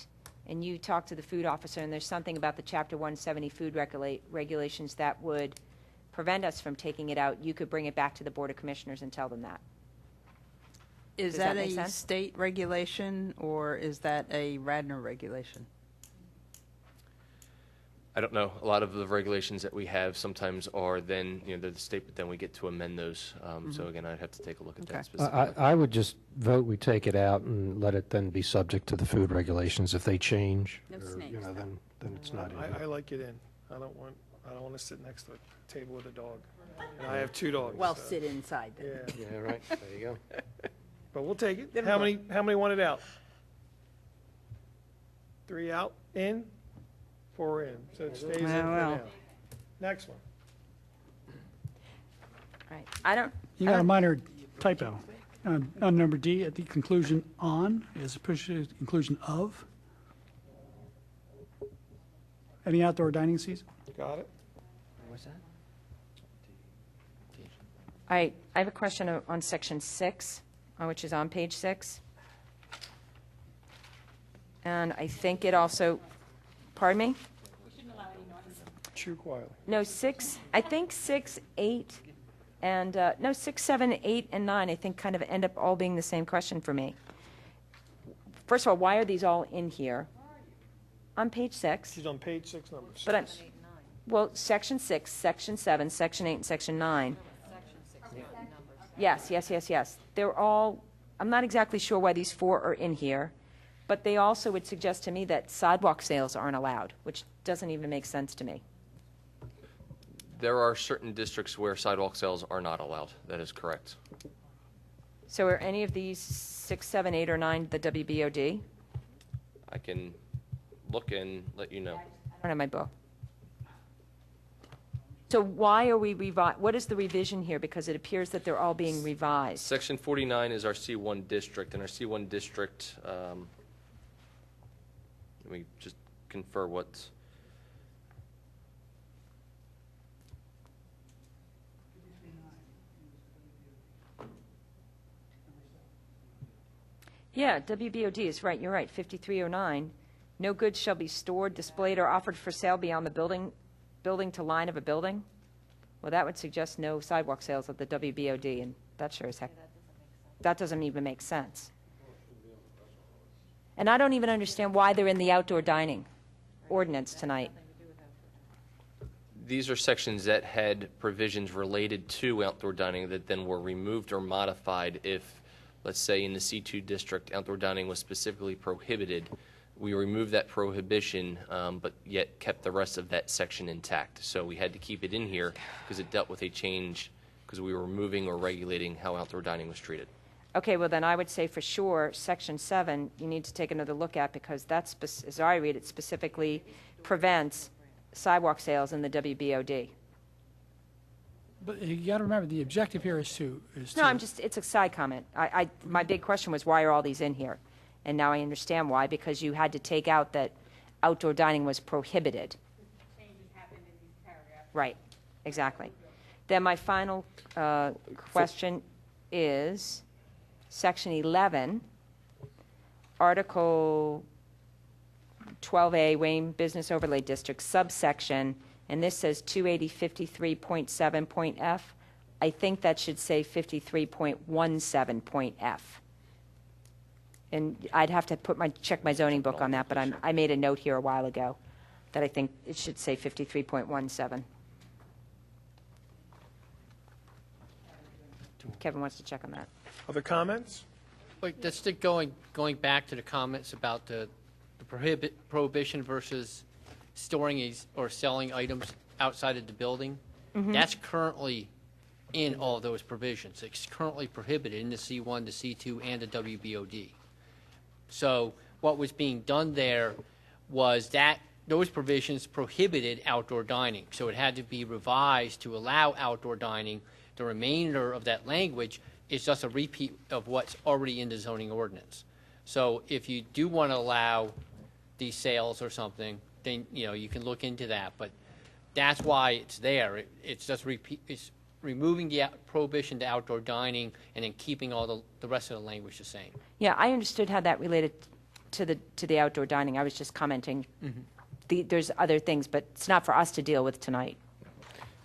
and you talk to the food officer, and there's something about the Chapter 170 food regulations that would prevent us from taking it out, you could bring it back to the Board of Commissioners and tell them that. Is Does that that make a sense? state regulation or is that a Radnor regulation? I don't know. A lot of the regulations that we have sometimes are then, they're the state, but then we get to amend those. So again, I'd have to take a look at Okay. that specifically. I would just vote we take it out and let it then be subject to the food regulations. If they change, No or, snakes, you know, though. then it's not in. I like it in. I don't want to sit next to a table with a dog. And I have 2 dogs. Well, so, sit inside then. Yeah, Yeah, right, there you go. but we'll take it. Never How mind. many want it out? 3 out? In? 4 in, so it stays in for well. now. Next one. All right. I don't, You got a minor typo on number D at the conclusion on, as opposed to conclusion of. Any outdoor dining season? Got it? What's that? all right, I have a question on section 6, which is on page 6. And I think it also, pardon me? Chew quietly. No, 6, I think 6, 8, and, no, 6, 7, 8, and 9, I think kind of end up all being the same question for me. First of all, why are these all in here? On page 6. She's on page 6, number 6. But I'm, well, section 6, section 7, section 8, and section 9. Yes, yes, yes, yes. They're all, I'm not exactly sure why these 4 are in here, but they also would suggest to me that sidewalk sales aren't allowed, which doesn't even make sense to me. There are certain districts where sidewalk sales are not allowed. That is correct. So are any of these 6, 7, 8, or 9 the WBOD? I can look and let you know. I don't have my book. So why are we what is the revision here? Because it appears that they're all being revised. Section 49 is our C1 district, and our C1 district, let me just confer what's. Yeah, WBOD is right, you're right, 5309. No goods shall be stored, displayed, or offered for sale beyond the building to line of a building. Well, that would suggest no sidewalk sales at the WBOD, and that sure as heck, that doesn't even make sense. And I don't even understand why they're in the outdoor dining ordinance tonight. These are sections that had provisions related to outdoor dining that then were removed or modified if, let's say, in the C2 district, outdoor dining was specifically prohibited. We removed that prohibition, but yet kept the rest of that section intact. So we had to keep it in here because it dealt with a change because we were removing or regulating how outdoor dining was treated. Okay, well then I would say for sure, section 7, you need to take another look at because that's, as I read it, specifically prevents sidewalk sales in the WBOD. But you got to remember, the objective here is to. No, I'm just, it's a side comment. My big question was, why are all these in here? And now I understand why, because you had to take out that outdoor dining was prohibited. Right, exactly. Then my final question is, section 11, article 12A, Wayne Business Overlay District, subsection, and this says 28053.7.f. I think that should say 53.17.f. And I'd have to check my zoning book on that, but I made a note here a while ago that I think it should say 53.17. Kevin wants to check on that. Other comments? Wait, that's still going back to the comments about the prohibition versus storing or selling items outside of the building. That's currently in all those provisions. It's currently prohibited in the C1, the C2, and the WBOD. So what was being done there was that those provisions prohibited outdoor dining. So it had to be revised to allow outdoor dining. The remainder of that language is just a repeat of what's already in the zoning ordinance. So if you do want to allow these sales or something, then you can look into that. But that's why it's there. It's just it's removing the prohibition to outdoor dining and then keeping all the rest of the language the same. Yeah, I understood how that related to the outdoor dining. I was just commenting. There's other things, but it's not for us to deal with tonight.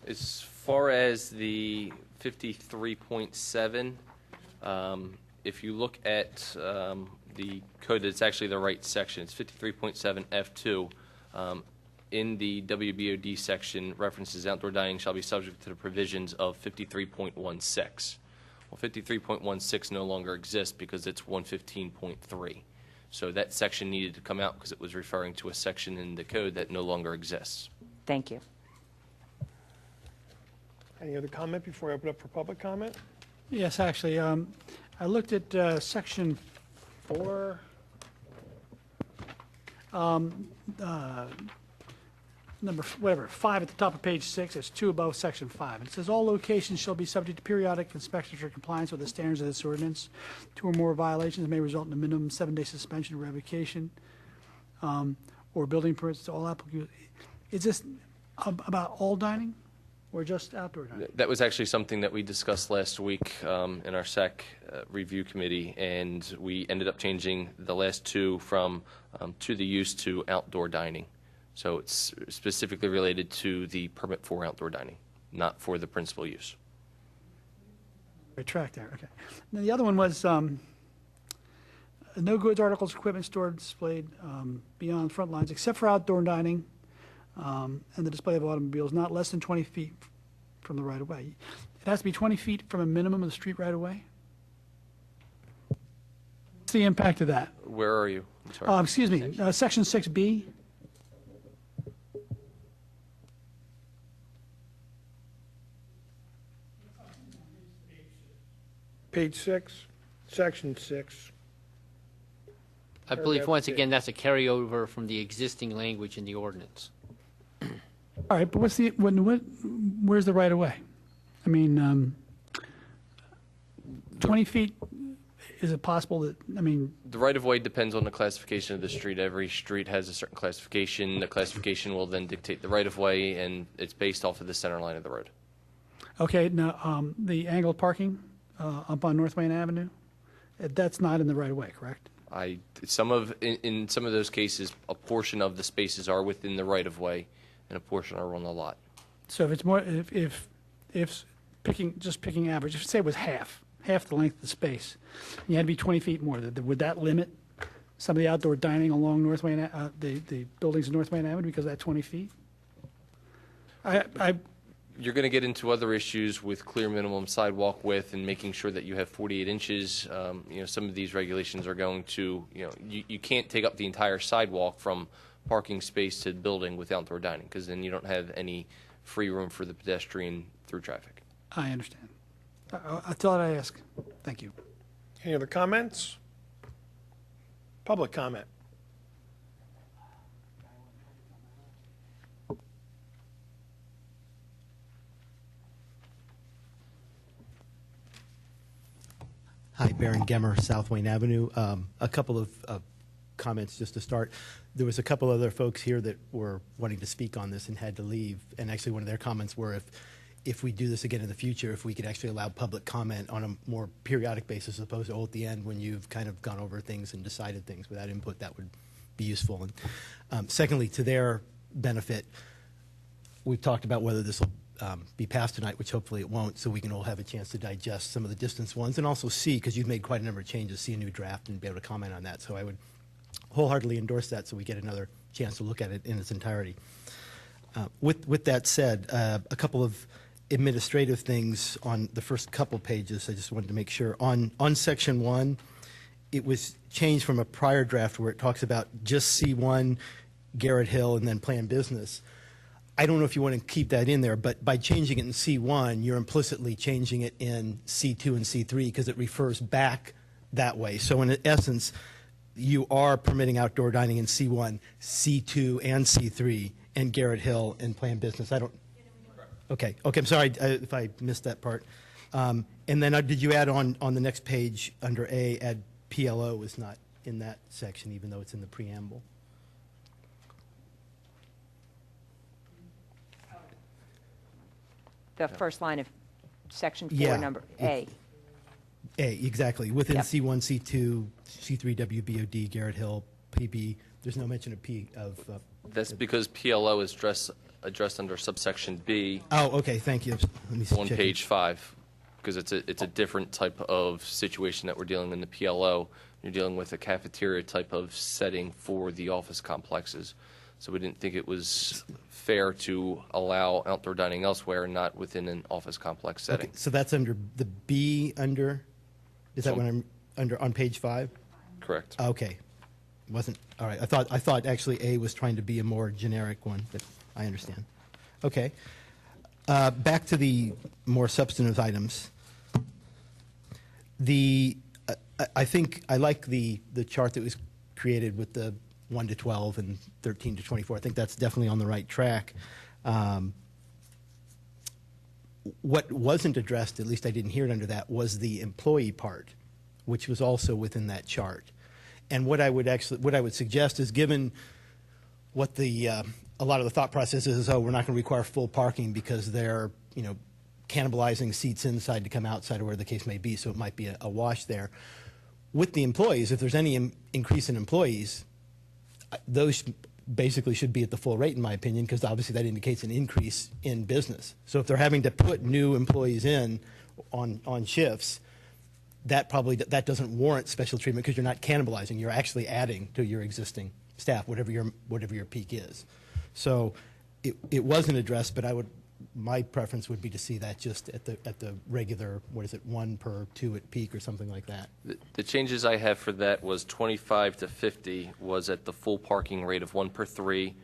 As far as the 53.7, if you look at the code, it's actually the right section. It's 53.7 F2. In the WBOD section, references outdoor dining shall be subject to the provisions of 53.16. Well, 53.16 no longer exists because it's 115.3. So that section needed to come out because it was referring to a section in the code that no longer exists. Thank you. Any other comment before I open up for public comment? Yes, actually, I looked at section 4 number, whatever, 5 at the top of page 6, it's 2 above section 5. It says, all locations shall be subject to periodic inspections for compliance with the standards of this ordinance. 2 or more violations may result in a minimum 7-day suspension or revocation, or building permits to all applicants. Is this about all dining or just outdoor dining? That was actually something that we discussed last week in our SEC review committee, and we ended up changing the last 2 from to the use to outdoor dining. So it's specifically related to the permit for outdoor dining, not for the principal use. Right track there, okay. And then the other one was no goods, articles, equipment stored, displayed beyond front lines, except for outdoor dining and the display of automobiles, not less than 20 feet from the right-of-way. It has to be 20 feet from a minimum of the street right-of-way? What's the impact of that? Where are you? I'm sorry. Excuse me, section 6B. Page 6, section 6. I believe, once again, that's a carryover from the existing language in the ordinance. All right, but where's the right-of-way? I mean, 20 feet, is it possible that, I mean, The right-of-way depends on the classification of the street. Every street has a certain classification. The classification will then dictate the right-of-way, and it's based off of the center line of the road. okay, now, the angled parking up on North Wayne Avenue, that's not in the right-of-way, correct? In some of those cases, a portion of the spaces are within the right-of-way, and a portion are on the lot. So if it's more, if picking average, if say it was half the length of the space, and you had to be 20 feet more, would that limit some of the outdoor dining along North Wayne, the buildings in North Wayne Avenue because of that 20 feet? You're going to get into other issues with clear minimum sidewalk width and making sure that you have 48 inches. Some of these regulations are going to, you can't take up the entire sidewalk from parking space to building with outdoor dining, because then you don't have any free room for the pedestrian through traffic. I understand. I thought I'd ask. Thank you. Any other comments? Public comment. Hi, Baron Gemmer, South Wayne Avenue. A couple of comments just to start. There was a couple other folks here that were wanting to speak on this and had to leave, and actually one of their comments were if we do this again in the future, if we could actually allow public comment on a more periodic basis as opposed to all at the end when you've kind of gone over things and decided things without input, that would be useful. And secondly, to their benefit, we've talked about whether this will be passed tonight, which hopefully it won't, so we can all have a chance to digest some of the distance ones and also see, because you've made quite a number of changes, see a new draft and be able to comment on that. So I would wholeheartedly endorse that so we get another chance to look at it in its entirety. With that said, a couple of administrative things on the first couple pages. I just wanted to make sure. On section 1, it was changed from a prior draft where it talks about just C1, Garrett Hill, and then planned business. I don't know if you want to keep that in there, but by changing it in C1, you're implicitly changing it in C2 and C3 because it refers back that way. So in essence, you are permitting outdoor dining in C1, C2, and C3, and Garrett Hill and planned business. I don't. Okay. I'm sorry if I missed that part. And then did you add on the next page under A, add PLO is not in that section, even though it's in the preamble? The first line of section 4, Yeah. number A. A, exactly. Within Yep. C1, C2, C3, WBOD, Garrett Hill, PB, there's no mention of P of. That's because PLO is addressed under subsection B Oh, okay. Thank you. Let me on check page 5, because it's a different type of situation that we're dealing in the PLO. You're dealing with a cafeteria type of setting for the office complexes. So we didn't think it was fair to allow outdoor dining elsewhere, not within an office complex setting. Okay, so that's under the B under. Is that So- when I'm under on page 5? Correct. Okay. Wasn't all right. I thought actually A was trying to be a more generic one, but I understand. Okay. Back to the more substantive items. I think I like the chart that was created with the 1 to 12 and 13 to 24. I think that's definitely on the right track. What wasn't addressed, at least I didn't hear it under that, was the employee part, which was also within that chart. And what I would suggest is, given what a lot of the thought process is, we're not going to require full parking because they're, cannibalizing seats inside to come outside, or where the case may be, so it might be a wash there. With the employees, if there's any increase in employees, those basically should be at the full rate, in my opinion, because obviously that indicates an increase in business. So if they're having to put new employees in on shifts, that doesn't warrant special treatment, because you're not cannibalizing. You're actually adding to your existing staff, whatever your peak is. So it wasn't addressed, but my preference would be to see that just at the regular, 1 per 2 at peak or something like that. The changes I have for that was 25 to 50 was at the full parking rate of 1 per 3,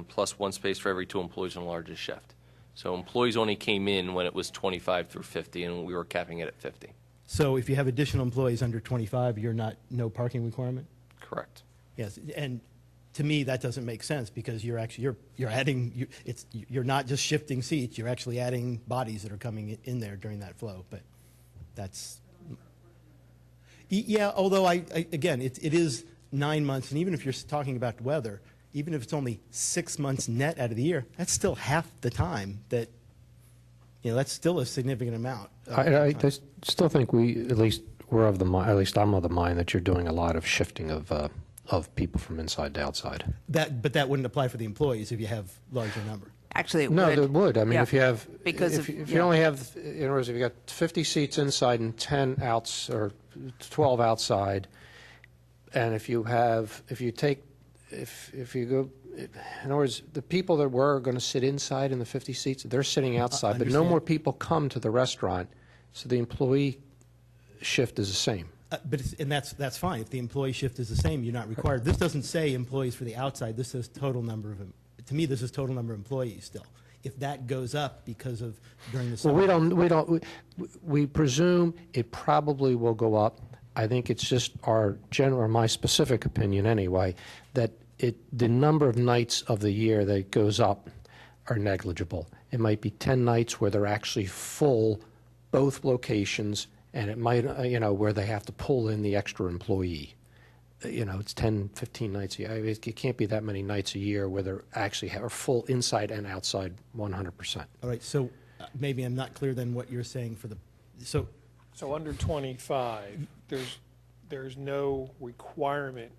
plus 1 space for every 2 employees on the largest shift. So employees only came in when it was 25 through 50, and we were capping it at 50. So if you have additional employees under 25, no parking requirement? Correct. Yes, and to me, that doesn't make sense, because you're adding, you're not just shifting seats, you're actually adding bodies that are coming in there during that flow. But that's, yeah, although again, it is 9 months, and even if you're talking about weather, even if it's only 6 months net out of the year, that's still half the time that, that's still a significant amount. I still think at least I'm of the mind that you're doing a lot of shifting of people from inside to outside. But that wouldn't apply for the employees if you have larger number. Actually, it No, would. it would. I mean, Yeah. if you have, Because if of- you only have, in other words, if you got 50 seats inside and 10 outs, or 12 outside, and if you go, in other words, the people that were going to sit inside in the 50 seats, they're sitting outside, but no understand. more people come to the restaurant, so the employee shift is the same. And that's fine. If the employee shift is the same, you're not required. This doesn't say employees for the outside. This says total number of, to me, this is total number of employees still. If that goes up because of during the summer. Well, we presume it probably will go up. I think it's just my specific opinion anyway, that the number of nights of the year that it goes up are negligible. It might be 10 nights where they're actually full, both locations, and it might, where they have to pull in the extra employee. It's 10, 15 nights a year. I mean, it can't be that many nights a year where they're actually are full inside and outside 100%. All right, so maybe I'm not clear then what you're saying for the, so under 25, there's no requirement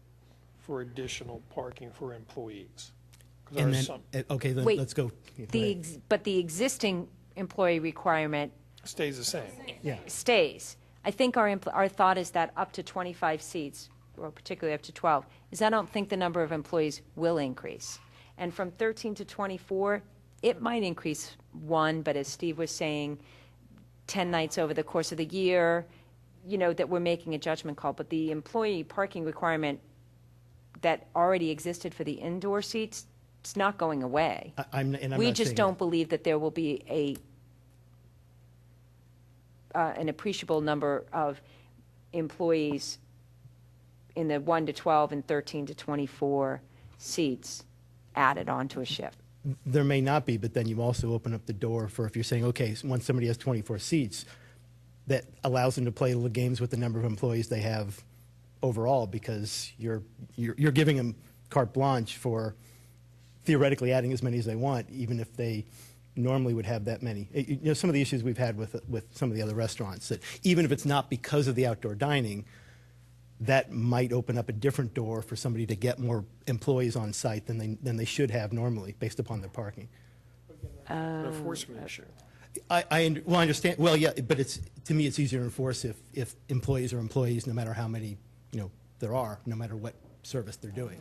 for additional parking for employees. 'Cause and there's then, okay, then Wait, let's go. Yeah, go ahead. But the existing employee requirement stays the same. Yeah. stays. I think our thought is that up to 25 seats, or particularly up to 12, is I don't think the number of employees will increase. And from 13 to 24, it might increase 1, but as Steve was saying, 10 nights over the course of the year, that we're making a judgment call. But the employee parking requirement that already existed for the indoor seats, it's not going away. I'm We not just saying don't believe that there will be an appreciable number of employees in the 1 to 12 and 13 to 24 seats added onto a shift. There may not be, but then you also open up the door for, if you're saying, okay, so once somebody has 24 seats, that allows them to play little games with the number of employees they have overall, because you're giving them carte blanche for theoretically adding as many as they want, even if they normally would have that many. Some of the issues we've had with some of the other restaurants, that even if it's not because of the outdoor dining, that might open up a different door for somebody to get more employees on site than they should have normally, based upon their parking. An enforcement issue. I understand. Well, yeah, but to me, it's easier to enforce if employees are employees, no matter how many there are, no matter what service they're doing.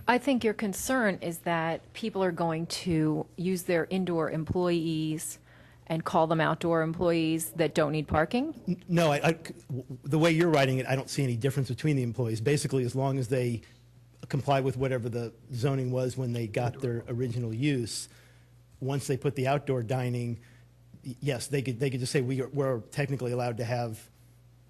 I think your concern is that people are going to use their indoor employees and call them outdoor employees that don't need parking? No, the way you're writing it, I don't see any difference between the employees. Basically, as long as they comply with whatever the zoning was when they got their original use, once they put the outdoor dining, yes, they could just say we're technically allowed to have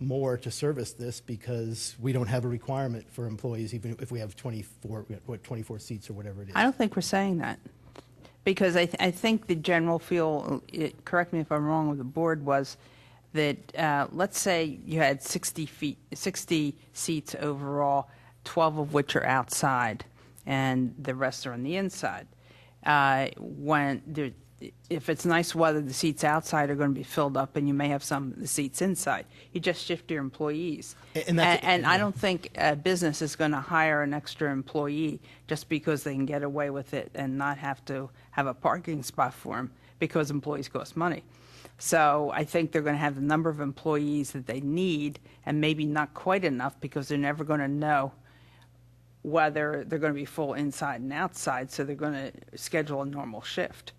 more to service this because we don't have a requirement for employees, even if we have 24 seats or whatever it is. I don't think we're saying that. Because I think the general feel, correct me if I'm wrong, with the board was that, let's say you had 60 seats overall, 12 of which are outside, and the rest are on the inside. If it's nice weather, the seats outside are going to be filled up, and you may have some of the seats inside. You just shift your employees. And that's- And I don't think a business is going to hire an extra employee just because they can get away with it and not have to have a parking spot for them, because employees cost money. So I think they're going to have the number of employees that they need, and maybe not quite enough, because they're never going to know whether they're going to be full inside and outside, so they're going to schedule a normal shift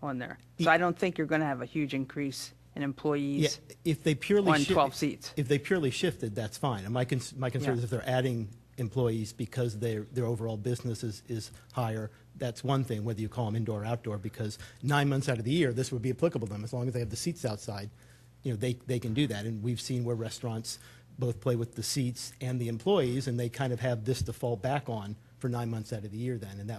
on there. So I don't think you're going to have a huge increase in employees if they purely on 12 seats. If they purely shifted, that's fine. And my concern is if they're adding employees because their overall business is higher, that's one thing, whether you call them indoor or outdoor, because 9 months out of the year, this would be applicable to them. As long as they have the seats outside, they can do that. And we've seen where restaurants both play with the seats and the employees, and they kind of have this to fall back on for 9 months out of the year then, and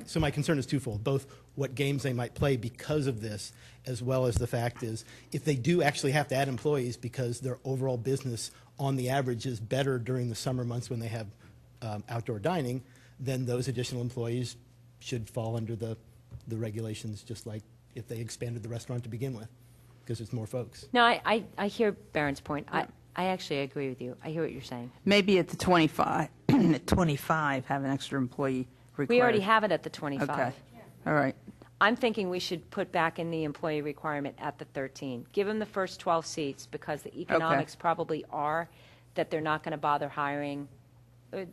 so my concern is twofold, both what games they might play because of this, as well as the fact is, if they do actually have to add employees because their overall business on the average is better during the summer months when they have outdoor dining, then those additional employees should fall under the regulations, just like if they expanded the restaurant to begin with, because it's more folks. No, I hear Baron's point. I actually agree with you. I hear what you're saying. Maybe at the 25, at 25, have an extra employee required. We already have it at the 25. Okay, all right. I'm thinking we should put back in the employee requirement at the 13. Give them the first 12 seats, because the economics probably are that they're not going to bother hiring.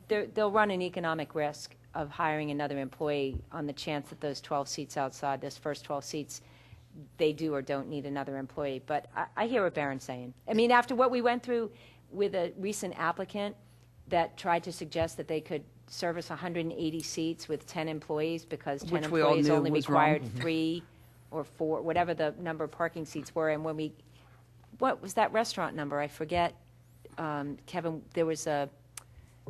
They'll run an economic risk of hiring another employee on the chance that those 12 seats outside, those first 12 seats, they do or don't need another employee. But I hear what Baron's saying. I mean, after what we went through with a recent applicant that tried to suggest that they could service 180 seats with 10 employees because 10 Which we all employees knew only was required wrong. 3 or 4, whatever the number of parking seats were. And what was that restaurant number? I forget, Kevin, there was a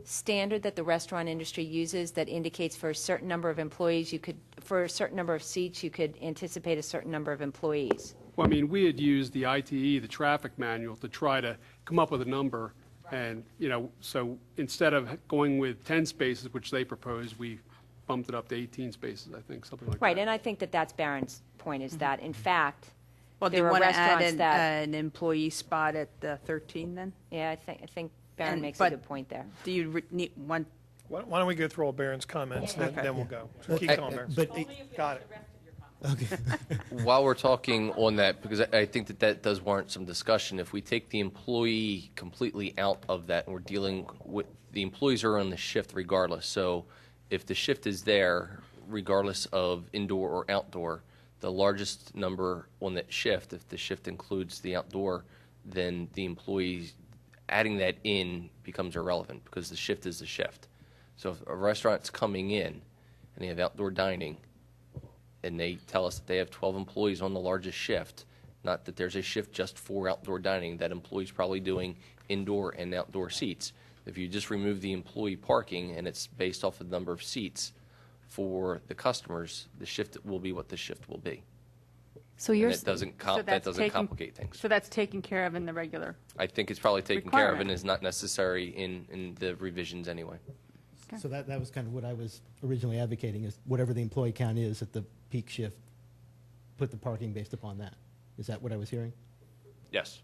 standard that the restaurant industry uses that indicates for a certain number of employees, for a certain number of seats, you could anticipate a certain number of employees. Well, I mean, we had used the ITE, the traffic manual, to try to come up with a number. And, so instead of going with 10 spaces, which they proposed, we bumped it up to 18 spaces, I think, something like that. Right, and I think that that's Baron's point, is that, in fact, Well, do there you are want to add restaurants that... an employee spot at the 13 then? Yeah, I think Baron makes a but- good point there. Do you need one? Why don't we go through all Baron's comments, and Okay. then we'll go. So keep going, Baron. Got it. While we're talking on that, because I think that does warrant some discussion, if we take the employee completely out of that and we're dealing with, the employees are on the shift regardless. So if the shift is there, regardless of indoor or outdoor, the largest number on that shift, if the shift includes the outdoor, then the employees, adding that in becomes irrelevant because the shift is the shift. So if a restaurant's coming in and they have outdoor dining, and they tell us that they have 12 employees on the largest shift, not that there's a shift just for outdoor dining, that employee's probably doing indoor and outdoor seats. If you just remove the employee parking and it's based off of the number of seats for the customers, the shift will be what the shift will be. So And you're, that doesn't, So that that's doesn't taken- complicate things. So that's taken care of in the regular. I think it's probably taken care of Requirement. and is not necessary in the revisions anyway. So that was kind of what I was originally advocating, is whatever the employee count is at the peak shift, put the parking based upon that. Is that what I was hearing? Yes.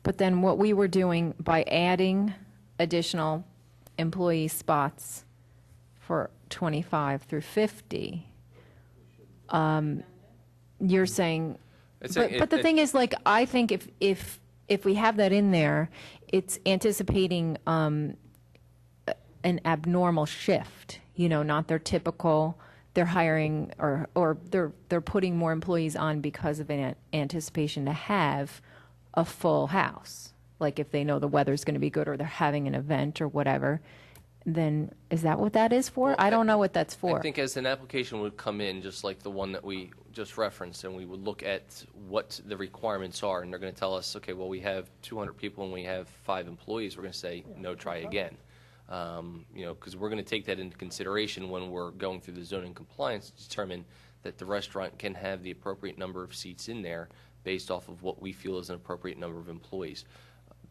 but then what we were doing by adding additional employee spots for 25 through 50, you're saying, but the thing is, like, I think if we have that in there, it's anticipating an abnormal shift, not their typical, they're hiring or they're putting more employees on because of an anticipation to have a full house. Like if they know the weather's going to be good or they're having an event or whatever, then is that what that is for? Well, I don't know what that's for. I think as an application would come in, just like the one that we just referenced, and we would look at what the requirements are, and they're going to tell us, okay, well, we have 200 people and we have 5 employees. We're going to say, no, try again. Because we're going to take that into consideration when we're going through the zoning compliance to determine that the restaurant can have the appropriate number of seats in there based off of what we feel is an appropriate number of employees,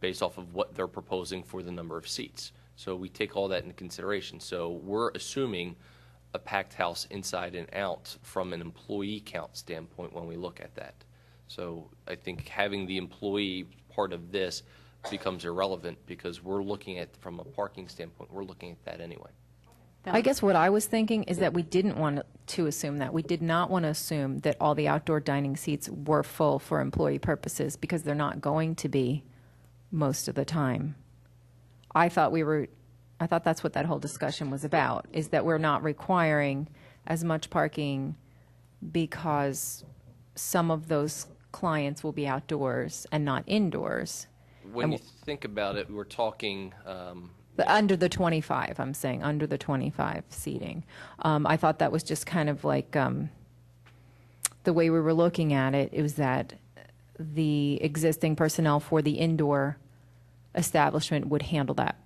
based off of what they're proposing for the number of seats. So we take all that into consideration. So we're assuming a packed house inside and out from an employee count standpoint when we look at that. So I think having the employee part of this becomes irrelevant because we're looking at, from a parking standpoint, we're looking at that anyway. I guess what I was thinking is that we didn't want to assume that. We did not want to assume that all the outdoor dining seats were full for employee purposes because they're not going to be most of the time. I thought that's what that whole discussion was about, is that we're not requiring as much parking because some of those clients will be outdoors and not indoors. When you think about it, we're talking Under the 25, I'm saying, under the 25 seating. I thought that was just kind of like the way we were looking at it. It was that the existing personnel for the indoor establishment would handle that.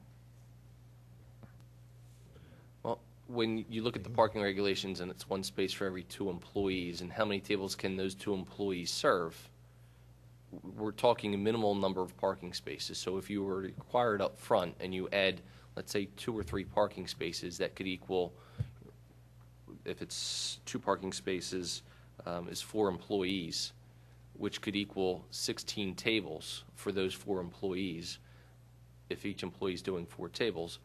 Well, when you look at the parking regulations and it's 1 space for every 2 employees, and how many tables can those 2 employees serve, we're talking a minimal number of parking spaces. So if you were required up front and you add, let's say, 2 or 3 parking spaces, that could equal, if it's 2 parking spaces, is 4 employees, which could equal 16 tables for those 4 employees if each employee is doing 4 tables.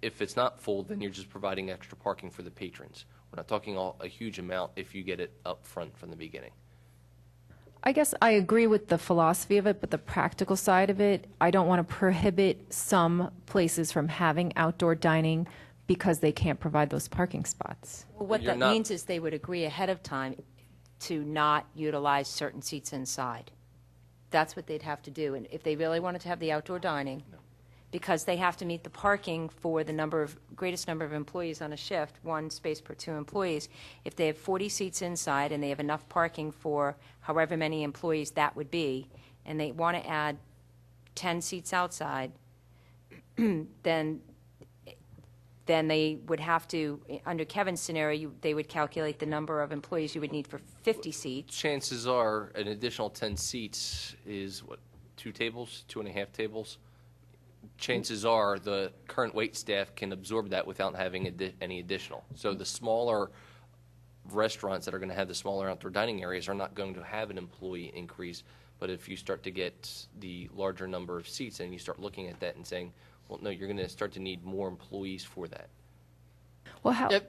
If it's not full, then you're just providing extra parking for the patrons. We're not talking a huge amount if you get it up front from the beginning. I guess I agree with the philosophy of it, but the practical side of it, I don't want to prohibit some places from having outdoor dining because they can't provide those parking spots. Well, what You're that not- means is they would agree ahead of time to not utilize certain seats inside. That's what they'd have to do. And if they really wanted to have the outdoor dining, because they have to meet the parking for the greatest number of employees on a shift, 1 space per 2 employees. If they have 40 seats inside and they have enough parking for however many employees that would be, and they want to add 10 seats outside, then they would have to, under Kevin's scenario, they would calculate the number of employees you would need for 50 seats. Chances are an additional 10 seats is, 2 tables, 2.5 tables? Chances are the current wait staff can absorb that without having any additional. So the smaller restaurants that are going to have the smaller outdoor dining areas are not going to have an employee increase. But if you start to get the larger number of seats and you start looking at that and saying, well, no, you're going to start to need more employees for that. Well,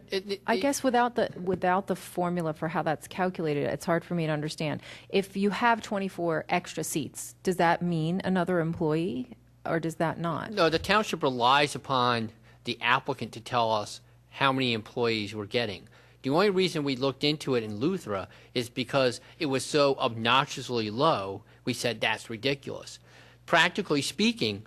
I guess without the formula for how that's calculated, it's hard for me to understand. If you have 24 extra seats, does that mean another employee? Or does that not? No, the township relies upon the applicant to tell us how many employees we're getting. The only reason we looked into it in Luthra is because it was so obnoxiously low, we said that's ridiculous. Practically speaking,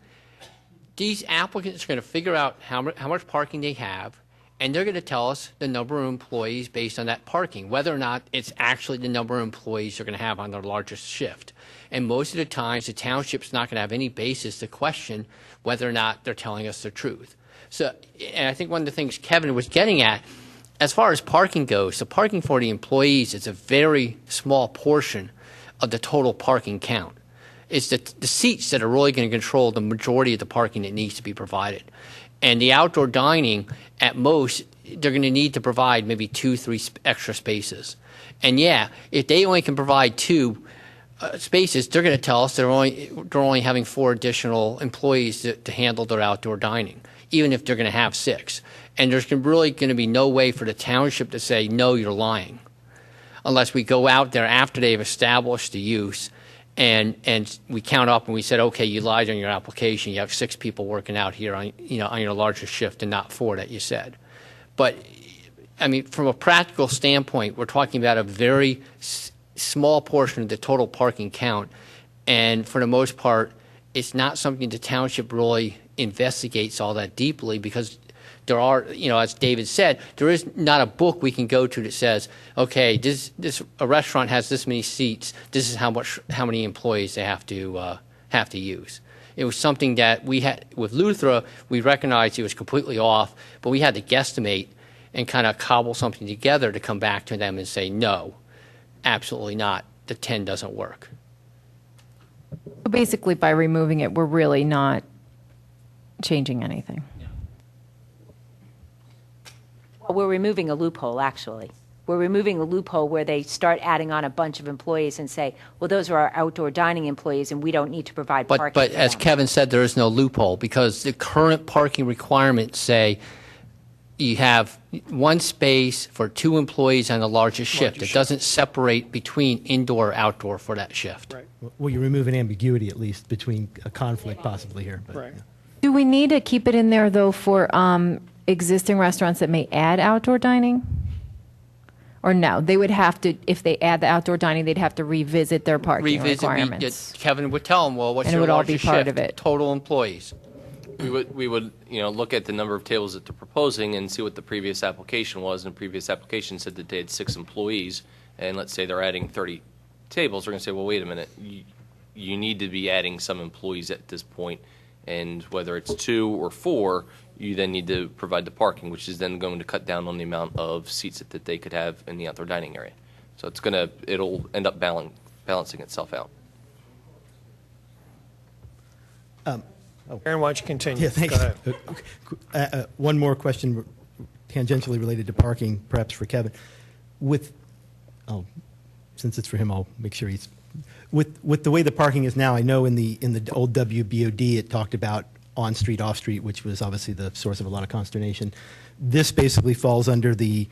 these applicants are going to figure out how much parking they have, and they're going to tell us the number of employees based on that parking, whether or not it's actually the number of employees they're going to have on their largest shift. And most of the times, the township's not going to have any basis to question whether or not they're telling us the truth. So, and I think one of the things Kevin was getting at, as far as parking goes, the parking for the employees is a very small portion of the total parking count. It's the seats that are really going to control the majority of the parking that needs to be provided. And the outdoor dining, at most, they're going to need to provide maybe 2-3 extra spaces. And yeah, if they only can provide 2 spaces, they're going to tell us they're only having 4 additional employees to handle their outdoor dining, even if they're going to have 6. And there's really going to be no way for the township to say, no, you're lying, unless we go out there after they've established the use and we count up and we said, okay, you lied on your application. You have 6 people working out here on your largest shift and not 4 that you said. But I mean, from a practical standpoint, we're talking about a very small portion of the total parking count, and for the most part, it's not something the township really investigates all that deeply because There are, as David said, there is not a book we can go to that says, okay, a restaurant has this many seats. This is how many employees they have to use. It was something that we had with Luthra. We recognized it was completely off, but we had to guesstimate and kind of cobble something together to come back to them and say, no, absolutely not. The 10 doesn't work. Basically, by removing it, we're really not changing anything. Well, we're removing a loophole, actually. We're removing a loophole where they start adding on a bunch of employees and say, well, those are our outdoor dining employees, and we don't need to provide parking. But for as them. Kevin said, there is no loophole because the current parking requirements say you have one space for 2 employees on the largest shift. It doesn't separate between indoor or outdoor for that shift. Right, Well, you remove an ambiguity at least between a conflict possibly here. But, right. yeah. Do we need to keep it in there, though, for existing restaurants that may add outdoor dining? Or no, they would have to, if they add the outdoor dining, they'd have to revisit their parking requirements. Kevin would tell them, well, what's And it your would all be largest part shift? of it. Total employees. We would look at the number of tables that they're proposing and see what the previous application was. And the previous application said that they had 6 employees, and let's say they're adding 30 tables. They're going to say, well, wait a minute, you need to be adding some employees at this point, and whether it's 2 or 4, you then need to provide the parking, which is then going to cut down on the amount of seats that they could have in the outdoor dining area. So it'll end up balancing itself out. Aaron, why don't you continue? Yeah, thanks. Go ahead. One more question tangentially related to parking, perhaps for Kevin. Since it's for him, I'll make sure he's... With the way the parking is now, I know in the old WBOD it talked about on-street, off-street, which was obviously the source of a lot of consternation. This basically falls under the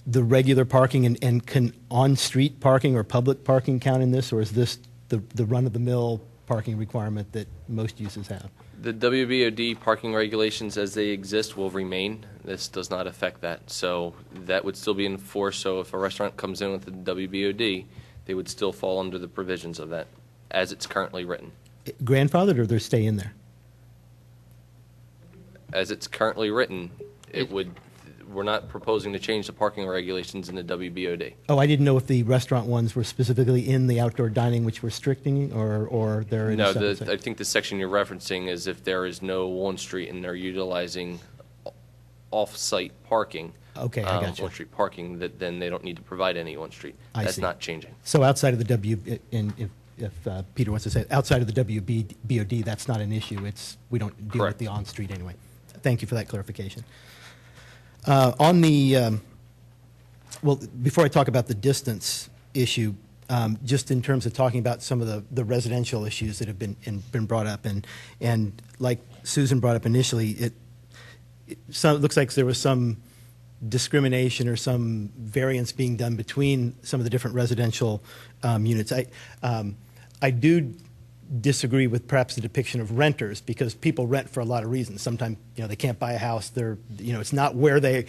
regular parking, and can on-street parking or public parking count in this, or is this the run-of-the-mill parking requirement that most uses have? The WBOD parking regulations as they exist will remain. This does not affect that. So that would still be in force. So if a restaurant comes in with the WBOD, they would still fall under the provisions of that as it's currently written. Grandfathered, or they stay in there? As it's currently written, we're not proposing to change the parking regulations in the WBOD. Oh, I didn't know if the restaurant ones were specifically in the outdoor dining, which we're restricting, or they're in No, a separate section. I think the section you're referencing is if there is no on-street and they're utilizing off-site parking. Okay, I got you. On-street parking, then they don't need to provide any on-street. I That's see. not changing. So outside of the and if Peter wants to say it, outside of the WBOD, that's not an issue. We don't deal Correct. with the on-street anyway. Thank you for that clarification. On the before I talk about the distance issue, just in terms of talking about some of the residential issues that have been brought up, and like Susan brought up initially, it looks like there was some discrimination or some variance being done between some of the different residential units. I do disagree with perhaps the depiction of renters, because people rent for a lot of reasons. Sometimes they can't buy a house. It's not where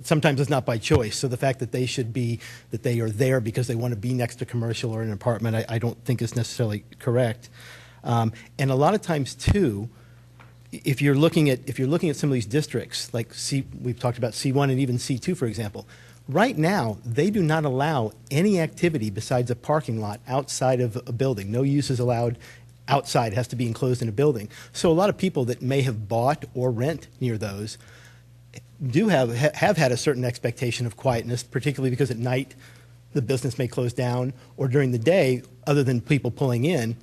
sometimes it's not by choice. So the fact that they are there because they want to be next to commercial or an apartment, I don't think is necessarily correct. And a lot of times too, if you're looking at some of these districts, like we've talked about C1 and even C2, for example. Right now, they do not allow any activity besides a parking lot outside of a building. No use is allowed outside. It has to be enclosed in a building. So a lot of people that may have bought or rent near those do have had a certain expectation of quietness, particularly because at night the business may close down, or during the day, other than people pulling in,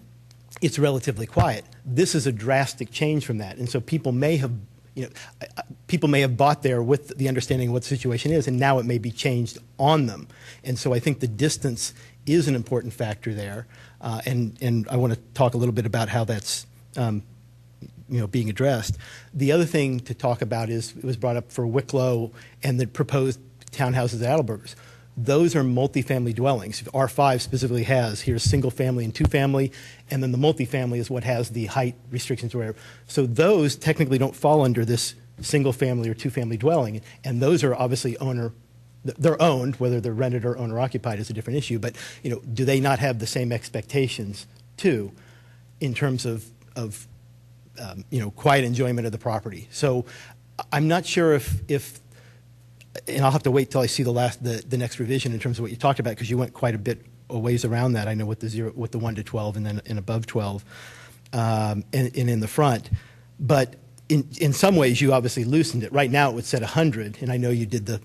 it's relatively quiet. This is a drastic change from that. And so people may have bought there with the understanding of what the situation is, and now it may be changed on them. And so I think the distance is an important factor there. And I want to talk a little bit about how that's being addressed. The other thing to talk about is, it was brought up for Wicklow and the proposed townhouses at Adelbergers. Those are multifamily dwellings. R5 specifically has, here's single family and 2-family, and then the multifamily is what has the height restrictions or whatever. So those technically don't fall under this single family or 2-family dwelling, and those are obviously they're owned. Whether they're rented or owner occupied is a different issue, but do they not have the same expectations too, in terms of quiet enjoyment of the property? So I'm not sure if and I'll have to wait till I see the next revision in terms of what you talked about, because you went quite a bit a ways around that. I know with the 1 to 12 and then above 12, and in the front. But in some ways, you obviously loosened it. Right now, it would set 100, and I know you did the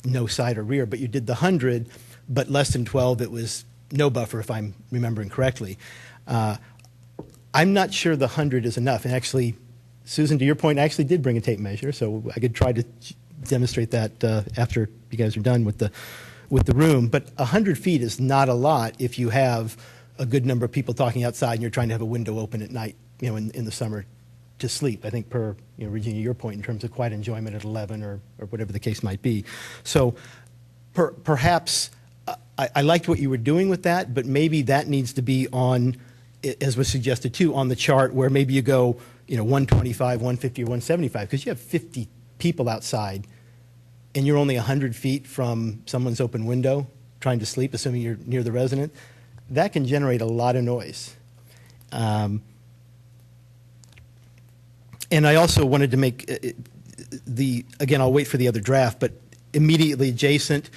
no side or rear, but you did the 100, but less than 12, it was no buffer, if I'm remembering correctly. I'm not sure the 100 is enough. And actually, Susan, to your point, I actually did bring a tape measure, so I could try to demonstrate that after you guys are done with the room. But 100 feet is not a lot if you have a good number of people talking outside and you're trying to have a window open at night, in the summer to sleep. I think per, Regina, your point in terms of quiet enjoyment at 11 or whatever the case might be. So perhaps I liked what you were doing with that, but maybe that needs to be on, as was suggested too, on the chart where maybe you go, 125, 150, or 175, because you have 50 people outside and you're only 100 feet from someone's open window trying to sleep, assuming you're near the resident. That can generate a lot of noise. And I also wanted to make again, I'll wait for the other draft, but immediately adjacent,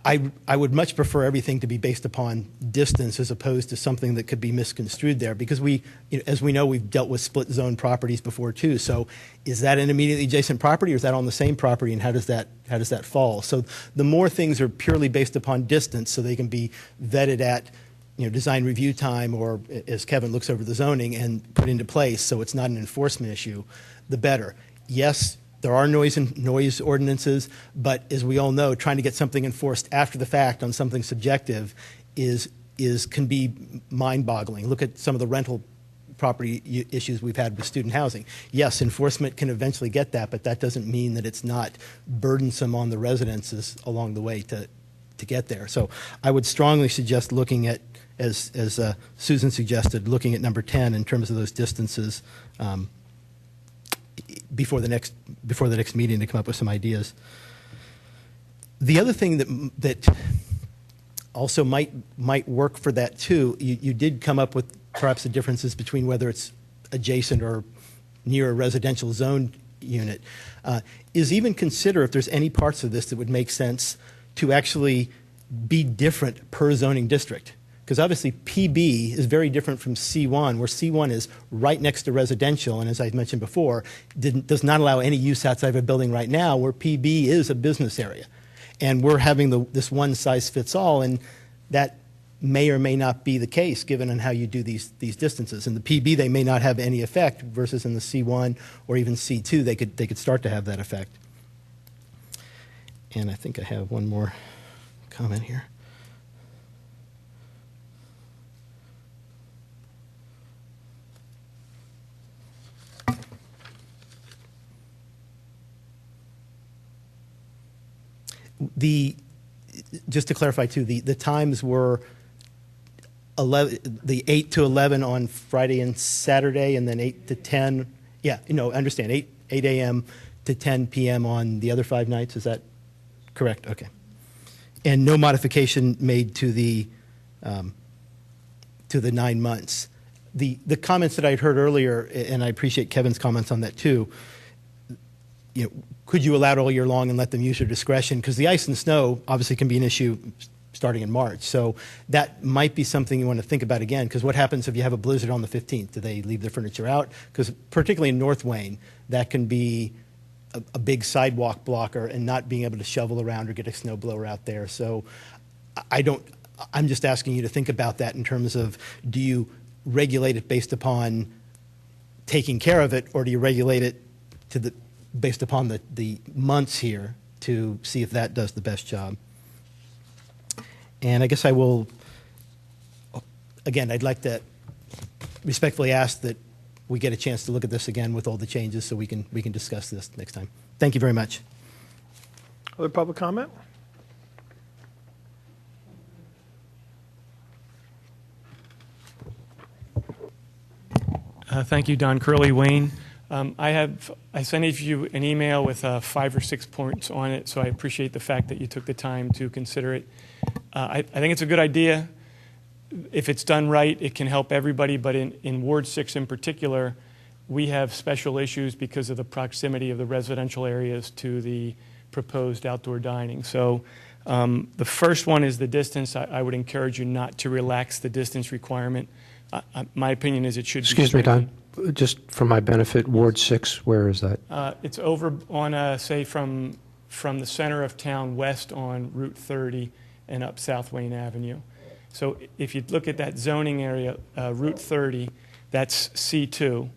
I would much prefer everything to be based upon distance as opposed to something that could be misconstrued there, because as we know, we've dealt with split zone properties before too. So is that an immediately adjacent property, or is that on the same property, and how does that fall? So the more things are purely based upon distance, so they can be vetted at design review time, or as Kevin looks over the zoning and put into place, so it's not an enforcement issue, the better. Yes, there are noise ordinances, but as we all know, trying to get something enforced after the fact on something subjective can be mind-boggling. Look at some of the rental property issues we've had with student housing. Yes, enforcement can eventually get that, but that doesn't mean that it's not burdensome on the residences along the way to get there. So I would strongly suggest looking at, as Susan suggested, looking at number 10 in terms of those distances before the next meeting to come up with some ideas. The other thing that also might work for that too, you did come up with perhaps the differences between whether it's adjacent or near a residential zone unit, is even consider if there's any parts of this that would make sense to actually be different per zoning district. Because obviously PB is very different from C1, where C1 is right next to residential, and as I mentioned before, does not allow any use outside of a building right now, where PB is a business area. And we're having this one size fits all, and that may or may not be the case given on how you do these distances. In the PB, they may not have any effect, versus in the C1 or even C2, they could start to have that effect. And I think I have one more comment here. Just to clarify too, the times were 8 to 11 on Friday and Saturday, and then 8 to 10. Yeah, understand, 8 a.m. to 10 p.m. on the other 5 nights. Is that correct? Okay. And no modification made to the 9 months. The comments that I'd heard earlier, and I appreciate Kevin's comments on that too. Could you allow it all year long and let them use their discretion? Because the ice and snow obviously can be an issue starting in March. So that might be something you want to think about again, because what happens if you have a blizzard on the 15th? Do they leave their furniture out? Because particularly in North Wayne, that can be a big sidewalk blocker, and not being able to shovel around or get a snow blower out there. So I'm just asking you to think about that in terms of, do you regulate it based upon taking care of it, or do you regulate it based upon the months here to see if that does the best job? And I guess I will, again, I'd like to respectfully ask that we get a chance to look at this again with all the changes, so we can discuss this next time. Thank you very much. Other public comment? Thank you, Don Curley, Wayne. I sent you an email with 5 or 6 points on it, so I appreciate the fact that you took the time to consider it. I think it's a good idea. If it's done right, it can help everybody, but in Ward 6 in particular, we have special issues because of the proximity of the residential areas to the proposed outdoor dining. So the first one is the distance. I would encourage you not to relax the distance requirement. My opinion is it should be. Excuse me, Don. strengthened. Just for my benefit, Ward 6, where is that? It's over on, say, from the center of town west on Route 30 and up South Wayne Avenue. So if you look at that zoning area, Route 30, that's C2.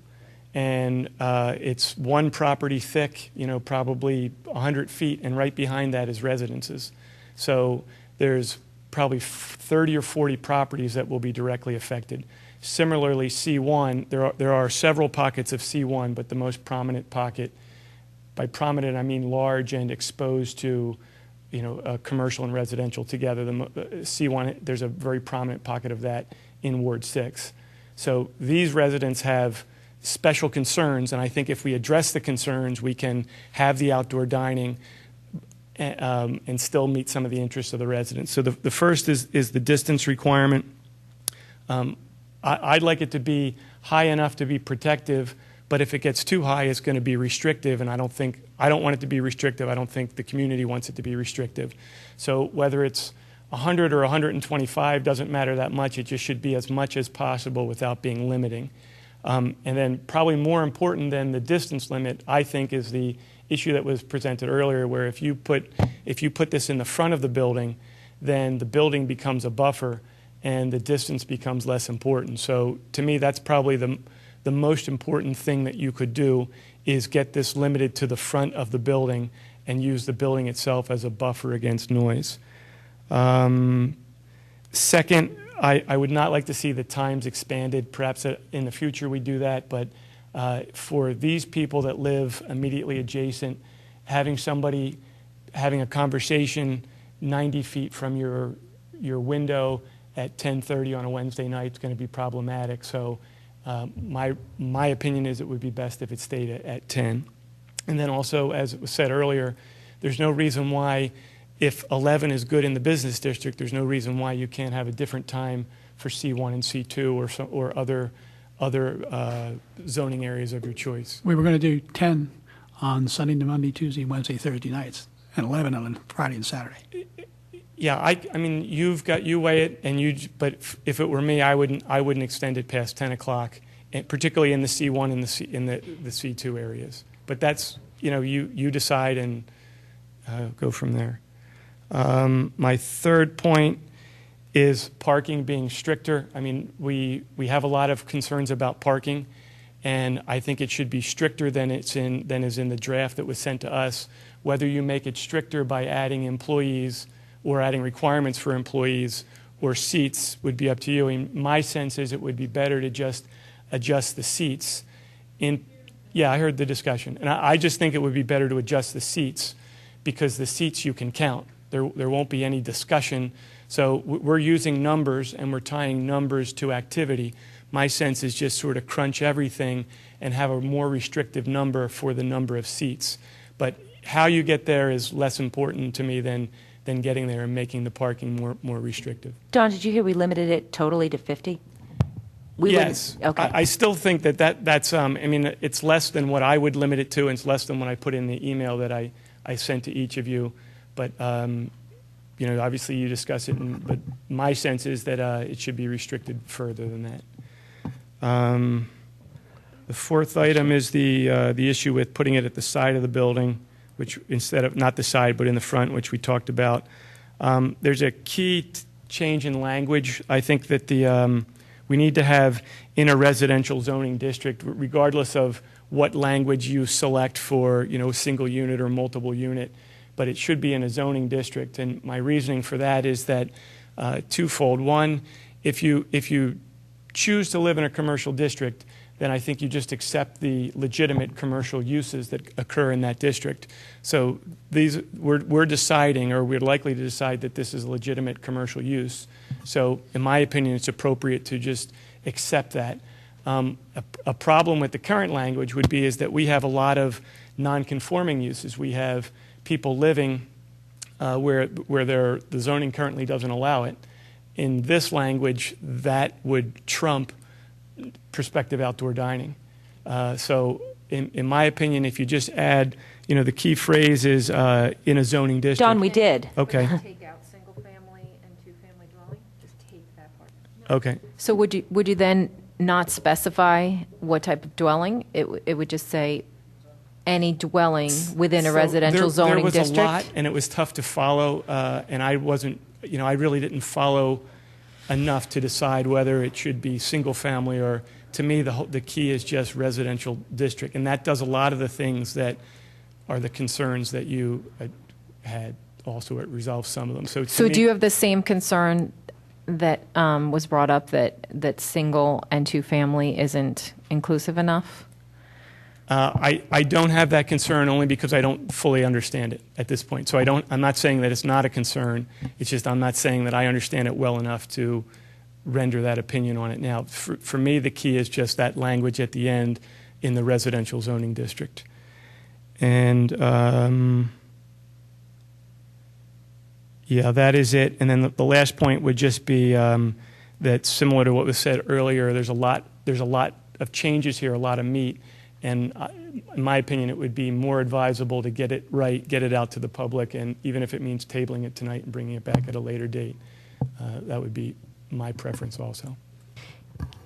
And it's one property thick, probably 100 feet, and right behind that is residences. So there's probably 30 or 40 properties that will be directly affected. Similarly, C1, there are several pockets of C1, but the most prominent pocket, by prominent I mean large and exposed to, commercial and residential together. C1, there's a very prominent pocket of that in Ward 6. So these residents have special concerns, and I think if we address the concerns, we can have the outdoor dining and still meet some of the interests of the residents. So the first is the distance requirement. I'd like it to be high enough to be protective, but if it gets too high, it's going to be restrictive, and I don't want it to be restrictive. I don't think the community wants it to be restrictive. So whether it's 100 or 125 doesn't matter that much. It just should be as much as possible without being limiting. And then probably more important than the distance limit, I think, is the issue that was presented earlier, where if you put this in the front of the building, then the building becomes a buffer and the distance becomes less important. So to me, that's probably the most important thing that you could do, is get this limited to the front of the building and use the building itself as a buffer against noise. Second, I would not like to see the times expanded. Perhaps in the future we do that, but for these people that live immediately adjacent, having a conversation 90 feet from your window at 10:30 on a Wednesday night is going to be problematic. So my opinion is it would be best if it stayed at 10. And then also, as it was said earlier, there's no reason why, if 11 is good in the business district, there's no reason why you can't have a different time for C1 and C2 or other zoning areas of your choice. We were going to do 10 on Sunday to Monday, Tuesday, Wednesday, Thursday nights, and 11 on Friday and Saturday. Yeah, I mean, you weigh it, but if it were me, I wouldn't extend it past 10 o'clock, and particularly in the C1 and the C2 areas. But that's, you decide and go from there. My third point is parking being stricter. I mean, we have a lot of concerns about parking, and I think it should be stricter than is in the draft that was sent to us. Whether you make it stricter by adding employees or adding requirements for employees or seats would be up to you. And my sense is it would be better to just adjust the seats. Yeah, I heard the discussion. And I just think it would be better to adjust the seats, because the seats you can count. There won't be any discussion. So we're using numbers, and we're tying numbers to activity. My sense is just sort of crunch everything and have a more restrictive number for the number of seats. But how you get there is less important to me than getting there and making the parking more restrictive. Don, did you hear we limited it totally to 50? Yes. Okay. I still think that's, I mean, it's less than what I would limit it to, and it's less than what I put in the email that I sent to each of you. But, obviously you discuss it, but my sense is that it should be restricted further than that. The fourth item is the issue with putting it at the side of the building, which instead of, not the side, but in the front, which we talked about. There's a key change in language. I think that we need to have in a residential zoning district, regardless of what language you select for, single unit or multiple unit, but it should be in a zoning district. And my reasoning for that is that twofold. One, if you choose to live in a commercial district, then I think you just accept the legitimate commercial uses that occur in that district. So we're deciding, or we're likely to decide, that this is a legitimate commercial use. So in my opinion, it's appropriate to just accept that. A problem with the current language would be is that we have a lot of non-conforming uses. We have people living where the zoning currently doesn't allow it. In this language, that would trump prospective outdoor dining. So in my opinion, if you just add, the key phrase is in a zoning district. Don, we did. Okay, Take out single-family and two-family dwelling, just take that part. okay. So would you then not specify what type of dwelling? It would just say any dwelling within a So residential zoning There was district? a lot, and it was tough to follow, and I wasn't, I really didn't follow enough to decide whether it should be single-family or, to me, the key is just residential district, and that does a lot of the things that are the concerns that you had also. It resolves some of them. So So do you have the same concern that was brought up, that single and two-family isn't inclusive enough? I don't have that concern only because I don't fully understand it at this point. So I'm not saying that it's not a concern. It's just I'm not saying that I understand it well enough to render that opinion on it now. For me, the key is just that language at the end in the residential zoning district. And yeah, that is it. And then the last point would just be that, similar to what was said earlier, there's a lot of changes here, a lot of meat. And in my opinion, it would be more advisable to get it right, get it out to the public, and even if it means tabling it tonight and bringing it back at a later date, that would be my preference also.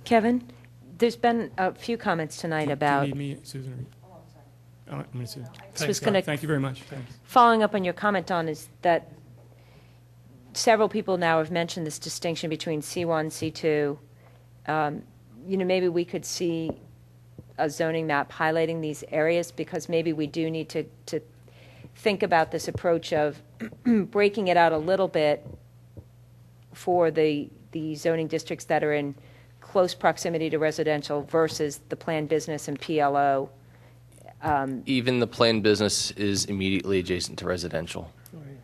Kevin, there's been a few comments tonight about, Do you need me, Susan? I'm going to was gonna- Thank you very much. Thanks. following up on your comment, Don, is that several people now have mentioned this distinction between C1, C2. Maybe we could see a zoning map highlighting these areas, because maybe we do need to think about this approach of breaking it out a little bit for the zoning districts that are in close proximity to residential versus the planned business and PLO. Even the planned business is immediately adjacent to residential.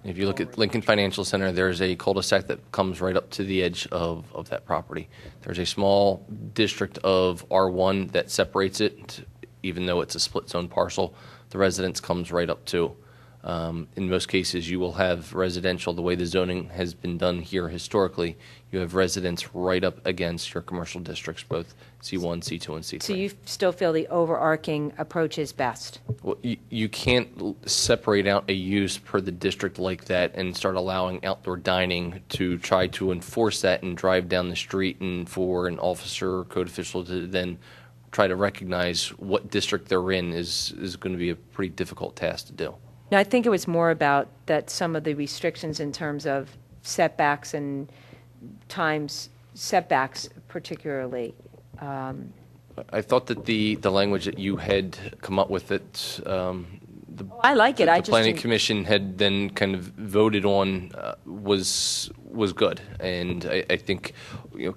If you look at Lincoln Financial Center, there's a cul-de-sac that comes right up to the edge of that property. There's a small district of R1 that separates it, even though it's a split zone parcel. The residence comes right up to. In most cases, you will have residential, the way the zoning has been done here historically, you have residents right up against your commercial districts, both C1, C2, and C3. So you still feel the overarching approach is best? Well, you can't separate out a use per the district like that and start allowing outdoor dining to try to enforce that and drive down the street, and for an officer or code official to then try to recognize what district they're in is going to be a pretty difficult task to do. No, I think it was more about that some of the restrictions in terms of setbacks and times setbacks particularly. I thought that the language that you had come up with, that I like it. I the just Planning didn't- Commission had then kind of voted on was good. And I think,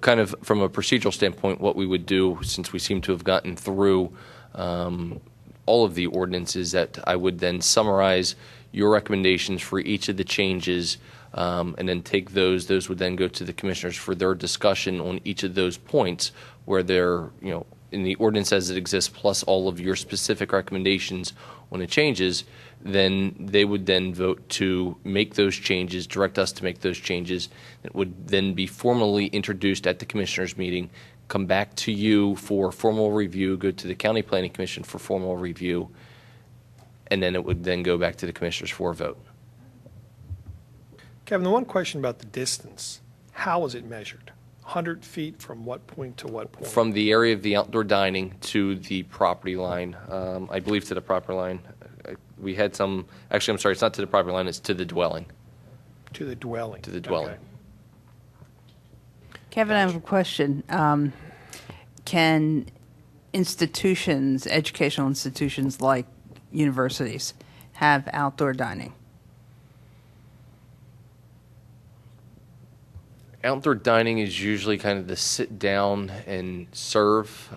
kind of from a procedural standpoint, what we would do, since we seem to have gotten through all of the ordinances, that I would then summarize your recommendations for each of the changes, and then take those. Those would then go to the commissioners for their discussion on each of those points, where they're, in the ordinance as it exists, plus all of your specific recommendations on the changes. Then they would then vote to make those changes, direct us to make those changes. It would then be formally introduced at the commissioners' meeting, come back to you for formal review, go to the County Planning Commission for formal review, and then it would then go back to the commissioners for a vote. Kevin, the one question about the distance, how is it measured? 100 feet from what point to what point? From the area of the outdoor dining to the property line, I believe to the property line. We had some, actually, I'm sorry, it's not to the property line, it's to the dwelling. To the dwelling. To the dwelling. Okay. Kevin, I have a question. Can institutions, educational institutions like universities, have outdoor dining? Outdoor dining is usually kind of the sit down and serve.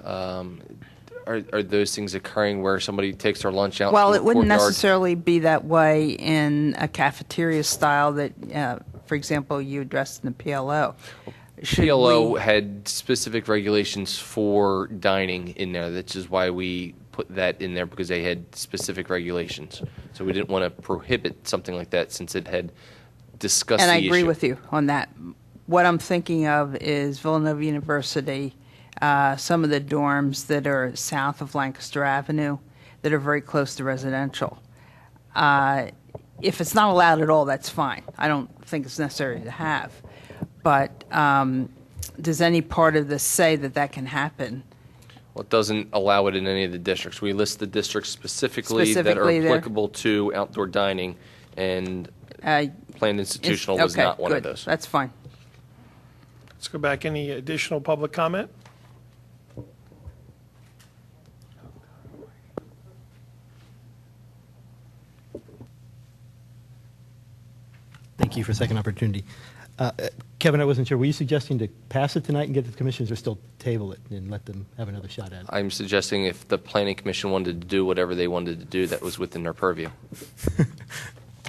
Are those things occurring where somebody takes their lunch out? Well, to it the wouldn't courtyard? necessarily be that way in a cafeteria style that, for example, you addressed in the PLO. Should PLO we- had specific regulations for dining in there. That's just why we put that in there, because they had specific regulations. So we didn't want to prohibit something like that, since it had discussed And the I issue. agree with you on that. What I'm thinking of is Villanova University some of the dorms that are south of Lancaster Avenue that are very close to residential. If it's not allowed at all, that's fine. I don't think it's necessary to have. But does any part of this say that that can happen? Well, it doesn't allow it in any of the districts. We list the districts specifically that are Specifically there. applicable to outdoor dining, and planned institutional was Okay, not one of good. those. That's fine. Let's go back. Any additional public comment? Thank you for a second opportunity. Kevin, I wasn't sure. Were you suggesting to pass it tonight and get to the commissioners, or still table it and let them have another shot at it? I'm suggesting if the planning commission wanted to do whatever they wanted to do, that was within their purview.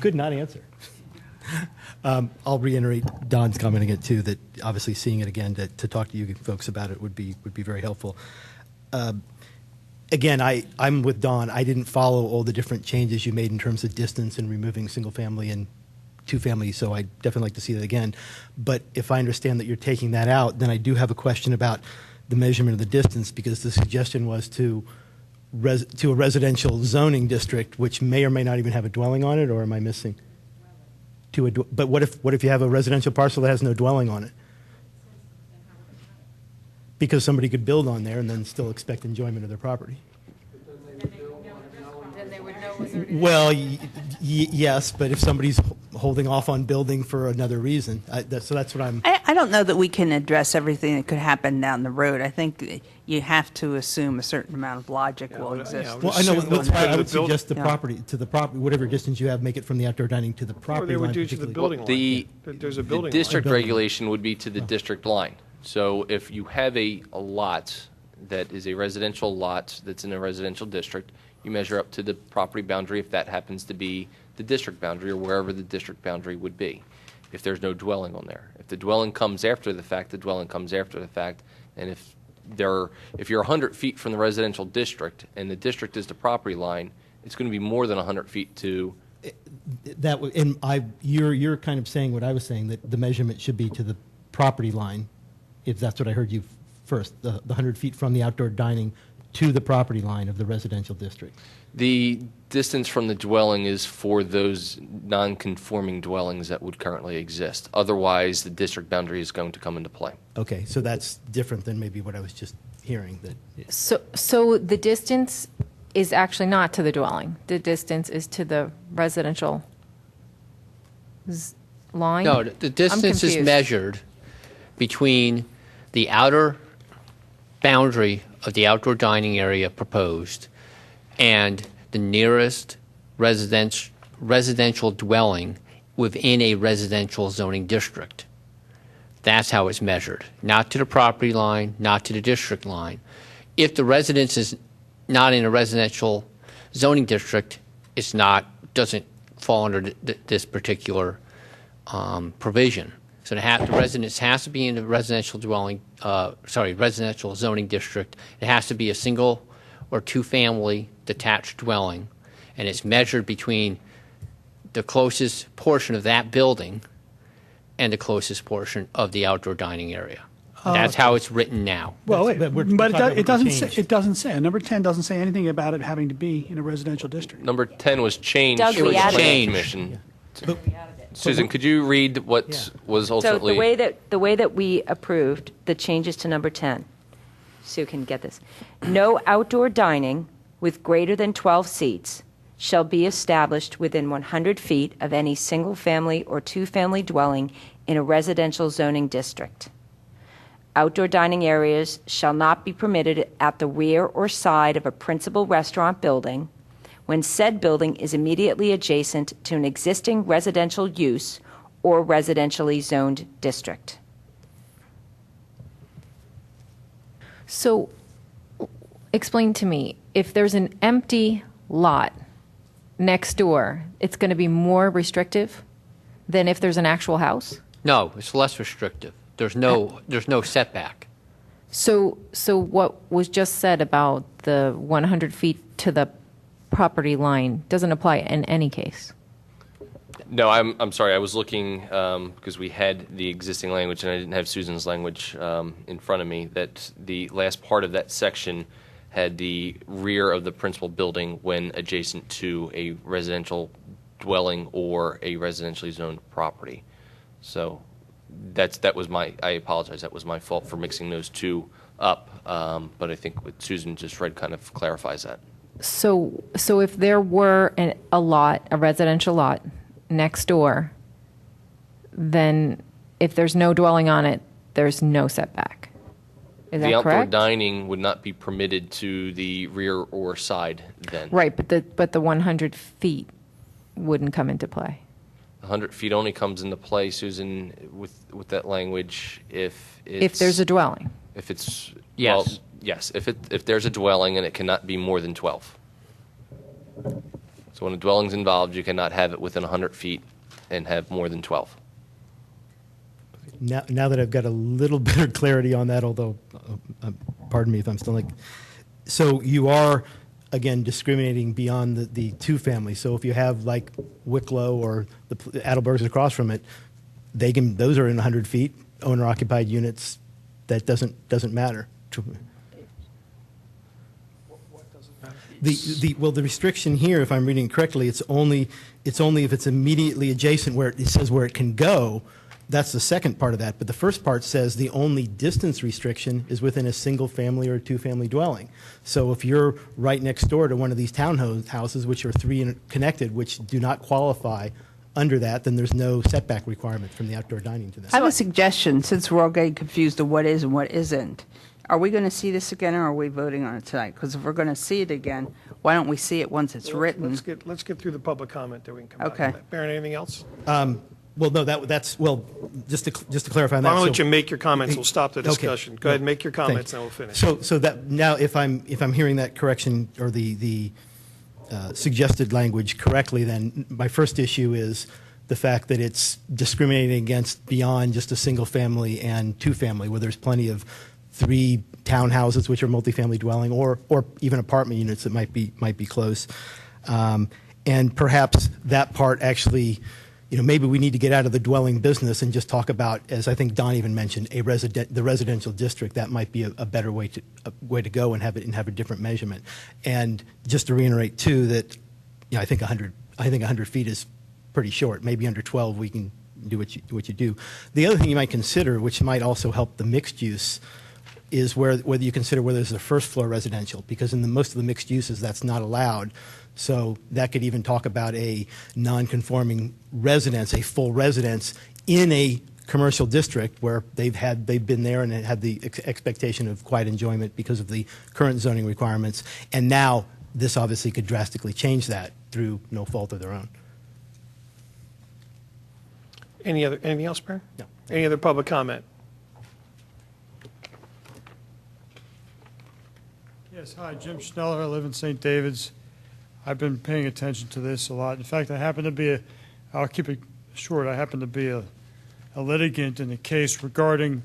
Good not answer. I'll reiterate Don's comment again, too, that obviously seeing it again to talk to you folks about it would be very helpful. Again, I'm with Don. I didn't follow all the different changes you made in terms of distance and removing single-family and two-family, so I'd definitely like to see that again. But if I understand that you're taking that out, then I do have a question about the measurement of the distance, because the suggestion was to a residential zoning district, which may or may not even have a dwelling on it, or am I missing? But what if you have a residential parcel that has no dwelling on it? Because somebody could build on there and then still expect enjoyment of their property. Well, yes, but if somebody's holding off on building for another reason, so that's what I'm. I don't know that we can address everything that could happen down the road. I think you have to assume a certain amount of logic will exist. Well, I know that's why I would build- suggest the Yeah. property whatever distance you have, make it from the outdoor dining to the Or property they would line. do to the particularly. building line. There's a building The district line. regulation would be to the district line. So if you have a lot that is a residential lot that's in a residential district, you measure up to the property boundary if that happens to be the district boundary or wherever the district boundary would be, if there's no dwelling on there. If the dwelling comes after the fact, the dwelling comes after the fact. And if you're 100 feet from the residential district and the district is the property line, it's going to be more than 100 feet to. You're kind of saying what I was saying, that the measurement should be to the property line, if that's what I heard you first, the 100 feet from the outdoor dining to the property line of the residential district. The distance from the dwelling is for those non-conforming dwellings that would currently exist. Otherwise, the district boundary is going to come into play. Okay, so that's different than maybe what I was just hearing. That So the distance is actually not to the dwelling. The distance is to the residential line? No, the distance is confused. measured between the outer boundary of the outdoor dining area proposed and the nearest residential dwelling within a residential zoning district. That's how it's measured, not to the property line, not to the district line. If the residence is not in a residential zoning district, doesn't fall under this particular provision. So the residence has to be in a residential residential zoning district. It has to be a single or two-family detached dwelling, and it's measured between the closest portion of that building and the closest portion of the outdoor dining area. That's how it's written now. Well, That's- but we're but talking about it doesn't the say, change. it doesn't say, number 10 doesn't say anything about it having to be in a residential district. Number 10 was changed Doug, for we the added planning it. commission. Susan, could you read what was So ultimately? the way that we approved the changes to number 10, Sue can get this. No outdoor dining with greater than 12 seats shall be established within 100 feet of any single-family or two-family dwelling in a residential zoning district. Outdoor dining areas shall not be permitted at the rear or side of a principal restaurant building when said building is immediately adjacent to an existing residential use or residentially zoned district. So explain to me, if there's an empty lot next door, it's going to be more restrictive than if there's an actual house? No, it's less restrictive. There's no setback. So what was just said about the 100 feet to the property line doesn't apply in any case? No, I'm sorry. I was looking because we had the existing language, and I didn't have Susan's language in front of me, that the last part of that section had the rear of the principal building when adjacent to a residential dwelling or a residentially zoned property. So that was my, I apologize, that was my fault for mixing those two up. But I think what Susan just read kind of clarifies that. So if there were a residential lot next door, then if there's no dwelling on it, there's no setback. Is The that outdoor correct? dining would not be permitted to the rear or side then. Right, but the 100 feet wouldn't come into play. 100 feet only comes into play, Susan, with that language if it's... If there's a dwelling. If it's... Yes. Well, yes, if there's a dwelling and it cannot be more than 12. So when a dwelling's involved, you cannot have it within 100 feet and have more than 12. Now that I've got a little better clarity on that, although, pardon me if I'm still like, so you are, again, discriminating beyond the two-family. So if you have like Wicklow or the Adelbergs across from it, those are in 100 feet, owner-occupied units, that doesn't matter. The restriction here, if I'm reading correctly, it's only if it's immediately adjacent where it says where it can go. That's the second part of that. But the first part says the only distance restriction is within a single family or two-family dwelling. So if you're right next door to one of these townhouses, which are three connected, which do not qualify under that, then there's no setback requirement from the outdoor dining to them. I have a suggestion, since we're all getting confused of what is and what isn't. Are we going to see this again, or are we voting on it tonight? Because if we're going to see it again, why don't we see it once it's written? Let's get through the public comment, then we can come back to Okay. that. Baron, anything else? Well, no, that's well. Just to clarify on that. I'm going to let so- you make your comments. We'll stop the Okay. discussion. Go ahead and make your comments, Thanks. and then we'll finish. So that now, if I'm hearing that correction or the suggested language correctly, then my first issue is the fact that it's discriminating against beyond just a single family and two family, where there's plenty of three townhouses which are multifamily dwelling, or even apartment units that might be close, and perhaps that part actually. Maybe we need to get out of the dwelling business and just talk about, as I think Don even mentioned, the residential district. That might be a better way to go and have a different measurement. And just to reiterate too that, I think 100 feet is pretty short. Maybe under 12 we can do what you do. The other thing you might consider, which might also help the mixed use, is whether you consider whether there's a first floor residential, because in most of the mixed uses that's not allowed. So that could even talk about a non-conforming residence, a full residence in a commercial district where they've been there and had the expectation of quiet enjoyment because of the current zoning requirements. And now this obviously could drastically change that through no fault of their own. Anything else, Baron? No. Any other public comment? Yes, hi, Jim Schneller. I live in St. David's. I've been paying attention to this a lot. In fact, I'll keep it short, I happen to be a litigant in a case regarding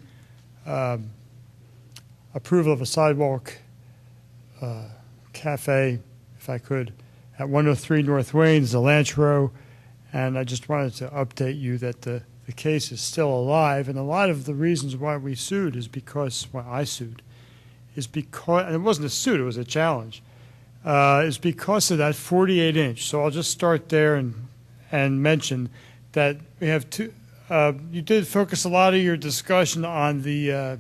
approval of a sidewalk cafe, if I could, at 103 North Wayne, Zalantro, and I just wanted to update you that the case is still alive, and a lot of the reasons why we sued is because, I sued, is because, and it wasn't a suit, it was a challenge, is because of that 48-inch. So I'll just start there and mention that we have two, you did focus a lot of your discussion on the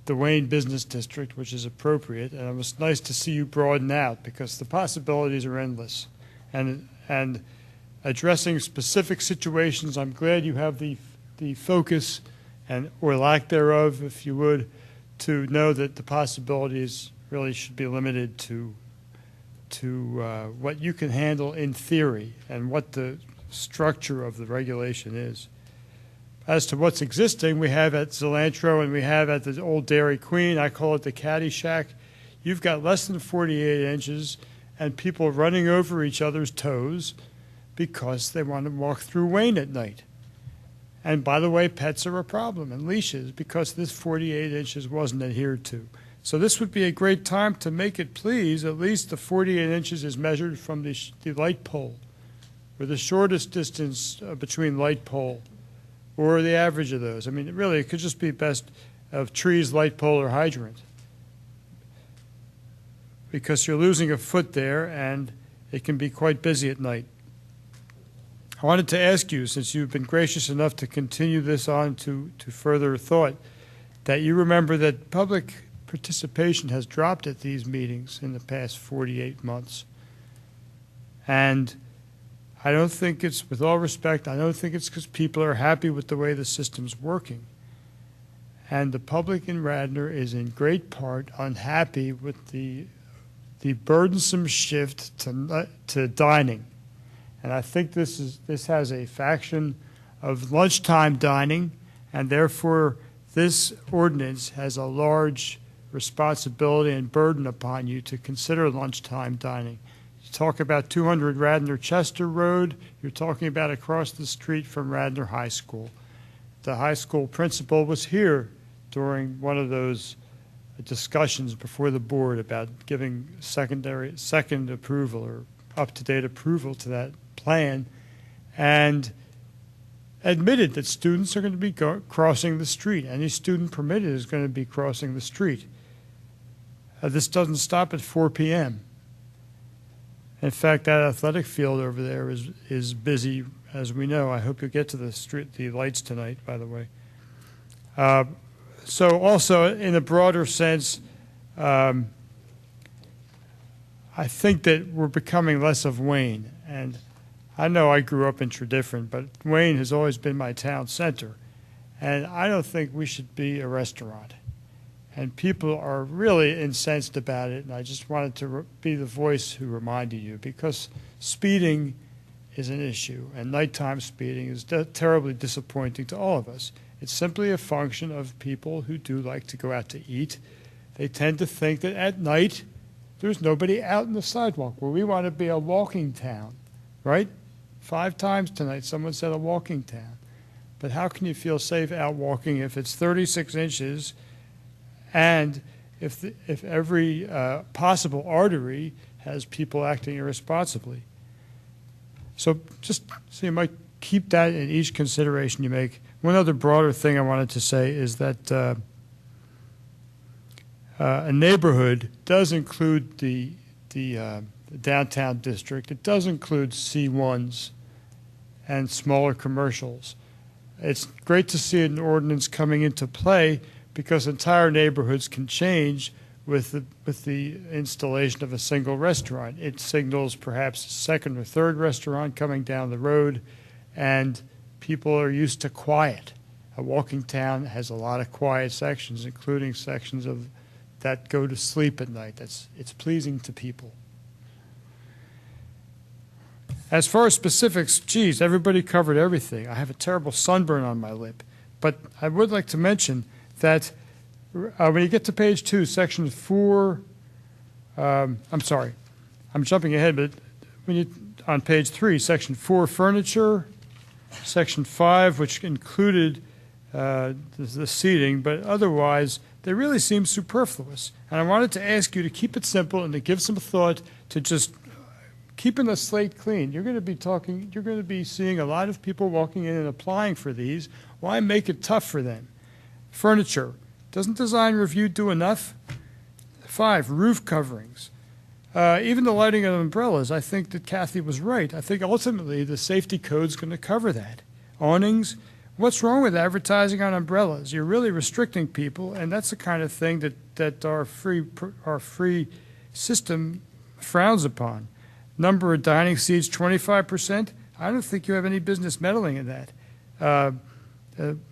Wayne Business District, which is appropriate, and it was nice to see you broaden out because the possibilities are endless. And addressing specific situations, I'm glad you have the focus or lack thereof, if you would, to know that the possibilities really should be limited to what you can handle in theory and what the structure of the regulation is. As to what's existing, we have at Zalantro and we have at the old Dairy Queen, I call it the Caddy Shack. You've got less than 48 inches and people running over each other's toes because they want to walk through Wayne at night. And by the way, pets are a problem, and leashes, because this 48 inches wasn't adhered to. So this would be a great time to make it, please, at least the 48 inches is measured from the light pole or the shortest distance between light pole, or the average of those. I mean, really, it could just be best of trees, light pole, or hydrant. Because you're losing a foot there, and it can be quite busy at night. I wanted to ask you, since you've been gracious enough to continue this on to further thought, that you remember that public participation has dropped at these meetings in the past 48 months. And I don't think it's, with all respect, I don't think it's because people are happy with the way the system's working. And the public in Radnor is in great part unhappy with the burdensome shift to dining. And I think this has a faction of lunchtime dining, and therefore this ordinance has a large responsibility and burden upon you to consider lunchtime dining. You talk about 200 Radnor Chester Road, you're talking about across the street from Radnor High School. The high school principal was here during one of those discussions before the board about giving second approval or up-to-date approval to that plan, and admitted that students are going to be crossing the street. Any student permitted is going to be crossing the street. This doesn't stop at 4 p.m. In fact, that athletic field over there is busy, as we know. I hope you'll get to the lights tonight, by the way. So also, in a broader sense, I think that we're becoming less of Wayne. And I know I grew up in Tredyffrin, but Wayne has always been my town center. And I don't think we should be a restaurant. And people are really incensed about it, and I just wanted to be the voice who reminded you, because speeding is an issue, and nighttime speeding is terribly disappointing to all of us. It's simply a function of people who do like to go out to eat. They tend to think that at night there's nobody out in the sidewalk. Well, we want to be a walking town, right? 5 times tonight someone said a walking town. But how can you feel safe out walking if it's 36 inches and if every possible artery has people acting irresponsibly? So just so you might keep that in each consideration you make. One other broader thing I wanted to say is that a neighborhood does include the downtown district. It does include C1s and smaller commercials. It's great to see an ordinance coming into play because entire neighborhoods can change with the installation of a single restaurant. It signals perhaps a second or third restaurant coming down the road, and people are used to quiet. A walking town has a lot of quiet sections, including sections of that go to sleep at night. It's pleasing to people. As far as specifics, geez, everybody covered everything. I have a terrible sunburn on my lip. But I would like to mention that when you get to page 2, section 4, I'm sorry, I'm jumping ahead, but on page 3, section 4, furniture, section 5, which included the seating, but otherwise they really seem superfluous. And I wanted to ask you to keep it simple and to give some thought to just keeping the slate clean. You're going to be seeing a lot of people walking in and applying for these. Why make it tough for them? Furniture. Doesn't design review do enough? 5, roof coverings. Even the lighting of umbrellas, I think that Kathy was right. I think ultimately the safety code's going to cover that. Awnings. What's wrong with advertising on umbrellas? You're really restricting people, and that's the kind of thing that our free system frowns upon. Number of dining seats, 25%. I don't think you have any business meddling in that.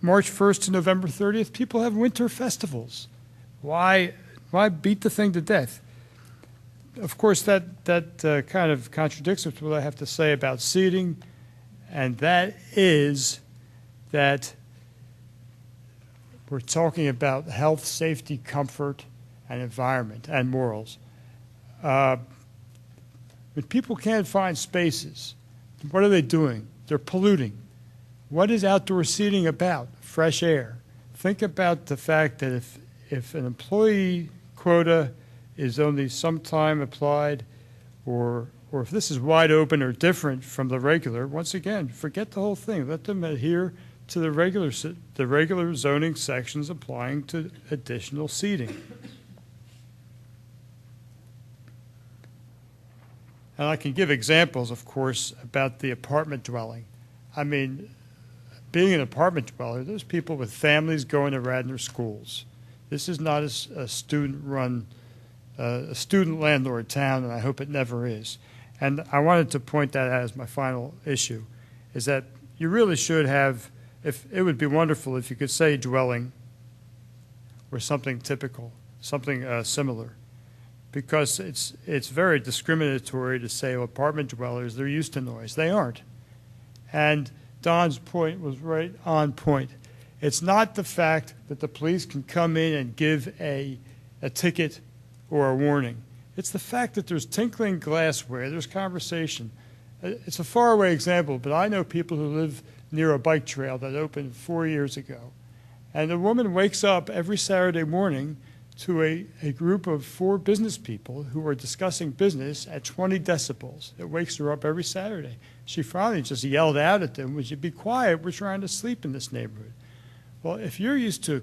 March 1st to November 30th, people have winter festivals. Why beat the thing to death? Of course, that kind of contradicts with what I have to say about seating, and that is that we're talking about health, safety, comfort, and environment, and morals. When people can't find spaces, what are they doing? They're polluting. What is outdoor seating about? Fresh air. Think about the fact that if an employee quota is only sometime applied or or if this is wide open or different from the regular, once again, forget the whole thing. Let them adhere to the regular zoning sections applying to additional seating. And I can give examples, of course, about the apartment dwelling. I mean, being an apartment dweller, there's people with families going to Radnor schools. This is not a student-run, a student landlord town, and I hope it never is. And I wanted to point that out as my final issue, is that you really should have, if it would be wonderful if you could say dwelling or something typical, something similar, because it's very discriminatory to say, oh, apartment dwellers, they're used to noise. They aren't. And Don's point was right on point. It's not the fact that the police can come in and give a ticket or a warning. It's the fact that there's tinkling glassware, there's conversation. It's a faraway example, but I know people who live near a bike trail that opened 4 years ago. And a woman wakes up every Saturday morning to a group of 4 business people who are discussing business at 20 decibels. It wakes her up every Saturday. She finally just yelled out at them, would you be quiet? We're trying to sleep in this neighborhood. Well, if you're used to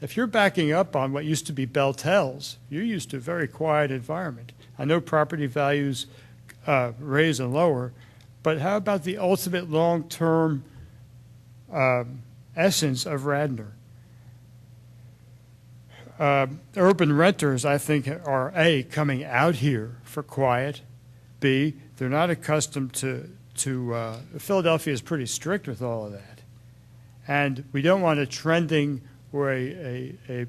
if you're backing up on what used to be Beltels, you're used to a very quiet environment. I know property values raise and lower, but how about the ultimate long-term essence of Radnor? Urban renters, I think, are A, coming out here for quiet. B, they're not accustomed to Philadelphia is pretty strict with all of that. And we don't want a trending or an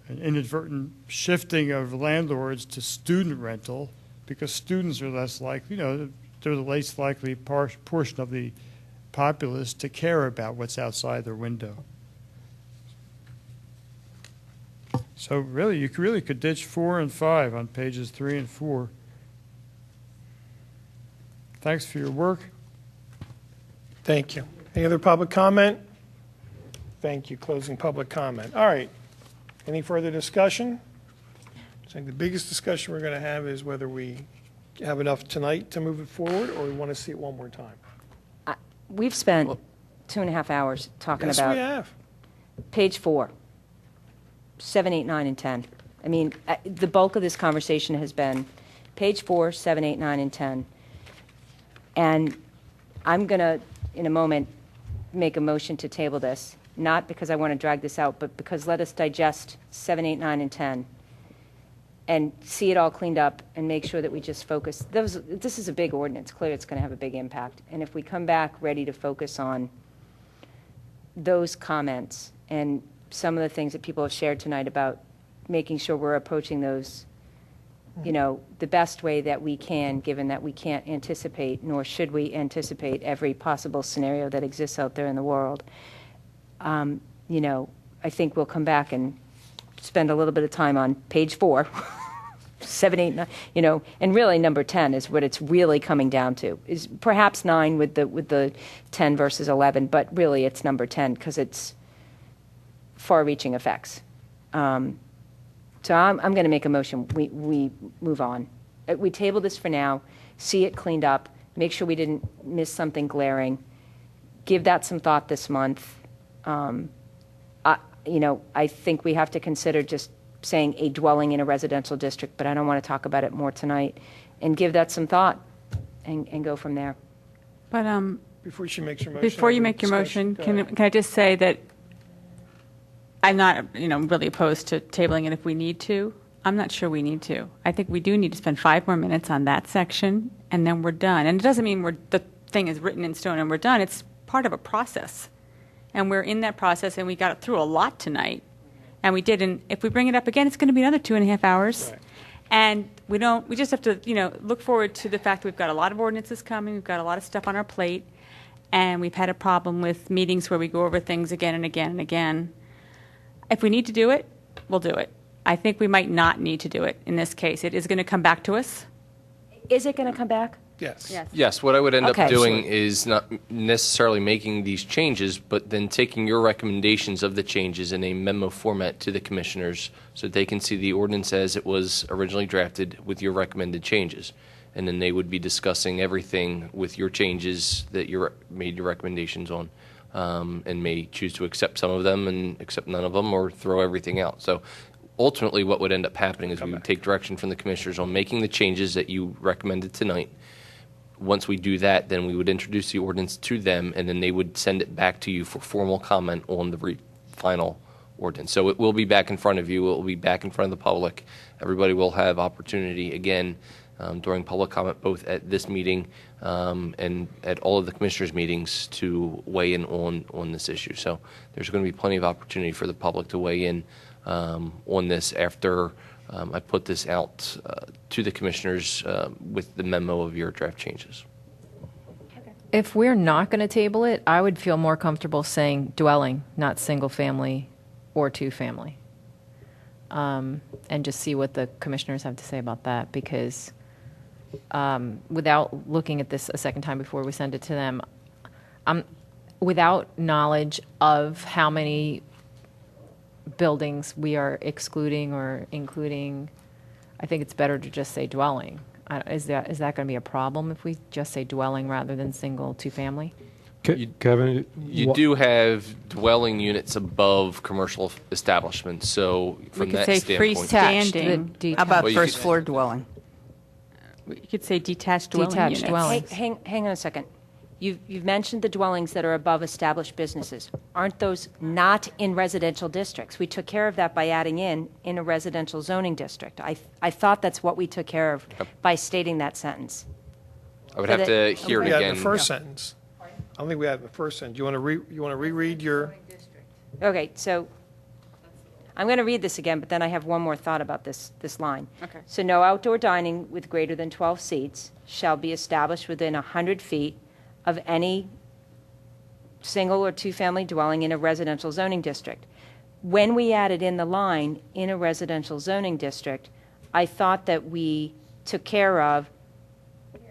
inadvertent shifting of landlords to student rental, because students are less likely, they're the least likely portion of the populace to care about what's outside their window. So really, you really could ditch 4 and 5 on pages 3 and 4. Thanks for your work. Thank you. Any other public comment? Thank you. Closing public comment. All right. Any further discussion? I think the biggest discussion we're going to have is whether we have enough tonight to move it forward, or we want to see it one more time. We've spent 2.5 hours talking Yes, about we have. page 4, 7, 8, 9, and 10. I mean, the bulk of this conversation has been page 4, 7, 8, 9, and 10. And I'm going to, in a moment, make a motion to table this, not because I want to drag this out, but because let us digest 7, 8, 9, and 10 and see it all cleaned up and make sure that we just focus. This is a big ordinance. Clearly, it's going to have a big impact. And if we come back ready to focus on those comments and some of the things that people have shared tonight about making sure we're approaching those the best way that we can, given that we can't anticipate, nor should we anticipate every possible scenario that exists out there in the world. I think we'll come back and spend a little bit of time on page 4, 7, 8, 9, and really number 10 is what it's really coming down to. Is perhaps 9 with the 10 versus 11, but really it's number 10 because it's far-reaching effects. So I'm going to make a motion. We move on. We table this for now, see it cleaned up, make sure we didn't miss something glaring, give that some thought this month. I think we have to consider just saying a dwelling in a residential district, but I don't want to talk about it more tonight, and give that some thought and go from there. But Before she makes your motion. before you make your motion, can I just say that I'm not, really opposed to tabling it if we need to. I'm not sure we need to. I think we do need to spend 5 more minutes on that section, and then we're done. And it doesn't mean the thing is written in stone and we're done. It's part of a process. And we're in that process, and we got through a lot tonight. And we did, and if we bring it up again, it's going to be another 2.5 hours. Right. And we just have to, look forward to the fact that we've got a lot of ordinances coming, we've got a lot of stuff on our plate, and we've had a problem with meetings where we go over things again and again and again. If we need to do it, we'll do it. I think we might not need to do it in this case. It is going to come back to us. Is it going to come back? Yes. Yes, what I would end Okay. up doing is not necessarily making these changes, but then taking your recommendations of the changes in a memo format to the commissioners so that they can see the ordinance as it was originally drafted with your recommended changes. and then they would be discussing everything with your changes that you made your recommendations on, and may choose to accept some of them and accept none of them, or throw everything out. So ultimately, what would end up happening is we would take direction from the commissioners on making the changes that you recommended tonight. Once we do that, then we would introduce the ordinance to them, and then they would send it back to you for formal comment on the final ordinance. So it will be back in front of you. It will be back in front of the public. Everybody will have opportunity, again, during public comment, both at this meeting and at all of the commissioners' meetings, to weigh in on this issue. So there's going to be plenty of opportunity for the public to weigh in on this after I put this out to the commissioners with the memo of your draft changes. If we're not going to table it, I would feel more comfortable saying dwelling, not single family or two family. And just see what the commissioners have to say about that, because without looking at this a second time before we send it to them, without knowledge of how many buildings we are excluding or including, I think it's better to just say dwelling. Is that going to be a problem if we just say dwelling rather than single two-family? Kevin? You do have dwelling units above commercial establishments, so from We could that say standpoint. freestanding. How about Well, you first could- floor dwelling? You could say detached dwelling Detached units. dwelling. Hang on a second. You've mentioned the dwellings that are above established businesses. Aren't those not in residential districts? We took care of that by adding in a residential zoning district. I thought that's what we took care of by stating that sentence. I would So have that- to hear it We had again. the first sentence. I don't think we had the first sentence. You want to reread your? Okay, so I'm going to read this again, but then I have one more thought about this line. Okay. So no outdoor dining with greater than 12 seats shall be established within 100 feet of any single or two-family dwelling in a residential zoning district. When we added in the line, in a residential zoning district, I thought that we took care of,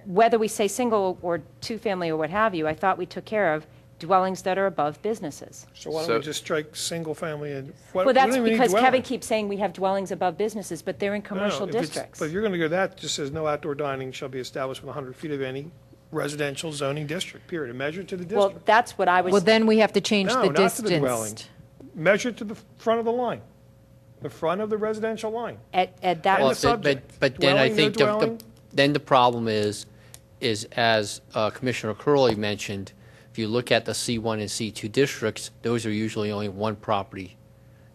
whether we say single or two-family or what have you, I thought we took care of dwellings that are above businesses. So why don't So- we just strike single family and? Well, that's because Kevin keeps saying we have dwellings above businesses, but they're in commercial districts. But if you're going to go that, it just says no outdoor dining shall be established within 100 feet of any residential zoning district, period. And measured to the Well, district. that's what I was. Well, then we have to change No, the not to the dwelling. distance. Measured to the front of the line, the front of the residential line. At that And Well, the subject. but then I Dwelling, no think dwelling? then the problem is as Commissioner Curley mentioned, if you look at the C1 and C2 districts, those are usually only one property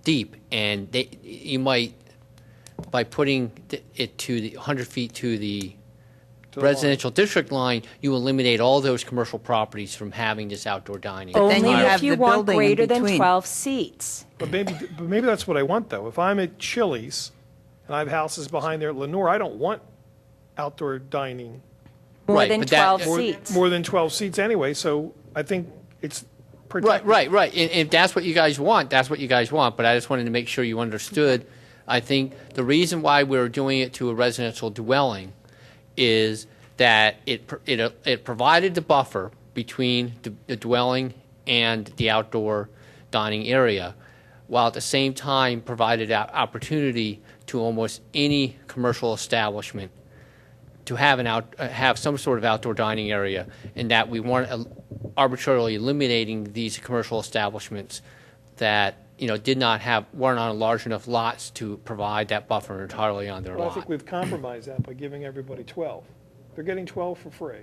deep, and you might, by putting it to the 100 feet to the residential district line, you eliminate all those commercial properties from having this outdoor dining. But then Only you if have you the want building in greater than between. 12 seats. But maybe that's what I want, though. If I'm at Chili's and I have houses behind there at Lenore, I don't want outdoor dining More Right, than but that- 12 more, seats. more than 12 seats anyway, so I think it's protected. Right. And if that's what you guys want, that's what you guys want. But I just wanted to make sure you understood. I think the reason why we're doing it to a residential dwelling is that it provided the buffer between the dwelling and the outdoor dining area, while at the same time provided opportunity to almost any commercial establishment to have some sort of outdoor dining area, and that we weren't arbitrarily eliminating these commercial establishments that weren't on large enough lots to provide that buffer entirely on their Well, I lot. think we've compromised that by giving everybody 12. They're getting 12 for free.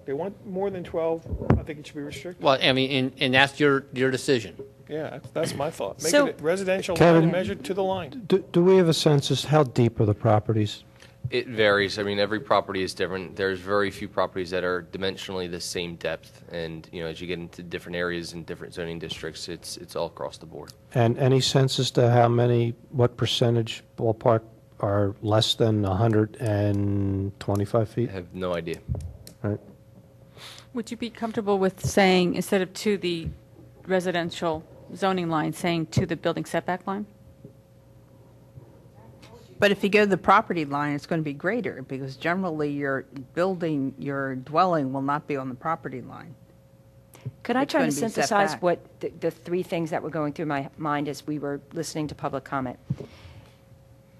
They want more than 12, I think it should be restricted. Well, I mean, and that's your decision. Yeah, that's my thought. Make So- it residential line Kevin- and measured to the line. Do we have a sense as how deep are the properties? It varies. I mean, every property is different. There's very few properties that are dimensionally the same depth. And, as you get into different areas and different zoning districts, it's all across the board. And any sense as to what percentage ballpark are less than 125 feet? I have no idea. Right. Would you be comfortable with saying, instead of to the residential zoning line, saying to the building setback line? But if you go to the property line, it's going to be greater, because generally your dwelling will not be on the property line. Could I It's try to gonna be set synthesize back. what the three things that were going through my mind as we were listening to public comment?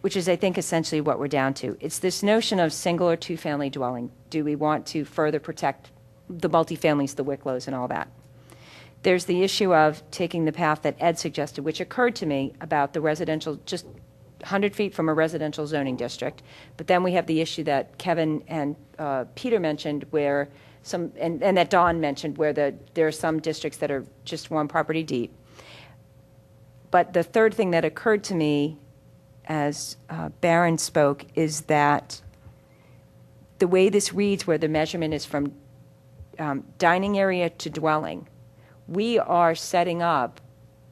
which is, I think, essentially what we're down to. It's this notion of single or two-family dwelling. Do we want to further protect the multifamilies, the Wicklows, and all that? There's the issue of taking the path that Ed suggested, which occurred to me about the residential, just 100 feet from a residential zoning district. But then we have the issue that Kevin and Peter mentioned where and that Dawn mentioned, where there are some districts that are just one property deep. But the third thing that occurred to me as Barron spoke is that the way this reads, where the measurement is from dining area to dwelling, we are setting up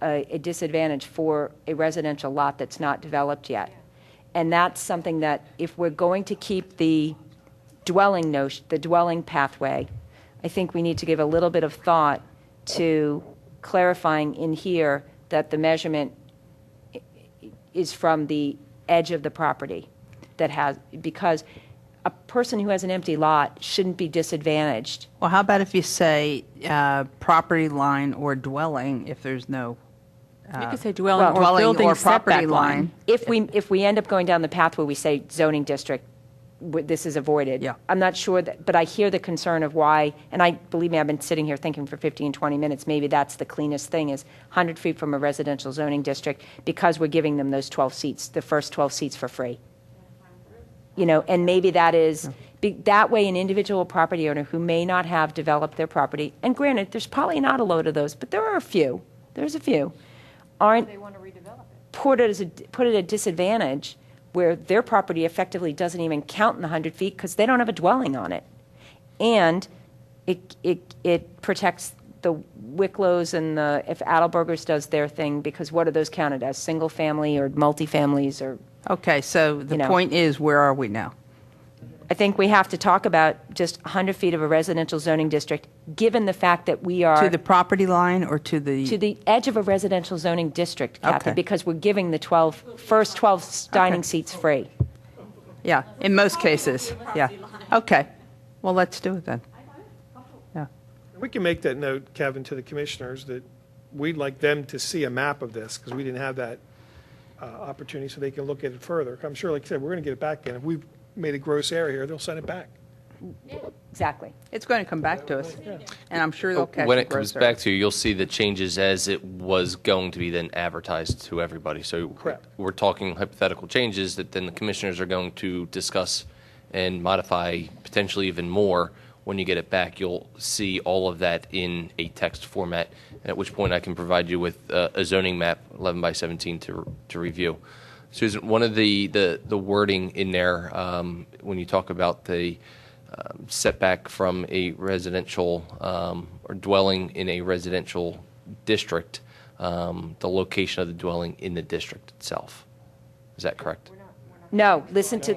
a disadvantage for a residential lot that's not developed yet. And that's something that if we're going to keep the dwelling notion, the dwelling pathway, I think we need to give a little bit of thought to clarifying in here that the measurement is from the edge of the property because a person who has an empty lot shouldn't be disadvantaged. Well, how about if you say property line or dwelling if there's no You could say dwelling or dwelling building or property setback line. If we end up going down the path where we say zoning district, this is avoided. Yeah. I'm not sure that, but I hear the concern of why, and believe me, I've been sitting here thinking for 15, 20 minutes, maybe that's the cleanest thing is 100 feet from a residential zoning district because we're giving them those 12 seats, the first 12 seats for free. And maybe that is, that way an individual property owner who may not have developed their property, and granted, there's probably not a load of those, but there are a few, aren't They want to redevelop it. put at a disadvantage where their property effectively doesn't even count in the 100 feet because they don't have a dwelling on it. And it protects the Wicklows and if Adelberger's does their thing, because what are those counted as, single family or multifamilies or? Okay, so the point is, where are we now? I think we have to talk about just 100 feet of a residential zoning district, given the fact that we are. To the property line or to the? To the edge of a residential zoning district, Kathy, Okay. because we're giving the first 12 dining seats free. Yeah, in most cases, yeah. Okay, well, let's do it then. Yeah. We can make that note, Kevin, to the commissioners that we'd like them to see a map of this because we didn't have that opportunity so they can look at it further. I'm sure, like I said, we're going to get it back in. If we've made a gross error here, they'll send it back. Exactly. It's going to come back to us, and I'm sure they'll catch When the it comes gross error. back to you, you'll see the changes as it was going to be then advertised to everybody. So Correct. we're talking hypothetical changes that then the commissioners are going to discuss and modify potentially even more. When you get it back, you'll see all of that in a text format, at which point I can provide you with a zoning map, 11 by 17, to review. Susan, one of the wording in there, when you talk about the setback from a residential or dwelling in a residential district, the location of the dwelling in the district itself. Is that correct? No, listen to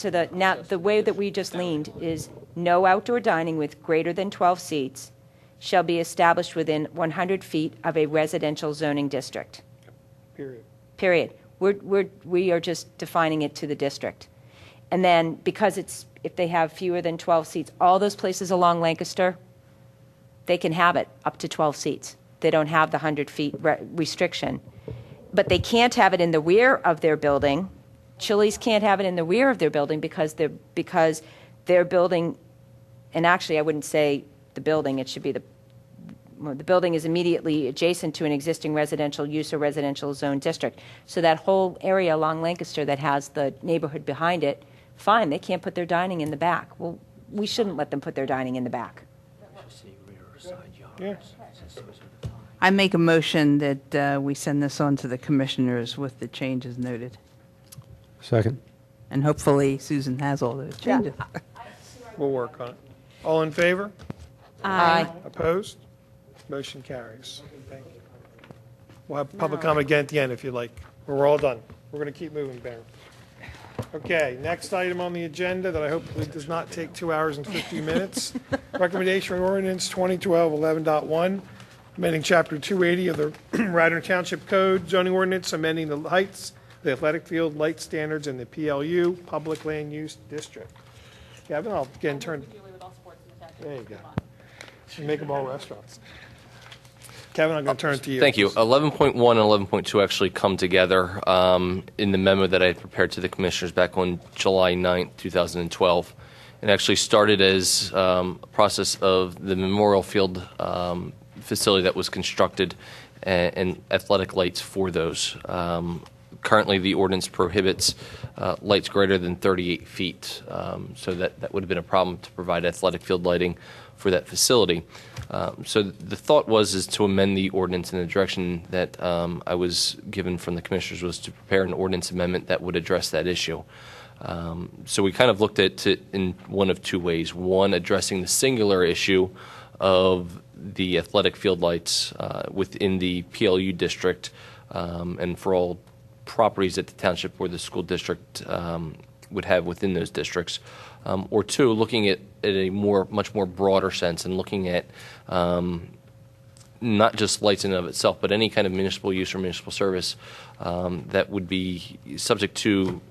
the way that we just leaned is no outdoor dining with greater than 12 seats shall be established within 100 feet of a residential zoning district. Period. We are just defining it to the district. And then because if they have fewer than 12 seats, all those places along Lancaster, they can have it up to 12 seats. They don't have the 100 feet restriction. But they can't have it in the rear of their building. Chili's can't have it in the rear of their building because their building, and actually I wouldn't say the building, it should be the building is immediately adjacent to an existing residential use or residential zone district. So that whole area along Lancaster that has the neighborhood behind it, fine, they can't put their dining in the back. Well, we shouldn't let them put their dining in the back. Yeah. I make a motion that we send this on to the commissioners with the changes noted. Second. And hopefully Susan has all those changes. We'll work on it. All in favor? Aye. Opposed? Motion carries. Thank you. We'll have public comment again at the end if you'd like. We're all done. We're going to keep moving, Barry. Okay, next item on the agenda that I hope does not take 2 hours and 50 minutes. Recommendation for ordinance 2012-11.1, amending Chapter 280 of the Radnor Township Code, zoning ordinance, amending the heights, the athletic field light standards in the PLU, Public Land Use District. Kevin, I'll again turn. There you go. You make them all restaurants. Kevin, I'm going to turn to you. Thank you. 11.1 and 11.2 actually come together in the memo that I had prepared to the commissioners back on July 9th, 2012. It actually started as a process of the Memorial Field facility that was constructed and athletic lights for those. Currently, the ordinance prohibits lights greater than 38 feet, so that would have been a problem to provide athletic field lighting for that facility. So the thought is to amend the ordinance in the direction that I was given from the commissioners was to prepare an ordinance amendment that would address that issue. So we kind of looked at it in one of two ways. One, addressing the singular issue of the athletic field lights within the PLU district and for all properties that the township or the school district would have within those districts. Or two, looking at a much more broader sense and looking at not just lights in and of itself, but any kind of municipal use or municipal service that would be subject to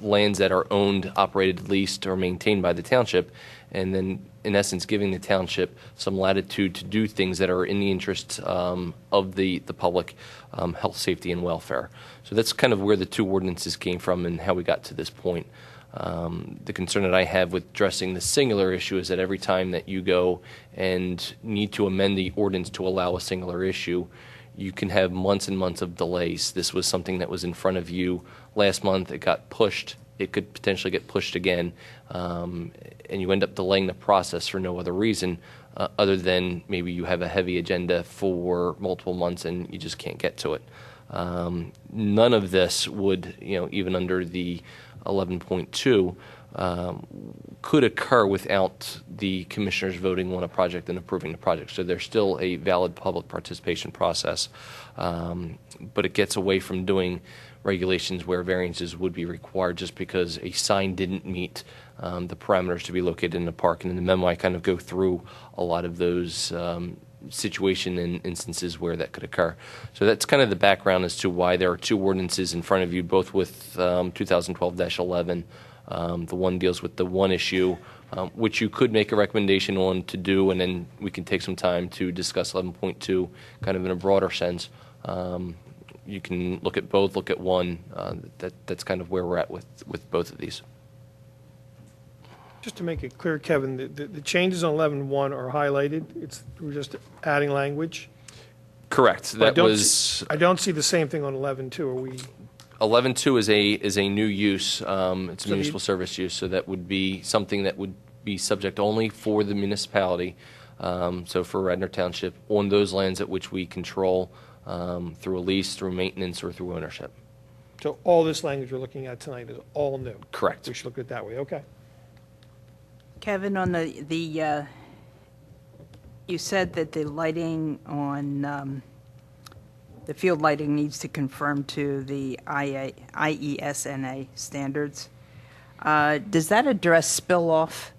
lands that are owned, operated, leased, or maintained by the township, and then, in essence, giving the township some latitude to do things that are in the interest of the public health, safety, and welfare. So that's kind of where the two ordinances came from and how we got to this point. The concern that I have with addressing the singular issue is that every time that you go and need to amend the ordinance to allow a singular issue, you can have months and months of delays. This was something that was in front of you last month. It got pushed. It could potentially get pushed again, and you end up delaying the process for no other reason other than maybe you have a heavy agenda for multiple months and you just can't get to it. None of this would, even under the 11.2, could occur without the commissioners voting on a project and approving the project. So there's still a valid public participation process, but it gets away from doing regulations where variances would be required just because a sign didn't meet the parameters to be located in the park. And in the memo, I kind of go through a lot of those situation and instances where that could occur. So that's kind of the background as to why there are two ordinances in front of you, both with 2012-11. The one deals with the one issue, which you could make a recommendation on to do, and then we can take some time to discuss 11.2 kind of in a broader sense. You can look at both, look at one. That's kind of where we're at with both of these. Just to make it clear, Kevin, the changes on 11.1 are highlighted. We're just adding language. Correct. I don't see the same thing on 11.2. Are we? 11.2 is a new use. It's a municipal service use, so that would be something that would be subject only for the municipality. So for Radnor Township, on those lands at which we control through a lease, through maintenance, or through ownership. So all this language we're looking at tonight is all new. Correct. We should look at it that way. Okay. Kevin, on you said that the lighting on the field lighting needs to conform to the IESNA standards. Does that address spill off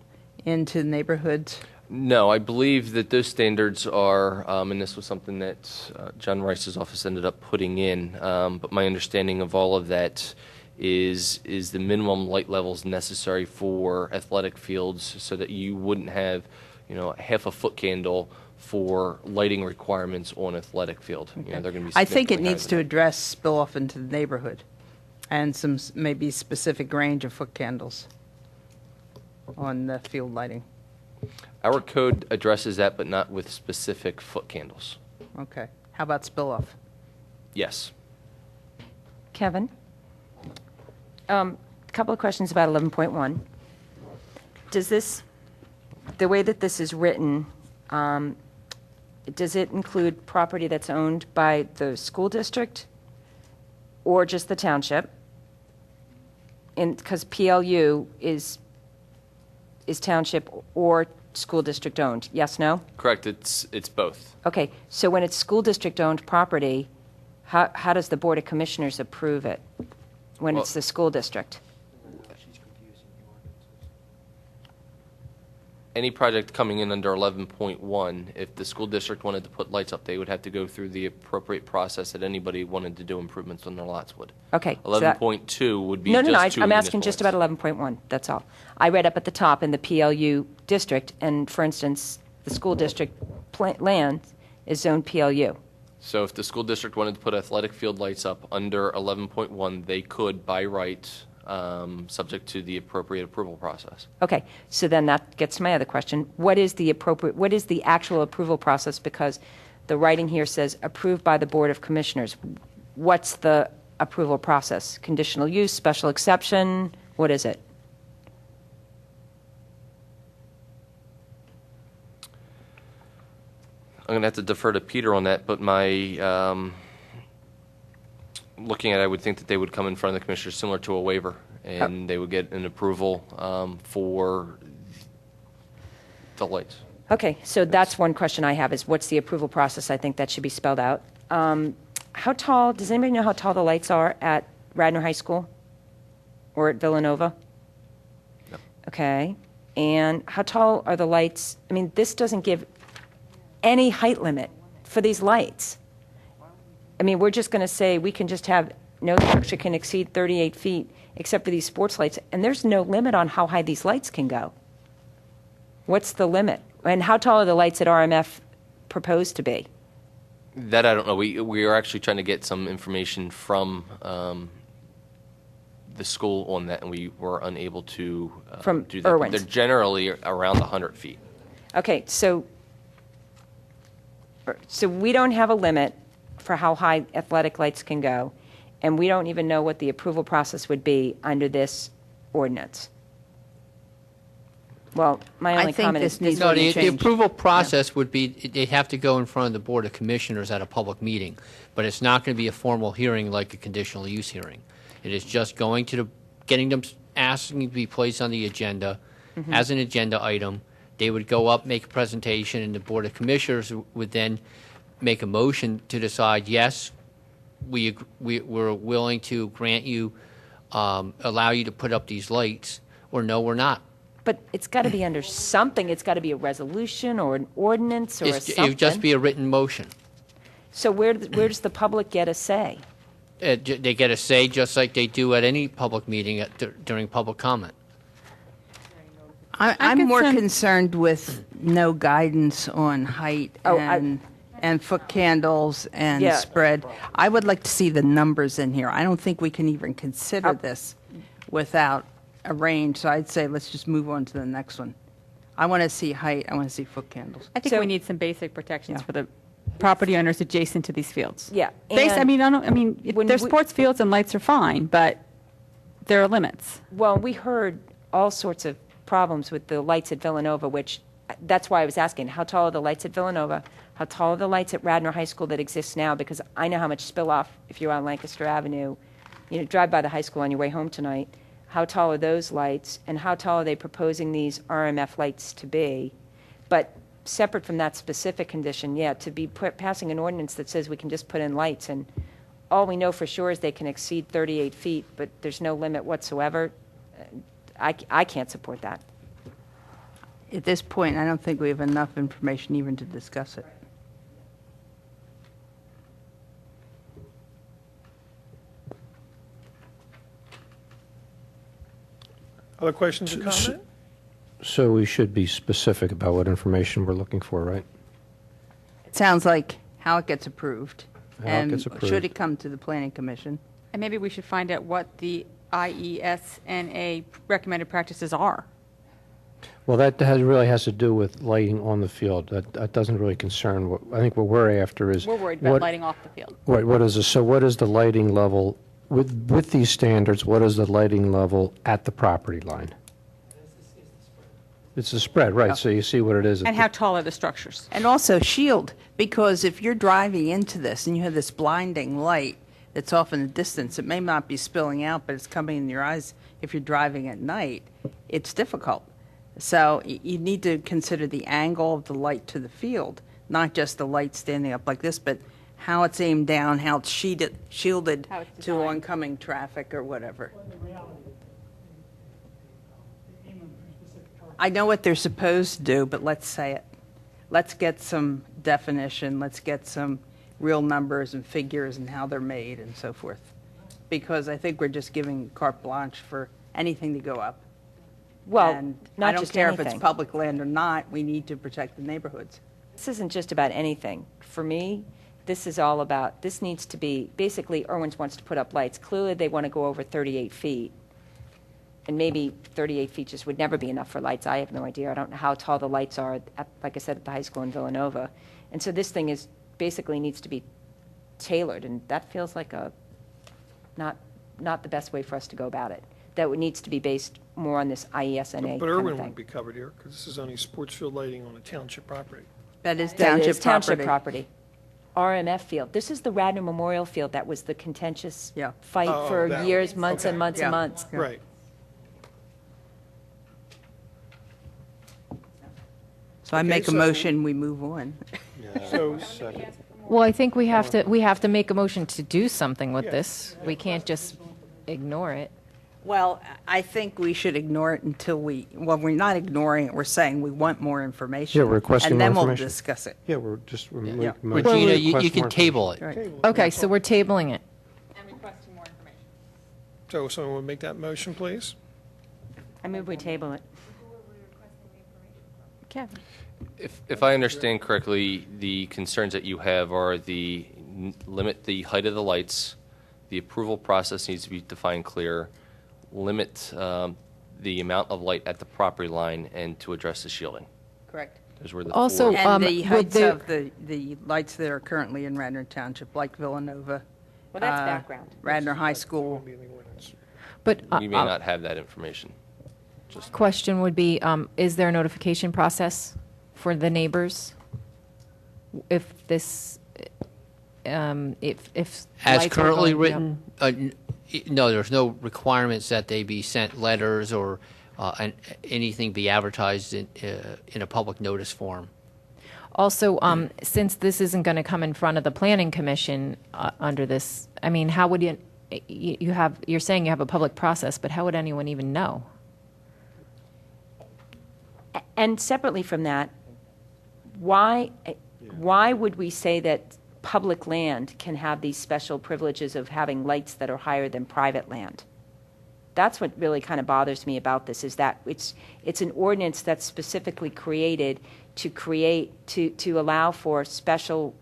into neighborhoods? No, I believe that those standards are, and this was something that John Rice's office ended up putting in, but my understanding of all of that is the minimum light levels necessary for athletic fields so that you wouldn't have, half a foot candle for lighting requirements on athletic field. Okay. They're going to be. I think it significantly needs higher to than address spill off into the neighborhood and some maybe specific range of foot candles on the field lighting. that. Our code addresses that, but not with specific foot candles. Okay. How about spill off? Yes. Kevin? A couple of questions about 11.1. Does this, the way that this is written, does it include property that's owned by the school district or just the township? Because PLU is township or school district owned, yes, no? Correct. It's both. Okay, so when it's school district owned property, how does the Board of Commissioners approve it when it's the school district? Any project coming in under 11.1, if the school district wanted to put lights up, they would have to go through the appropriate process that anybody wanted to do improvements on their lots would. Okay. so that- 11.2 would be No, just two I'm asking just about municipal 11.1, that's all. I read up at the top in the PLU district, and for instance, the school district land is zone PLU. So if the school district wanted to put athletic field lights up under 11.1, they could by right, subject to the appropriate approval process. Okay, so then that gets to my other question. What is the actual approval process? Because the writing here says approved by the Board of Commissioners. What's the approval process? Conditional use, special exception? What is it? I'm going to have to defer to Peter on that, but my, looking at it, I would think that they would come in front of the commissioners similar to a waiver, and they would get an approval for the lights. Okay, so that's one question I have is what's the approval process? I think that should be spelled out. How tall, does anybody know how tall the lights are at Radnor High School or at Villanova? No. Okay, and how tall are the lights? I mean, this doesn't give any height limit for these lights. I mean, we're just going to say we can just have no structure can exceed 38 feet except for these sports lights, and there's no limit on how high these lights can go. What's the limit? And how tall are the lights at RMF proposed to be? That I don't know. We are actually trying to get some information from the school on that, and we were unable to From do that. Irwin's. They're generally around 100 feet. Okay, so we don't have a limit for how high athletic lights can go, and we don't even know what the approval process would be under this ordinance. Well, my I only think comment this is needs No, to be the changed. approval process would be, they'd have to go in front of the Board of Commissioners at a public meeting, but it's not going to be a formal hearing like a conditional use hearing. It is just going to getting them, asking to be placed on the agenda as an agenda item. They would go up, make a presentation, and the Board of Commissioners would then make a motion to decide, yes, we're willing to grant you, allow you to put up these lights, or no, we're not. But it's got to be under something. It's got to be a resolution or an ordinance or It something. would just be a written motion. So where does the public get a say? They get a say just like they do at any public meeting during public comment. I'm more concerned with no guidance on height and foot candles and Yeah. spread. I would like to see the numbers in here. I don't think we can even consider this without a range, so I'd say let's just move on to the next one. I want to see height, I want to see foot candles. I think So- we need some basic protections Yeah. for the property owners adjacent to these fields. Yeah, I and- mean, When their we- sports fields and lights are fine, but there are limits. Well, we heard all sorts of problems with the lights at Villanova, which, that's why I was asking, how tall are the lights at Villanova? How tall are the lights at Radnor High School that exist now? Because I know how much spill off if you're on Lancaster Avenue. Drive by the high school on your way home tonight. How tall are those lights? And how tall are they proposing these RMF lights to be? But separate from that specific condition, to be passing an ordinance that says we can just put in lights, and all we know for sure is they can exceed 38 feet, but there's no limit whatsoever. I can't support that. At this point, I don't think we have enough information even to discuss it. Other questions or comment? So we should be specific about what information we're looking for, right? It sounds like how it gets approved. How it And gets approved. should it come to the planning commission? And maybe we should find out what the IESNA recommended practices are. Well, that really has to do with lighting on the field. That doesn't really concern, I think what we're after is. We're worried about what- lighting off the field. Right, what is the lighting level, with these standards, what is the lighting level at the property line? It's the spread, right, so you see what it is. at And the- how tall are the structures? And also shield, because if you're driving into this and you have this blinding light that's off in the distance, it may not be spilling out, but it's coming in your eyes if you're driving at night. It's difficult. So you need to consider the angle of the light to the field, not just the light standing up like this, but how it's aimed down, how it's shielded How it's to designed. oncoming traffic or whatever. I know what they're supposed to do, but let's say it. Let's get some definition, let's get some real numbers and figures and how they're made and so forth. Because I think we're just giving carte blanche for anything to go up. Well, And not I don't just care if anything. it's public land or not, we need to protect the neighborhoods. this isn't just about anything. For me, this is all about, this needs to be, basically, Irwin's wants to put up lights. Clearly, they want to go over 38 feet. And maybe 38 feet just would never be enough for lights. I have no idea. I don't know how tall the lights are, like I said, at the high school in Villanova. And so this thing is, basically needs to be tailored, and that feels like not the best way for us to go about it. That needs to be based more on this IESNA But kind of Irwin thing. won't be covered here, because this is only sports field lighting on a township property. That is That township is township property. property. RMF field. This is the Radnor Memorial Field that was the contentious Yeah. fight Oh, for that years, one. months and Okay. months Yeah. and months. Yeah. Right. So I Okay, make a so- motion, we move on. So, Well, I think we have to make a motion to do something with Yeah. this. We can't just ignore it. Well, I think we should ignore it until well, we're not ignoring it, we're saying we want more information. Yeah, we're requesting And then more we'll information. discuss it. Yeah, we're just, we're Yeah. making- Regina, you request can more table it. Right. Okay, so we're tabling it. And requesting more information. so someone would make that motion, please? I move we table it. Kevin? If I understand correctly, the concerns that you have are limit the height of the lights, the approval process needs to be defined clear, limit the amount of light at the property line, and to address the shielding. Correct. Those were the Also, four. And the would heights there- of the lights that are currently in Radnor Township, like Villanova. Well, that's background. Radnor High School. Won't be in the ordinance. But We may not have that information. question would be, is there a notification process for the neighbors? If this, if As lights are currently going- written, no, there's no requirements that they be sent letters or anything be advertised in a public notice form. Also, since this isn't going to come in front of the planning commission under this, I mean, how would you're saying you have a public process, but how would anyone even know? And separately from that, why would we say that public land can have these special privileges of having lights that are higher than private land? That's what really kind of bothers me about this, is that it's an ordinance that's specifically created to allow for special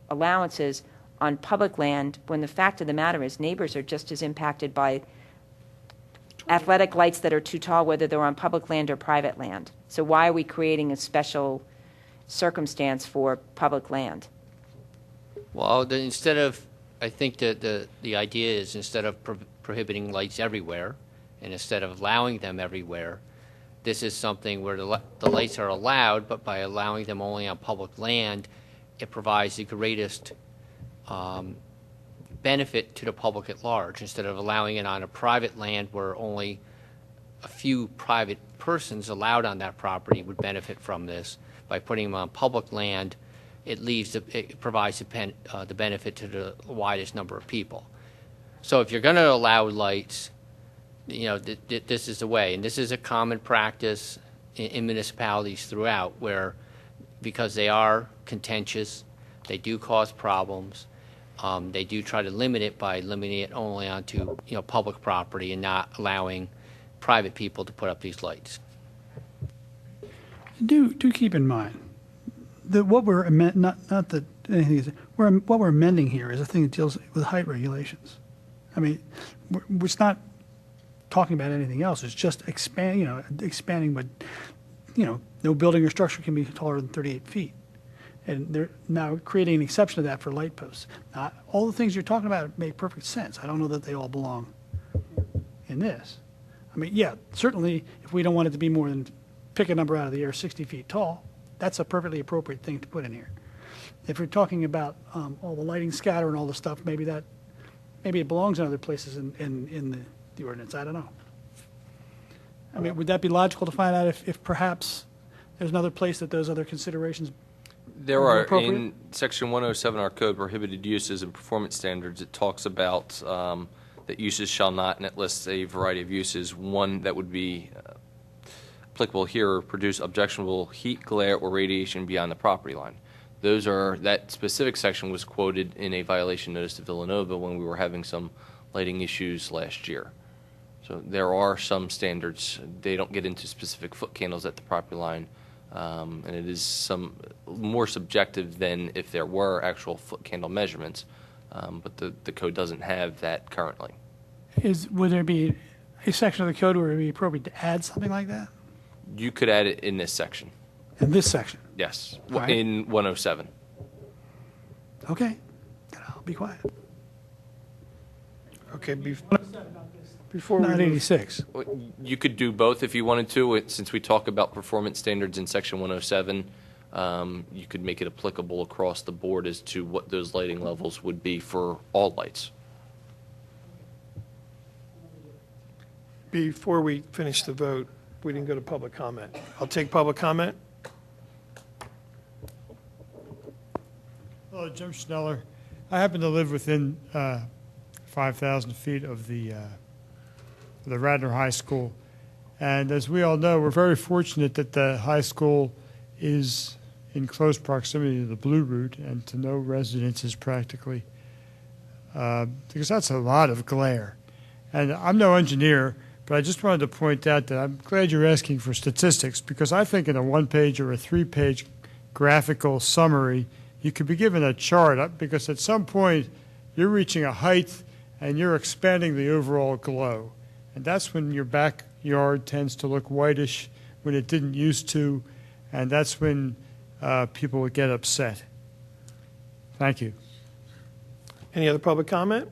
allowances on public land, when the fact of the matter is neighbors are just as impacted by athletic lights that are too tall, whether they're on public land or private land. So why are we creating a special circumstance for public land? Well, instead of, I think that the idea is, instead of prohibiting lights everywhere, and instead of allowing them everywhere, this is something where the lights are allowed, but by allowing them only on public land, it provides the greatest benefit to the public at large, instead of allowing it on a private land where only a few private persons allowed on that property would benefit from this. By putting them on public land, it provides the benefit to the widest number of people. So if you're going to allow lights, this is the way, and this is a common practice in municipalities throughout, where because they are contentious, they do cause problems. They do try to limit it by limiting it only onto public property and not allowing private people to put up these lights. Do keep in mind that what we're not that anything is what we're amending here is a thing that deals with height regulations. I mean, it's not talking about anything else. It's just expanding what no building or structure can be taller than 38 feet. And they're now creating an exception to that for light posts. Now, all the things you're talking about make perfect sense. I don't know that they all belong in this. I mean, yeah, certainly if we don't want it to be more than, pick a number out of the air, 60 feet tall, that's a perfectly appropriate thing to put in here. If we're talking about all the lighting scatter and all the stuff, maybe it belongs in other places in the ordinance. I don't know. I mean, would that be logical to find out if perhaps there's another place that those other considerations There more are, appropriate? in Section 107 of our code, prohibited uses and performance standards, it talks about that uses shall not, and it lists a variety of uses. One that would be applicable here, produce objectionable heat, glare, or radiation beyond the property line. That specific section was quoted in a violation notice to Villanova when we were having some lighting issues last year. So there are some standards. They don't get into specific foot candles at the property line, And it is some more subjective than if there were actual foot candle measurements, but the code doesn't have that currently. Would there be a section of the code where it would be appropriate to add something like that? You could add it in this section. In this section? Yes, All right. in 107. Okay, then I'll be quiet. Okay, before we Not move, 86. You could do both if you wanted to. Since we talk about performance standards in section 107, you could make it applicable across the board as to what those lighting levels would be for all lights. before we finish the vote, we didn't go to public comment. I'll take public comment. Hello, Jim Schneller. I happen to live within 5,000 feet of the Radnor High School. And as we all know, we're very fortunate that the high school is in close proximity to the Blue Route and to no residences practically, because that's a lot of glare. And I'm no engineer, but I just wanted to point out that I'm glad you're asking for statistics, because I think in a one-page or a three-page graphical summary, you could be given a chart, because at some point you're reaching a height and you're expanding the overall glow. And that's when your backyard tends to look whitish when it didn't used to, and that's when people would get upset. Thank you. Any other public comment?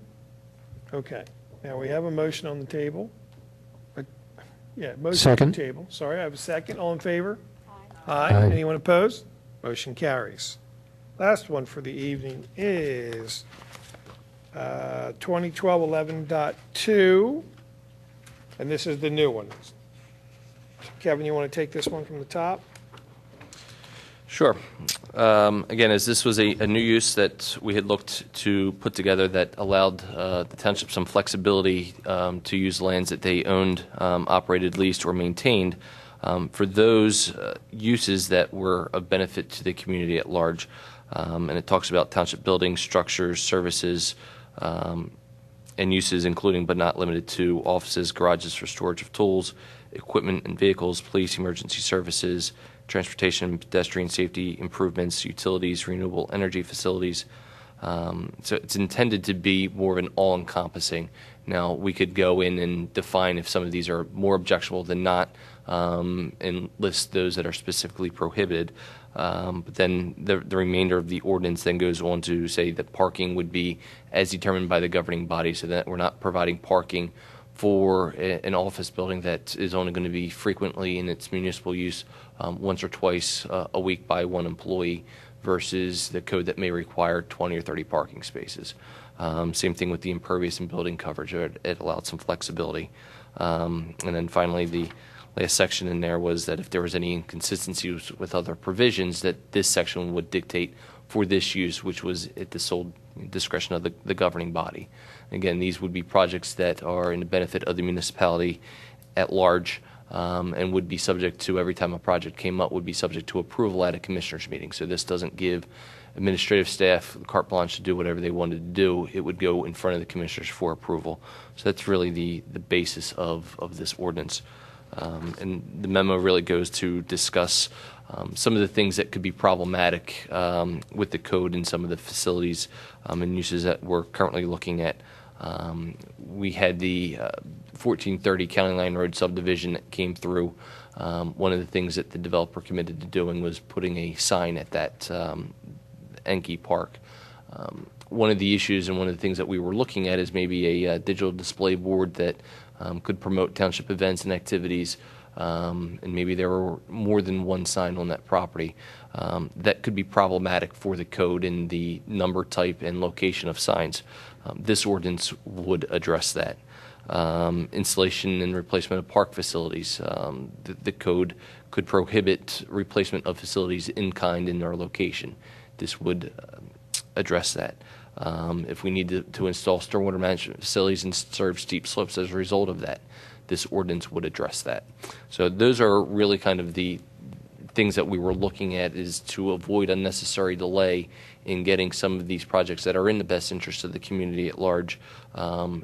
Okay. Now, we have a motion on the table. Yeah, motion on the Second. table. Sorry, I have a second. All in favor? Aye. Anyone opposed? Motion carries. Last one for the evening is 2012-11.2, and this is the new one. Kevin, you want to take this one from the top? Sure. Again, as this was a new use that we had looked to put together that allowed the township some flexibility to use lands that they owned, operated, leased, or maintained for those uses that were of benefit to the community at large. And it talks about township buildings, structures, services, and uses including but not limited to offices, garages for storage of tools, equipment and vehicles, police, emergency services, transportation and pedestrian safety improvements, utilities, renewable energy facilities. So it's intended to be more of an all-encompassing. Now, we could go in and define if some of these are more objectionable than not and list those that are specifically prohibited. But then the remainder of the ordinance then goes on to say that parking would be as determined by the governing body, so that we're not providing parking for an office building that is only going to be frequently in its municipal use once or twice a week by one employee versus the code that may require 20 or 30 parking spaces. Same thing with the impervious and building coverage. It allowed some flexibility. And then finally, the last section in there was that if there was any inconsistencies with other provisions, that this section would dictate for this use, which was at the sole discretion of the governing body. Again, these would be projects that are in the benefit of the municipality at large and would be subject to, every time a project came up, would be subject to approval at a commissioners meeting. So this doesn't give administrative staff carte blanche to do whatever they wanted to do. It would go in front of the commissioners for approval. So that's really the basis of this ordinance. And the memo really goes to discuss some of the things that could be problematic with the code and some of the facilities and uses that we're currently looking at. We had the 1430 County Line Road subdivision that came through. One of the things that the developer committed to doing was putting a sign at that Enke Park. One of the issues and one of the things that we were looking at is maybe a digital display board that could promote township events and activities, and maybe there were more than one sign on that property. That could be problematic for the code in the number type and location of signs. This ordinance would address that. Installation and replacement of park facilities. The code could prohibit replacement of facilities in kind in their location. This would address that. If we need to install stormwater management facilities and serve steep slopes as a result of that, this ordinance would address that. So those are really kind of the things that we were looking at, is to avoid unnecessary delay in getting some of these projects that are in the best interest of the community at large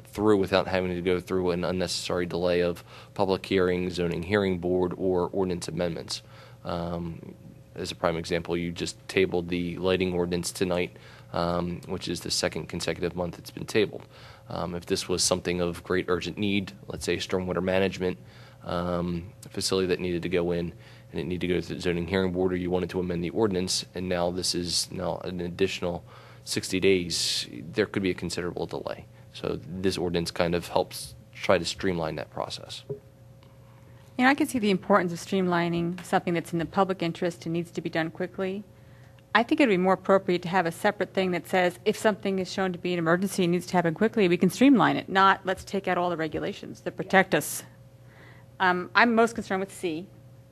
through without having to go through an unnecessary delay of public hearing, zoning hearing board, or ordinance amendments. As a prime example, you just tabled the lighting ordinance tonight, which is the second consecutive month it's been tabled. If this was something of great urgent need, let's say stormwater management facility that needed to go in, and it needed to go to the zoning hearing board, or you wanted to amend the ordinance, and now this is now an additional 60 days, there could be a considerable delay. So this ordinance kind of helps try to streamline that process. You know, I can see the importance of streamlining something that's in the public interest and needs to be done quickly. I think it would be more appropriate to have a separate thing that says if something is shown to be an emergency and needs to happen quickly, we can streamline it, not let's take out all the regulations that protect us. I'm most concerned with C.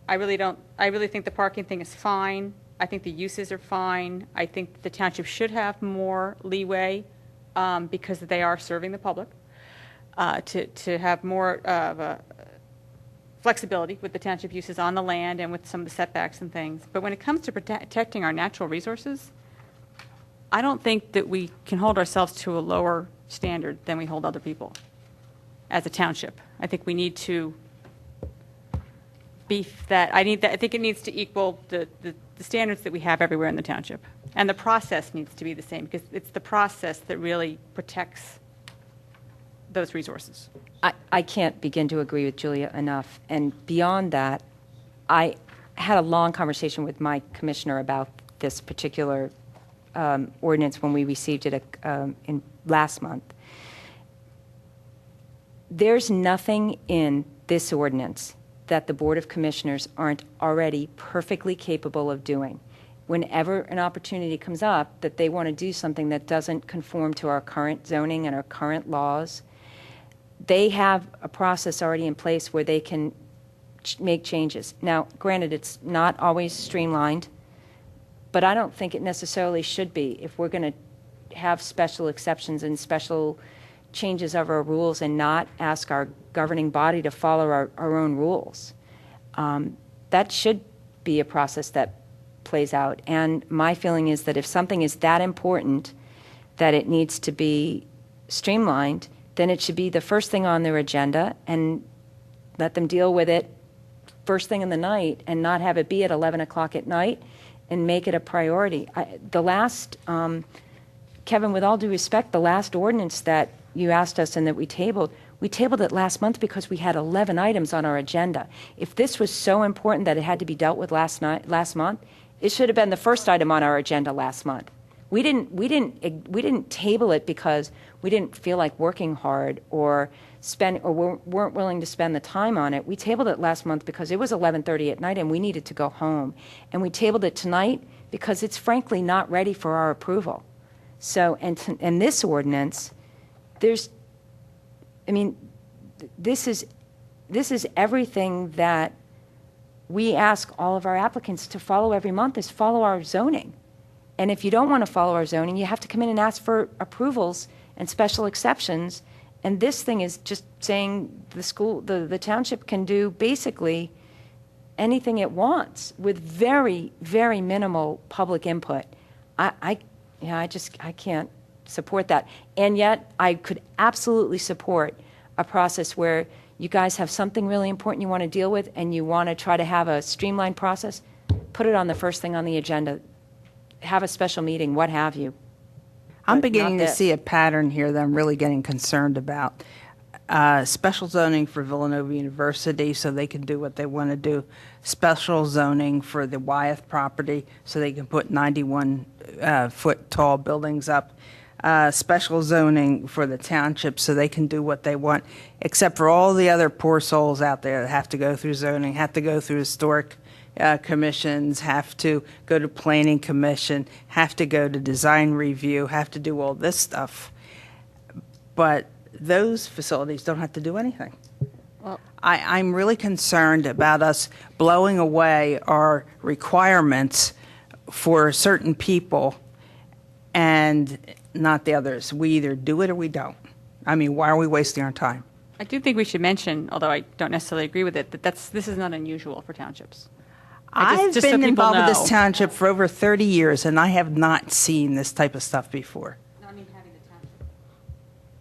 I really think the parking thing is fine. I think the uses are fine. I think the township should have more leeway because they are serving the public to have more of a flexibility with the township uses on the land and with some of the setbacks and things. But when it comes to protecting our natural resources, I don't think that we can hold ourselves to a lower standard than we hold other people as a township. I think we need to beef that. I think it needs to equal the standards that we have everywhere in the township. And the process needs to be the same because it's the process that really protects those resources. I can't begin to agree with Julia enough. And beyond that, I had a long conversation with my commissioner about this particular ordinance when we received it in last month. There's nothing in this ordinance that the Board of Commissioners aren't already perfectly capable of doing. Whenever an opportunity comes up that they want to do something that doesn't conform to our current zoning and our current laws, they have a process already in place where they can make changes. Now, granted, it's not always streamlined, but I don't think it necessarily should be if we're going to have special exceptions and special changes of our rules and not ask our governing body to follow our own rules. That should be a process that plays out. And my feeling is that if something is that important that it needs to be streamlined, then it should be the first thing on their agenda and let them deal with it first thing in the night and not have it be at 11 o'clock at night and make it a priority. Kevin, with all due respect, the last ordinance that you asked us and that we tabled it last month because we had 11 items on our agenda. If this was so important that it had to be dealt with last month, it should have been the first item on our agenda last month. We didn't table it because we didn't feel like working hard or weren't willing to spend the time on it. We tabled it last month because it was 11:30 at night and we needed to go home. And we tabled it tonight because it's frankly not ready for our approval. So, and this ordinance, this is everything that we ask all of our applicants to follow every month is follow our zoning. And if you don't want to follow our zoning, you have to come in and ask for approvals and special exceptions. And this thing is just saying the township can do basically anything it wants with very, very minimal public input. I can't support that. And yet I could absolutely support a process where you guys have something really important you want to deal with and you want to try to have a streamlined process, put it on the first thing on the agenda, have a special meeting, what have you. I'm But beginning not to this. see a pattern here that I'm really getting concerned about. Special zoning for Villanova University so they can do what they want to do. Special zoning for the Wyeth property so they can put 91-foot tall buildings up. Special zoning for the township so they can do what they want, except for all the other poor souls out there that have to go through zoning, have to go through historic commissions, have to go to planning commission, have to go to design review, have to do all this stuff. But those facilities don't have to do anything. Well, I'm really concerned about us blowing away our requirements for certain people and not the others. We either do it or we don't. I mean, why are we wasting our time? I do think we should mention, although I don't necessarily agree with it, that this is not unusual for townships. I've just so been people involved with know. this township for over 30 years, and I have not seen this type of stuff before. I mean, having the township.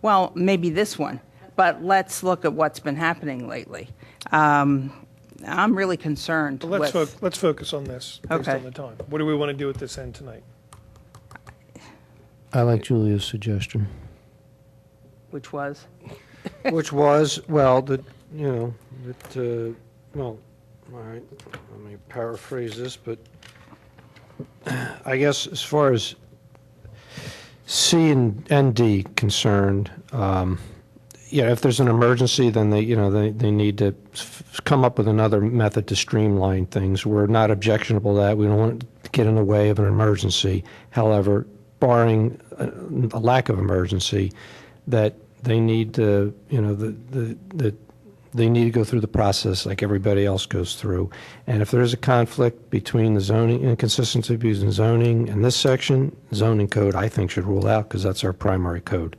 Well, maybe this one, but let's look at what's been happening lately. I'm really concerned Well, with. let's focus on this based Okay. on the time. What do we want to do at this end tonight? I like Julia's suggestion. Which was? Which was, well, well, all right, let me paraphrase this, but I guess as far as C and D concerned, if there's an emergency, then they need to come up with another method to streamline things. We're not objectionable to that. We don't want it to get in the way of an emergency. However, barring a lack of emergency, that they need to, they need to go through the process like everybody else goes through. And if there is a conflict between the zoning, inconsistency between zoning and this section, zoning code, I think, should rule out because that's our primary code.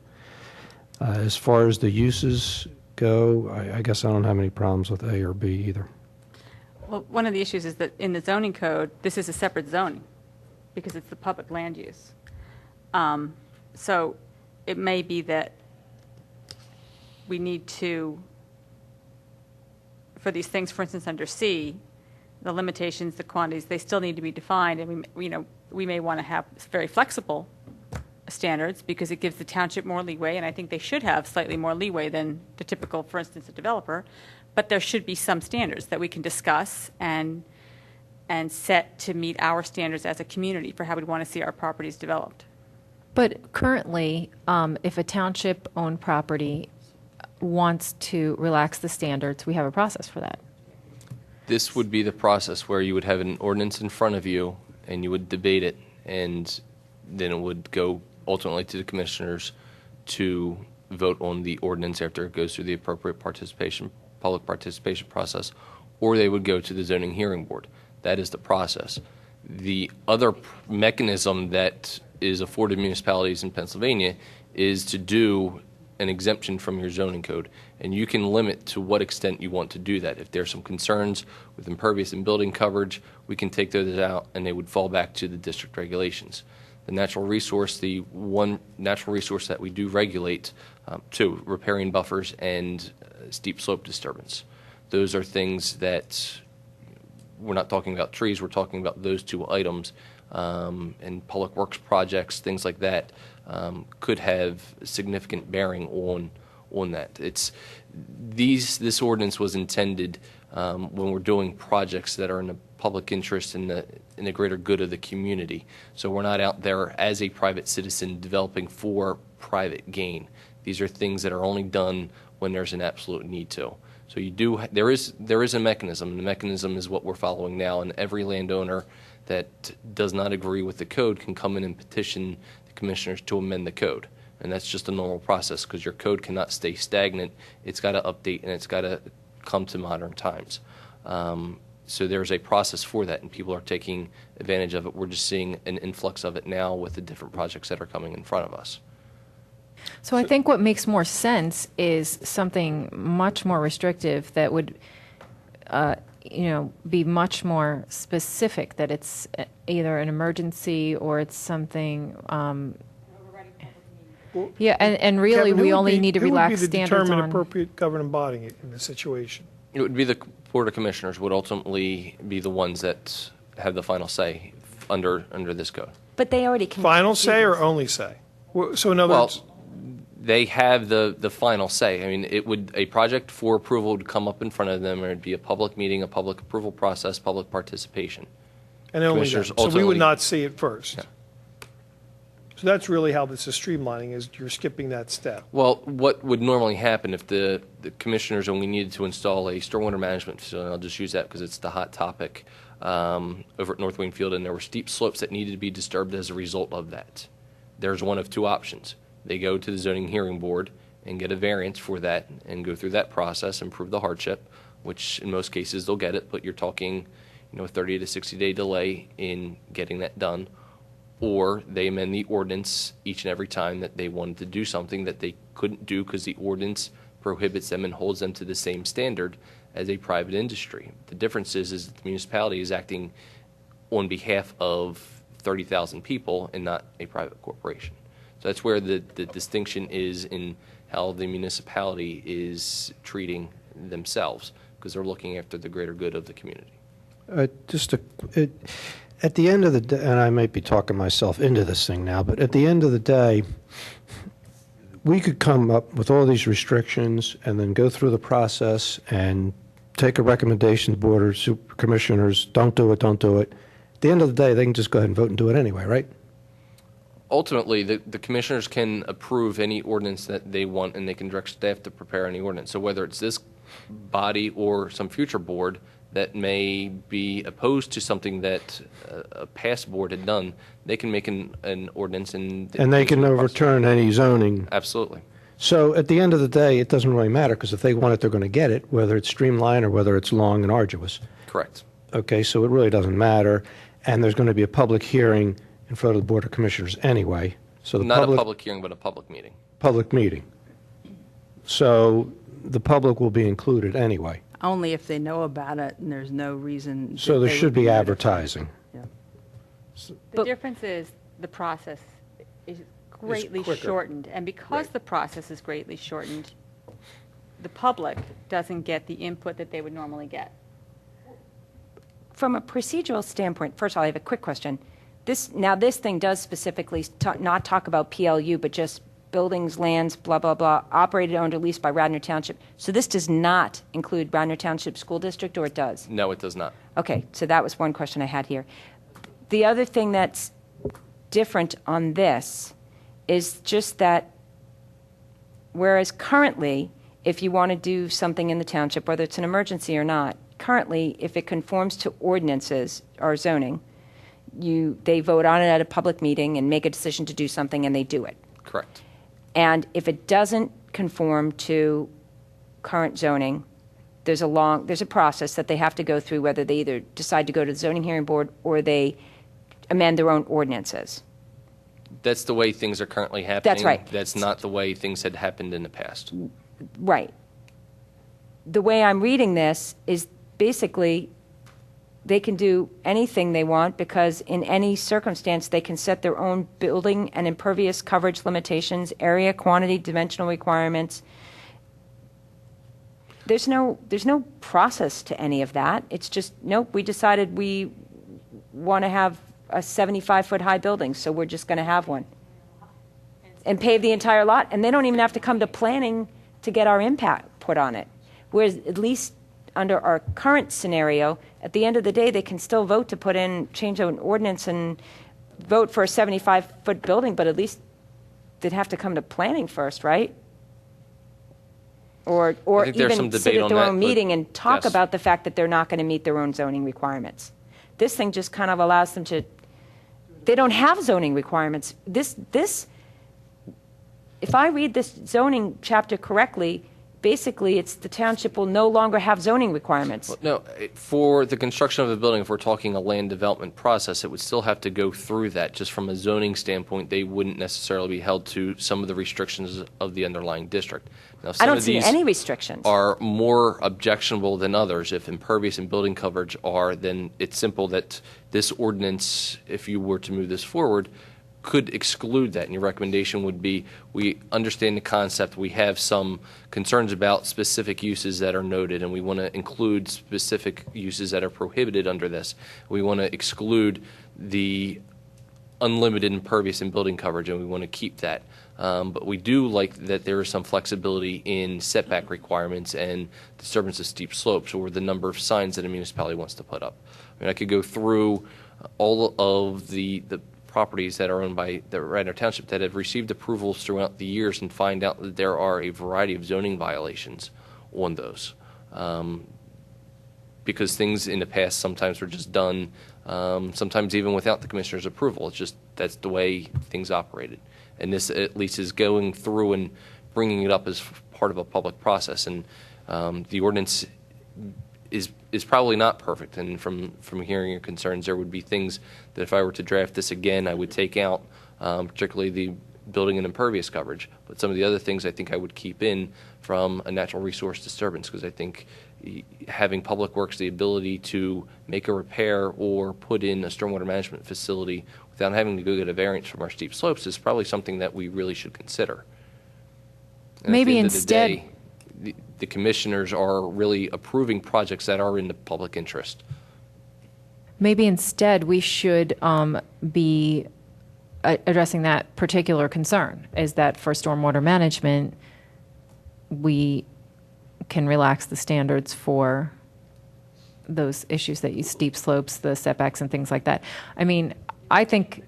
As far as the uses go, I guess I don't have any problems with A or B either. Well, one of the issues is that in the zoning code, this is a separate zoning because it's the public land use. So it may be that we need to, for these things, for instance, under C, the limitations, the quantities, they still need to be defined, and we may want to have very flexible standards because it gives the township more leeway, and I think they should have slightly more leeway than the typical, for instance, a developer. But there should be some standards that we can discuss and set to meet our standards as a community for how we want to see our properties developed. But currently, if a township-owned property wants to relax the standards, we have a process for that. This would be the process where you would have an ordinance in front of you, and you would debate it, and then it would go ultimately to the commissioners to vote on the ordinance after it goes through the appropriate public participation process, or they would go to the zoning hearing board. That is the process. The other mechanism that is afforded municipalities in Pennsylvania is to do an exemption from your zoning code, and you can limit to what extent you want to do that. If there's some concerns with impervious and building coverage, we can take those out, and they would fall back to the district regulations. The natural resource, the one natural resource that we do regulate, too, riparian buffers and steep slope disturbance. Those are things that we're not talking about trees, we're talking about those two items, and public works projects, things like that, could have significant bearing on that. This ordinance was intended when we're doing projects that are in the public interest and in the greater good of the community. So we're not out there as a private citizen developing for private gain. These are things that are only done when there's an absolute need to. So there is a mechanism, and the mechanism is what we're following now, and every landowner that does not agree with the code can come in and petition the commissioners to amend the code. And that's just a normal process because your code cannot stay stagnant. It's got to update, and it's got to come to modern times. So there's a process for that, and people are taking advantage of it. We're just seeing an influx of it now with the different projects that are coming in front of us. So I think what makes more sense is something much more restrictive that would, be much more specific, that it's either an emergency or it's something. Yeah, and really, Kevin, we only need to relax Who would be the standards determined on. appropriate governing body in this situation? It would be the Board of Commissioners would ultimately be the ones that have the final say under this code. But they already can. Final do say or this. only say? So in other words, They have the final say. I mean, a project for approval would come up in front of them, and it'd be a public meeting, a public approval process, public participation. and only that. commissioners So we ultimately- would not see it first. Yeah. So that's really how this is streamlining, is you're skipping that step. Well, what would normally happen if the commissioners only needed to install a stormwater management facility, and I'll just use that because it's the hot topic over at North Wayne Field, and there were steep slopes that needed to be disturbed as a result of that. There's one of two options. They go to the zoning hearing board and get a variance for that and go through that process and prove the hardship, which in most cases they'll get it, but you're talking, a 30 to 60-day delay in getting that done. Or they amend the ordinance each and every time that they wanted to do something that they couldn't do because the ordinance prohibits them and holds them to the same standard as a private industry. The difference is that the municipality is acting on behalf of 30,000 people and not a private corporation. So that's where the distinction is in how the municipality is treating themselves. because they're looking after the greater good of the community. At the end of the day, and I might be talking myself into this thing now, but at the end of the day, we could come up with all these restrictions and then go through the process and take a recommendation to Board of Super Commissioners, don't do it, don't do it. At the end of the day, they can just go ahead and vote and do it anyway, right? Ultimately, the commissioners can approve any ordinance that they want, and they can direct staff to prepare any ordinance. So whether it's this body or some future board that may be opposed to something that a past board had done, they can make an ordinance and they can overturn any zoning. Absolutely. So at the end of the day, it doesn't really matter, because if they want it, they're going to get it, whether it's streamlined or whether it's long and arduous. Correct. Okay, so it really doesn't matter, and there's going to be a public hearing in front of the Board of Commissioners anyway. So the Not a public hearing, but a public meeting. Public meeting. So the public will be included anyway. Only if they know about it and there's no reason. So there should be advertising. Yeah. The difference is the process is greatly quicker. shortened. And because the process is greatly shortened, the public doesn't get the input that they would normally get. From a procedural standpoint, first of all, I have a quick question. This thing does specifically not talk about PLU, but just buildings, lands, blah, blah, blah, operated, owned, or leased by Radnor Township. So this does not include Radnor Township School District, or it does? No, it does not. Okay, so that was one question I had here. The other thing that's different on this is just that whereas currently, if you want to do something in the township, whether it's an emergency or not, currently, if it conforms to ordinances or zoning, they vote on it at a public meeting and make a decision to do something, and they do it. Correct. And if it doesn't conform to current zoning, there's a process that they have to go through, whether they either decide to go to the zoning hearing board or they amend their own ordinances. That's the way things are currently happening. That's right. That's not the way things had happened in the past. Right. The way I'm reading this is basically they can do anything they want, because in any circumstance they can set their own building and impervious coverage limitations, area, quantity, dimensional requirements. There's no process to any of that. It's just, nope, we decided we want to have a 75-foot high building, so we're just going to have one. And pave the entire lot, and they don't even have to come to planning to get our impact put on it. Whereas at least under our current scenario, at the end of the day, they can still vote to change an ordinance and vote for a 75-foot building, but at least they'd have to come to planning first, right? Or even sit at their own meeting and talk about the fact that they're not going to meet their own zoning requirements. This thing just kind of allows them to, they don't have zoning requirements. If I read this zoning chapter correctly, basically it's the township will no longer have zoning requirements. Well, no, for the construction of a building, if we're talking a land development process, it would still have to go through that. Just from a zoning standpoint, they wouldn't necessarily be held to some of the restrictions of the underlying district. Now, I don't see any restrictions. Are more objectionable than others. If impervious and building coverage are, then it's simple that this ordinance, if you were to move this forward, could exclude that. And your recommendation would be, we understand the concept, we have some concerns about specific uses that are noted, and we want to include specific uses that are prohibited under this. We want to exclude the unlimited impervious and building coverage, and we want to keep that. But we do like that there is some flexibility in setback requirements and disturbance of steep slopes, or the number of signs that a municipality wants to put up. I mean, I could go through all of the properties that are owned by the Radnor Township that have received approvals throughout the years and find out that there are a variety of zoning violations on those. Because things in the past sometimes were just done, sometimes even without the commissioner's approval. It's just, that's the way things operated. And this at least is going through and bringing it up as part of a public process. And the ordinance is probably not perfect. And from hearing your concerns, there would be things that if I were to draft this again, I would take out, particularly the building and impervious coverage. But some of the other things I think I would keep in from a natural resource disturbance, because I think having Public Works the ability to make a repair or put in a stormwater management facility without having to go get a variance from our steep slopes is probably something that we really should consider. And Maybe at the end of the instead- day, the commissioners are really approving projects that are in the public interest. Maybe instead we should be addressing that particular concern, is that for stormwater management, we can relax the standards for those issues that you, steep slopes, the setbacks and things like that. I mean, I think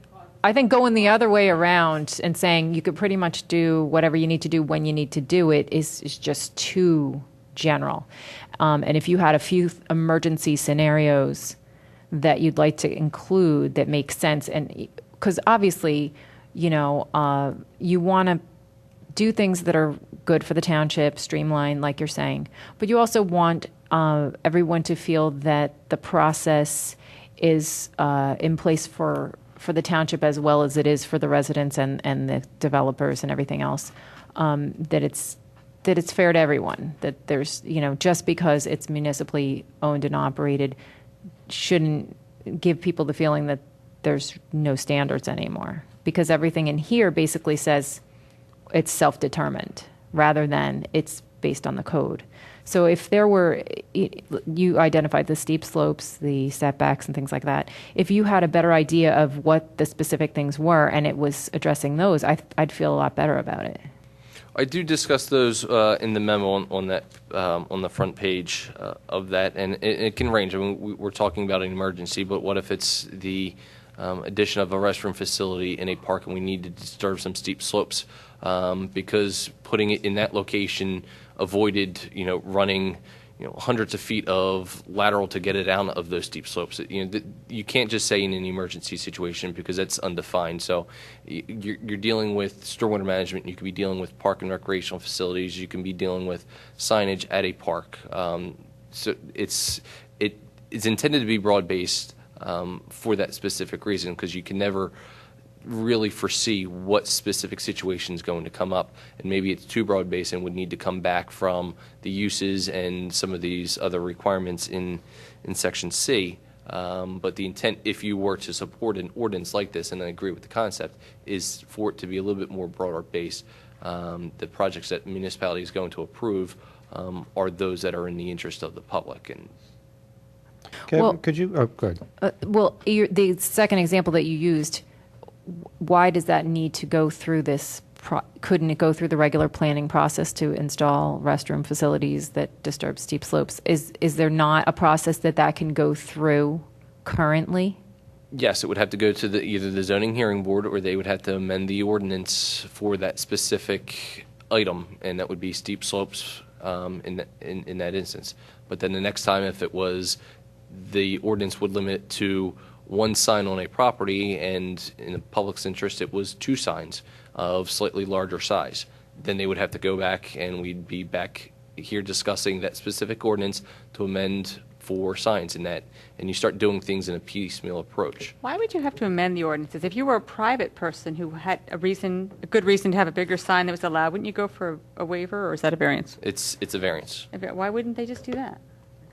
going the other way around and saying you could pretty much do whatever you need to do when you need to do it is just too general. And if you had a few emergency scenarios that you'd like to include that make sense, and because obviously, you want to do things that are good for the township, streamline, like you're saying, but you also want everyone to feel that the process is in place for the township as well as it is for the residents and the developers and everything else. That it's fair to everyone. That there's, just because it's municipally owned and operated, shouldn't give people the feeling that there's no standards anymore. Because everything in here basically says it's self-determined rather than it's based on the code. So if there were, you identified the steep slopes, the setbacks and things like that. If you had a better idea of what the specific things were and it was addressing those, I'd feel a lot better about it. I do discuss those in the memo on that on the front page of that, and it can range. I mean, we're talking about an emergency, but what if it's the addition of a restroom facility in a park and we need to disturb some steep slopes because putting it in that location avoided, running, hundreds of feet of lateral to get it out of those steep slopes. You can't just say in an emergency situation because that's undefined. So you're dealing with stormwater management. You could be dealing with park and recreational facilities. You can be dealing with signage at a park. So it's intended to be broad-based for that specific reason, because you can never really foresee what specific situation is going to come up, and maybe it's too broad-based and would need to come back from the uses and some of these other requirements in Section C. But the intent, if you were to support an ordinance like this, and I agree with the concept, is for it to be a little bit more broader-based. The projects that the municipality is going to approve are those that are in the interest of the public. And Kevin, Well- could you, oh, go ahead. The second example that you used, why does that need to go through this? Couldn't it go through the regular planning process to install restroom facilities that disturb steep slopes? Is there not a process that can go through currently? yes, it would have to go to either the zoning hearing board, or they would have to amend the ordinance for that specific item, and that would be steep slopes in that instance. But then the next time, if it was, the ordinance would limit it to one sign on a property, and in the public's interest, it was 2 signs of slightly larger size. Then they would have to go back, and we'd be back here discussing that specific ordinance to amend 4 signs in that, and you start doing things in a piecemeal approach. Why would you have to amend the ordinances? If you were a private person who had a good reason to have a bigger sign that was allowed, wouldn't you go for a waiver, or is that a variance? It's a variance. Why wouldn't they just do that?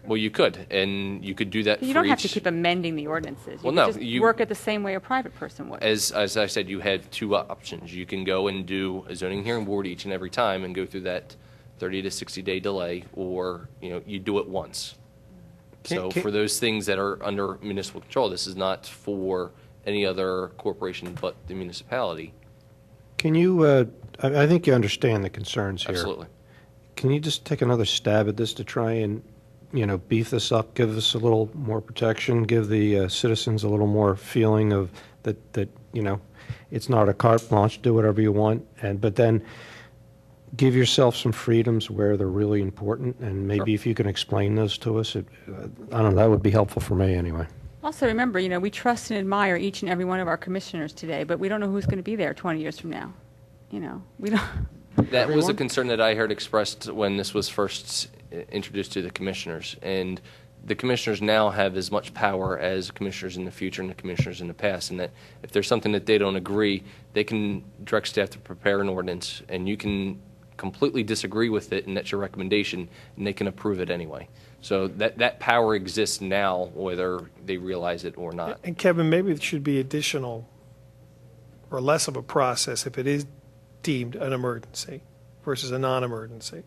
Well, you could, and you could do that for each. You don't have to keep amending the ordinances. Well, You no, could just you- work it the same way a private person would. As I said, you have 2 options. You can go and do a zoning hearing board each and every time and go through that 30 to 60-day delay, or you do it once. So for those things that are under municipal control, this is not for any other corporation but the municipality. Can you, I think you understand the concerns here. Absolutely. Can you just take another stab at this to try and, beef this up, give us a little more protection, give the citizens a little more feeling of that it's not a carte blanche, do whatever you want, but then give yourself some freedoms where they're really important, and maybe if you can explain those to us, I don't know, that would be helpful for me anyway. Also, remember, we trust and admire each and every one of our commissioners today, but we don't know who's going to be there 20 years from now. We don't. That was a concern that I heard expressed when this was first introduced to the commissioners. And the commissioners now have as much power as commissioners in the future and the commissioners in the past. And that if there's something that they don't agree, they can direct staff to prepare an ordinance, and you can completely disagree with it, and that's your recommendation, and they can approve it anyway. So that power exists now, whether they realize it or not. And Kevin, maybe it should be additional or less of a process if it is deemed an emergency versus a non-emergency.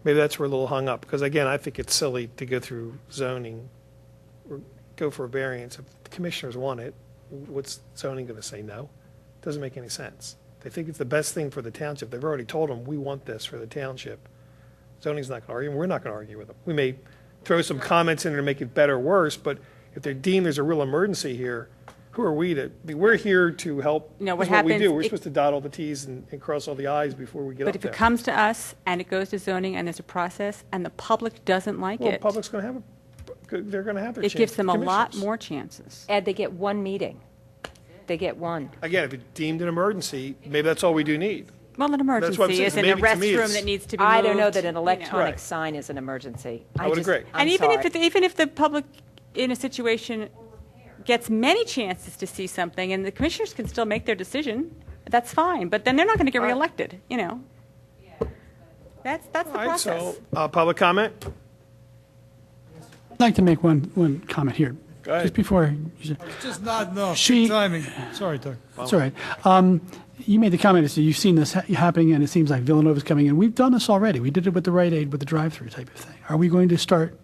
Maybe that's where we're a little hung up, because again, I think it's silly to go through zoning or go for a variance. If the commissioners want it, what's zoning going to say no? Doesn't make any sense. They think it's the best thing for the township. They've already told them, we want this for the township. Zoning's not going to argue, and we're not going to argue with them. We may throw some comments in there to make it better or worse, but if they deem there's a real emergency here, who are we to, I mean, we're here to help. You know, That's what we happens do. We're if- supposed to dot all the Ts and cross all the Is before we get But up if there. it comes to us and it goes to zoning and there's a process and the public doesn't like Well, the it, public's going to have they're going to have their chance. it gives them a lot Commissioners. more chances. Ed, they get one meeting. They get one. Again, if it's deemed an emergency, maybe that's all we do need. Well, an what I'm saying. emergency isn't a Maybe to me restroom it's- that needs to be moved. I don't know that an you know. electronic Right. sign is an emergency. I would agree. I'm And even sorry. even if the public in a situation gets many chances to see something, and the commissioners can still make their decision, that's fine. But then they're not going to get All right. reelected. You know. That's the All right, process. so, public comment? I'd like to make one comment here. Go ahead. Just before, Just not enough. She- Timing. Sorry, Doug. it's all right. You made the comment that you've seen this happening, and it seems like Villanova's coming in. We've done this already. We did it with the Rite Aid, with the drive-through type of thing. Are we going to start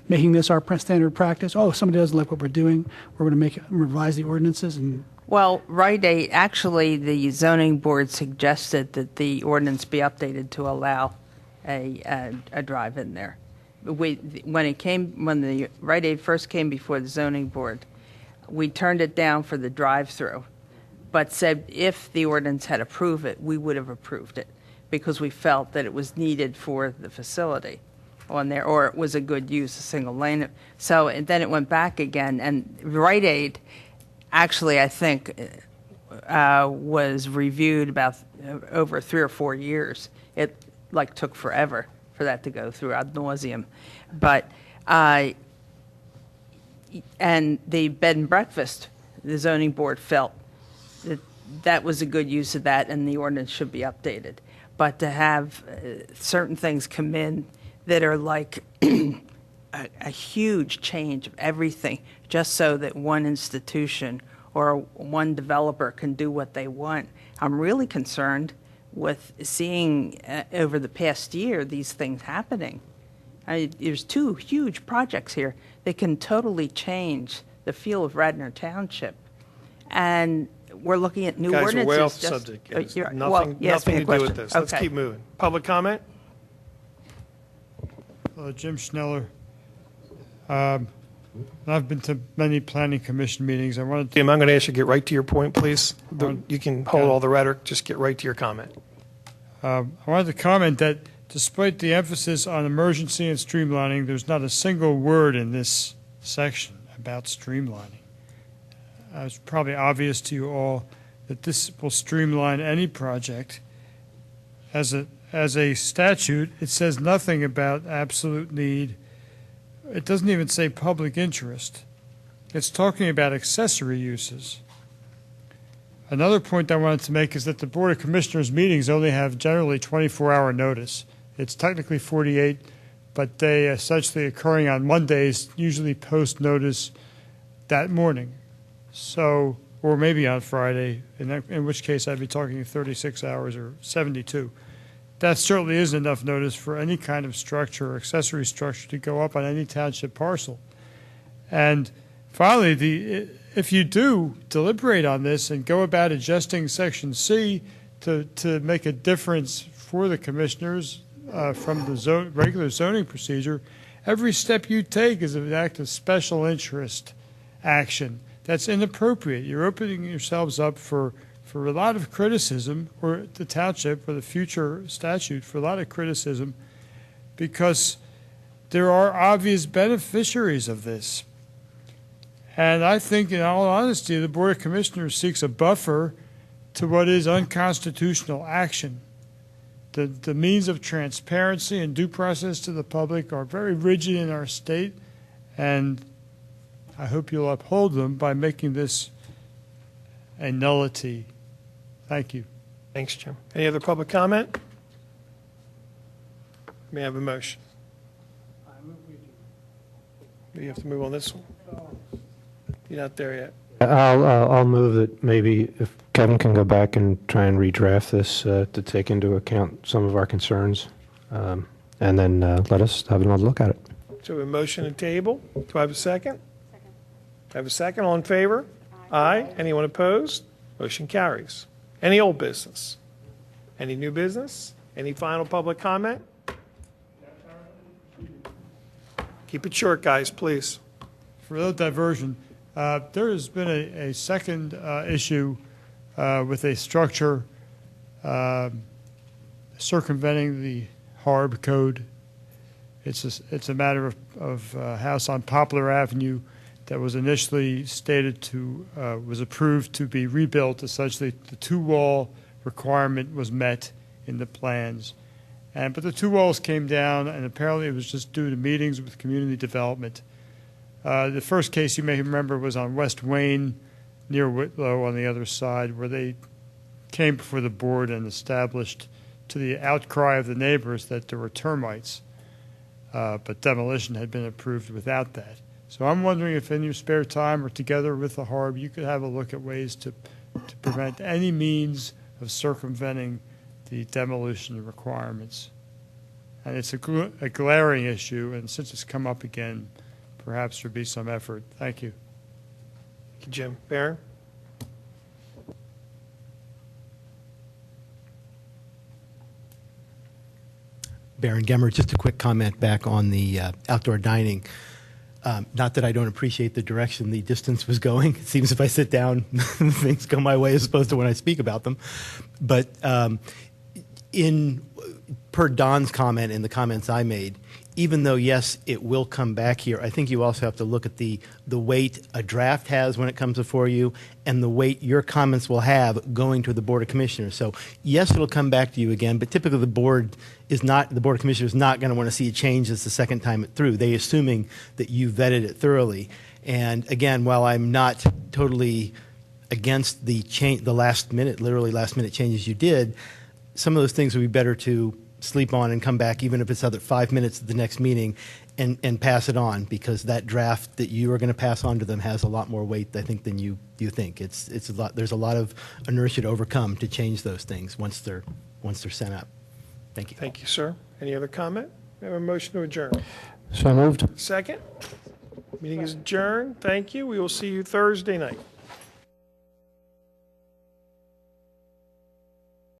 making this our standard practice? Oh, if somebody doesn't like what we're doing, we're going to revise the ordinances and Well, Rite Aid, actually, the zoning board suggested that the ordinance be updated to allow a drive-in there. When the Rite Aid first came before the zoning board, we turned it down for the drive-through, but said if the ordinance had approved it, we would have approved it, because we felt that it was needed for the facility on there, or it was a good use, a single lane. So and then it went back again, and Rite Aid, actually, I think, was reviewed about over 3 or 4 years. It took forever for that to go through ad nauseum, but and the bed and breakfast, the zoning board felt that that was a good use of that, and the ordinance should be updated. But to have certain things come in that are like a huge change of everything, just so that one institution or one developer can do what they want. I'm really concerned with seeing over the past year these things happening. There's 2 huge projects here that can totally change the feel of Radnor Township. And we're looking at new Guys are ordinances. way off the just- subject. It's you're- nothing well, you asked me nothing a to do with question. this. Let's Okay. keep moving. Public comment? Jim Schneller. I've been to many planning commission meetings. I wanted to, Jim, I'm going to ask you to get right to your point, please. On- You can hold all the rhetoric, just get right to your comment. I wanted to comment that despite the emphasis on emergency and streamlining, there's not a single word in this section about streamlining. It's probably obvious to you all that this will streamline any project. As a statute, it says nothing about absolute need. It doesn't even say public interest. It's talking about accessory uses. Another point I wanted to make is that the Board of Commissioners meetings only have generally 24-hour notice. It's technically 48, but they essentially occurring on Mondays usually post notice that morning. So, or maybe on Friday, in which case I'd be talking 36 hours or 72. That certainly is enough notice for any kind of structure or accessory structure to go up on any township parcel. And finally, if you do deliberate on this and go about adjusting Section C to make a difference for the commissioners from the regular zoning procedure, every step you take is an act of special interest action. That's inappropriate. You're opening yourselves up for a lot of criticism, or the township, or the future statute, for a lot of criticism, because there are obvious beneficiaries of this. And I think, in all honesty, the Board of Commissioners seeks a buffer to what is unconstitutional action. The means of transparency and due process to the public are very rigid in our state, and I hope you'll uphold them by making this a nullity. Thank you. Thanks, Jim. Any other public comment? May I have a motion? Do you have to move on this one? You're not there yet. I'll move that maybe if Kevin can go back and try and redraft this to take into account some of our concerns. and then let us have another look at it. So a motion to table. Do I have a second? Second. I have a second. All in favor? Aye. Anyone opposed? Motion carries. Any old business? Any new business? Any final public comment? Keep it short, guys, please. For a little diversion, there has been a second issue with a structure circumventing the HARB code. It's a matter of a house on Poplar Avenue that was initially stated to, was approved to be rebuilt. Essentially, the two-wall requirement was met in the plans. But the two walls came down, and apparently it was just due to meetings with community development. The first case you may remember was on West Wayne, near Whitlow on the other side, where they came before the board and established to the outcry of the neighbors that there were termites, but demolition had been approved without that. So I'm wondering if in your spare time or together with the HARB, you could have a look at ways to prevent any means of circumventing the demolition requirements. And it's a glaring issue, and since it's come up again, perhaps there'd be some effort. Thank you. Thank you, Jim. Baron? Baron Gemmer, just a quick comment back on the outdoor dining. Not that I don't appreciate the direction the distance was going. It seems if I sit down, things go my way as opposed to when I speak about them. But per Don's comment and the comments I made, even though, yes, it will come back here, I think you also have to look at the weight a draft has when it comes before you and the weight your comments will have going to the Board of Commissioners. So, yes, it'll come back to you again, but typically the Board of Commissioners is not going to want to see a change the second time through. They're assuming that you vetted it thoroughly. And, again, while I'm not totally against the last minute changes you did, some of those things would be better to sleep on and come back, even if it's other 5 minutes at the next meeting, and pass it on, because that draft that you are going to pass on to them has a lot more weight, I think, than you think. It's a lot. There's a lot of inertia to overcome to change those things once they're sent up. Thank you. Thank you, sir. Any other comment? We have a motion to adjourn. So moved. Second? Meeting is adjourned. Thank you. We will see you Thursday night.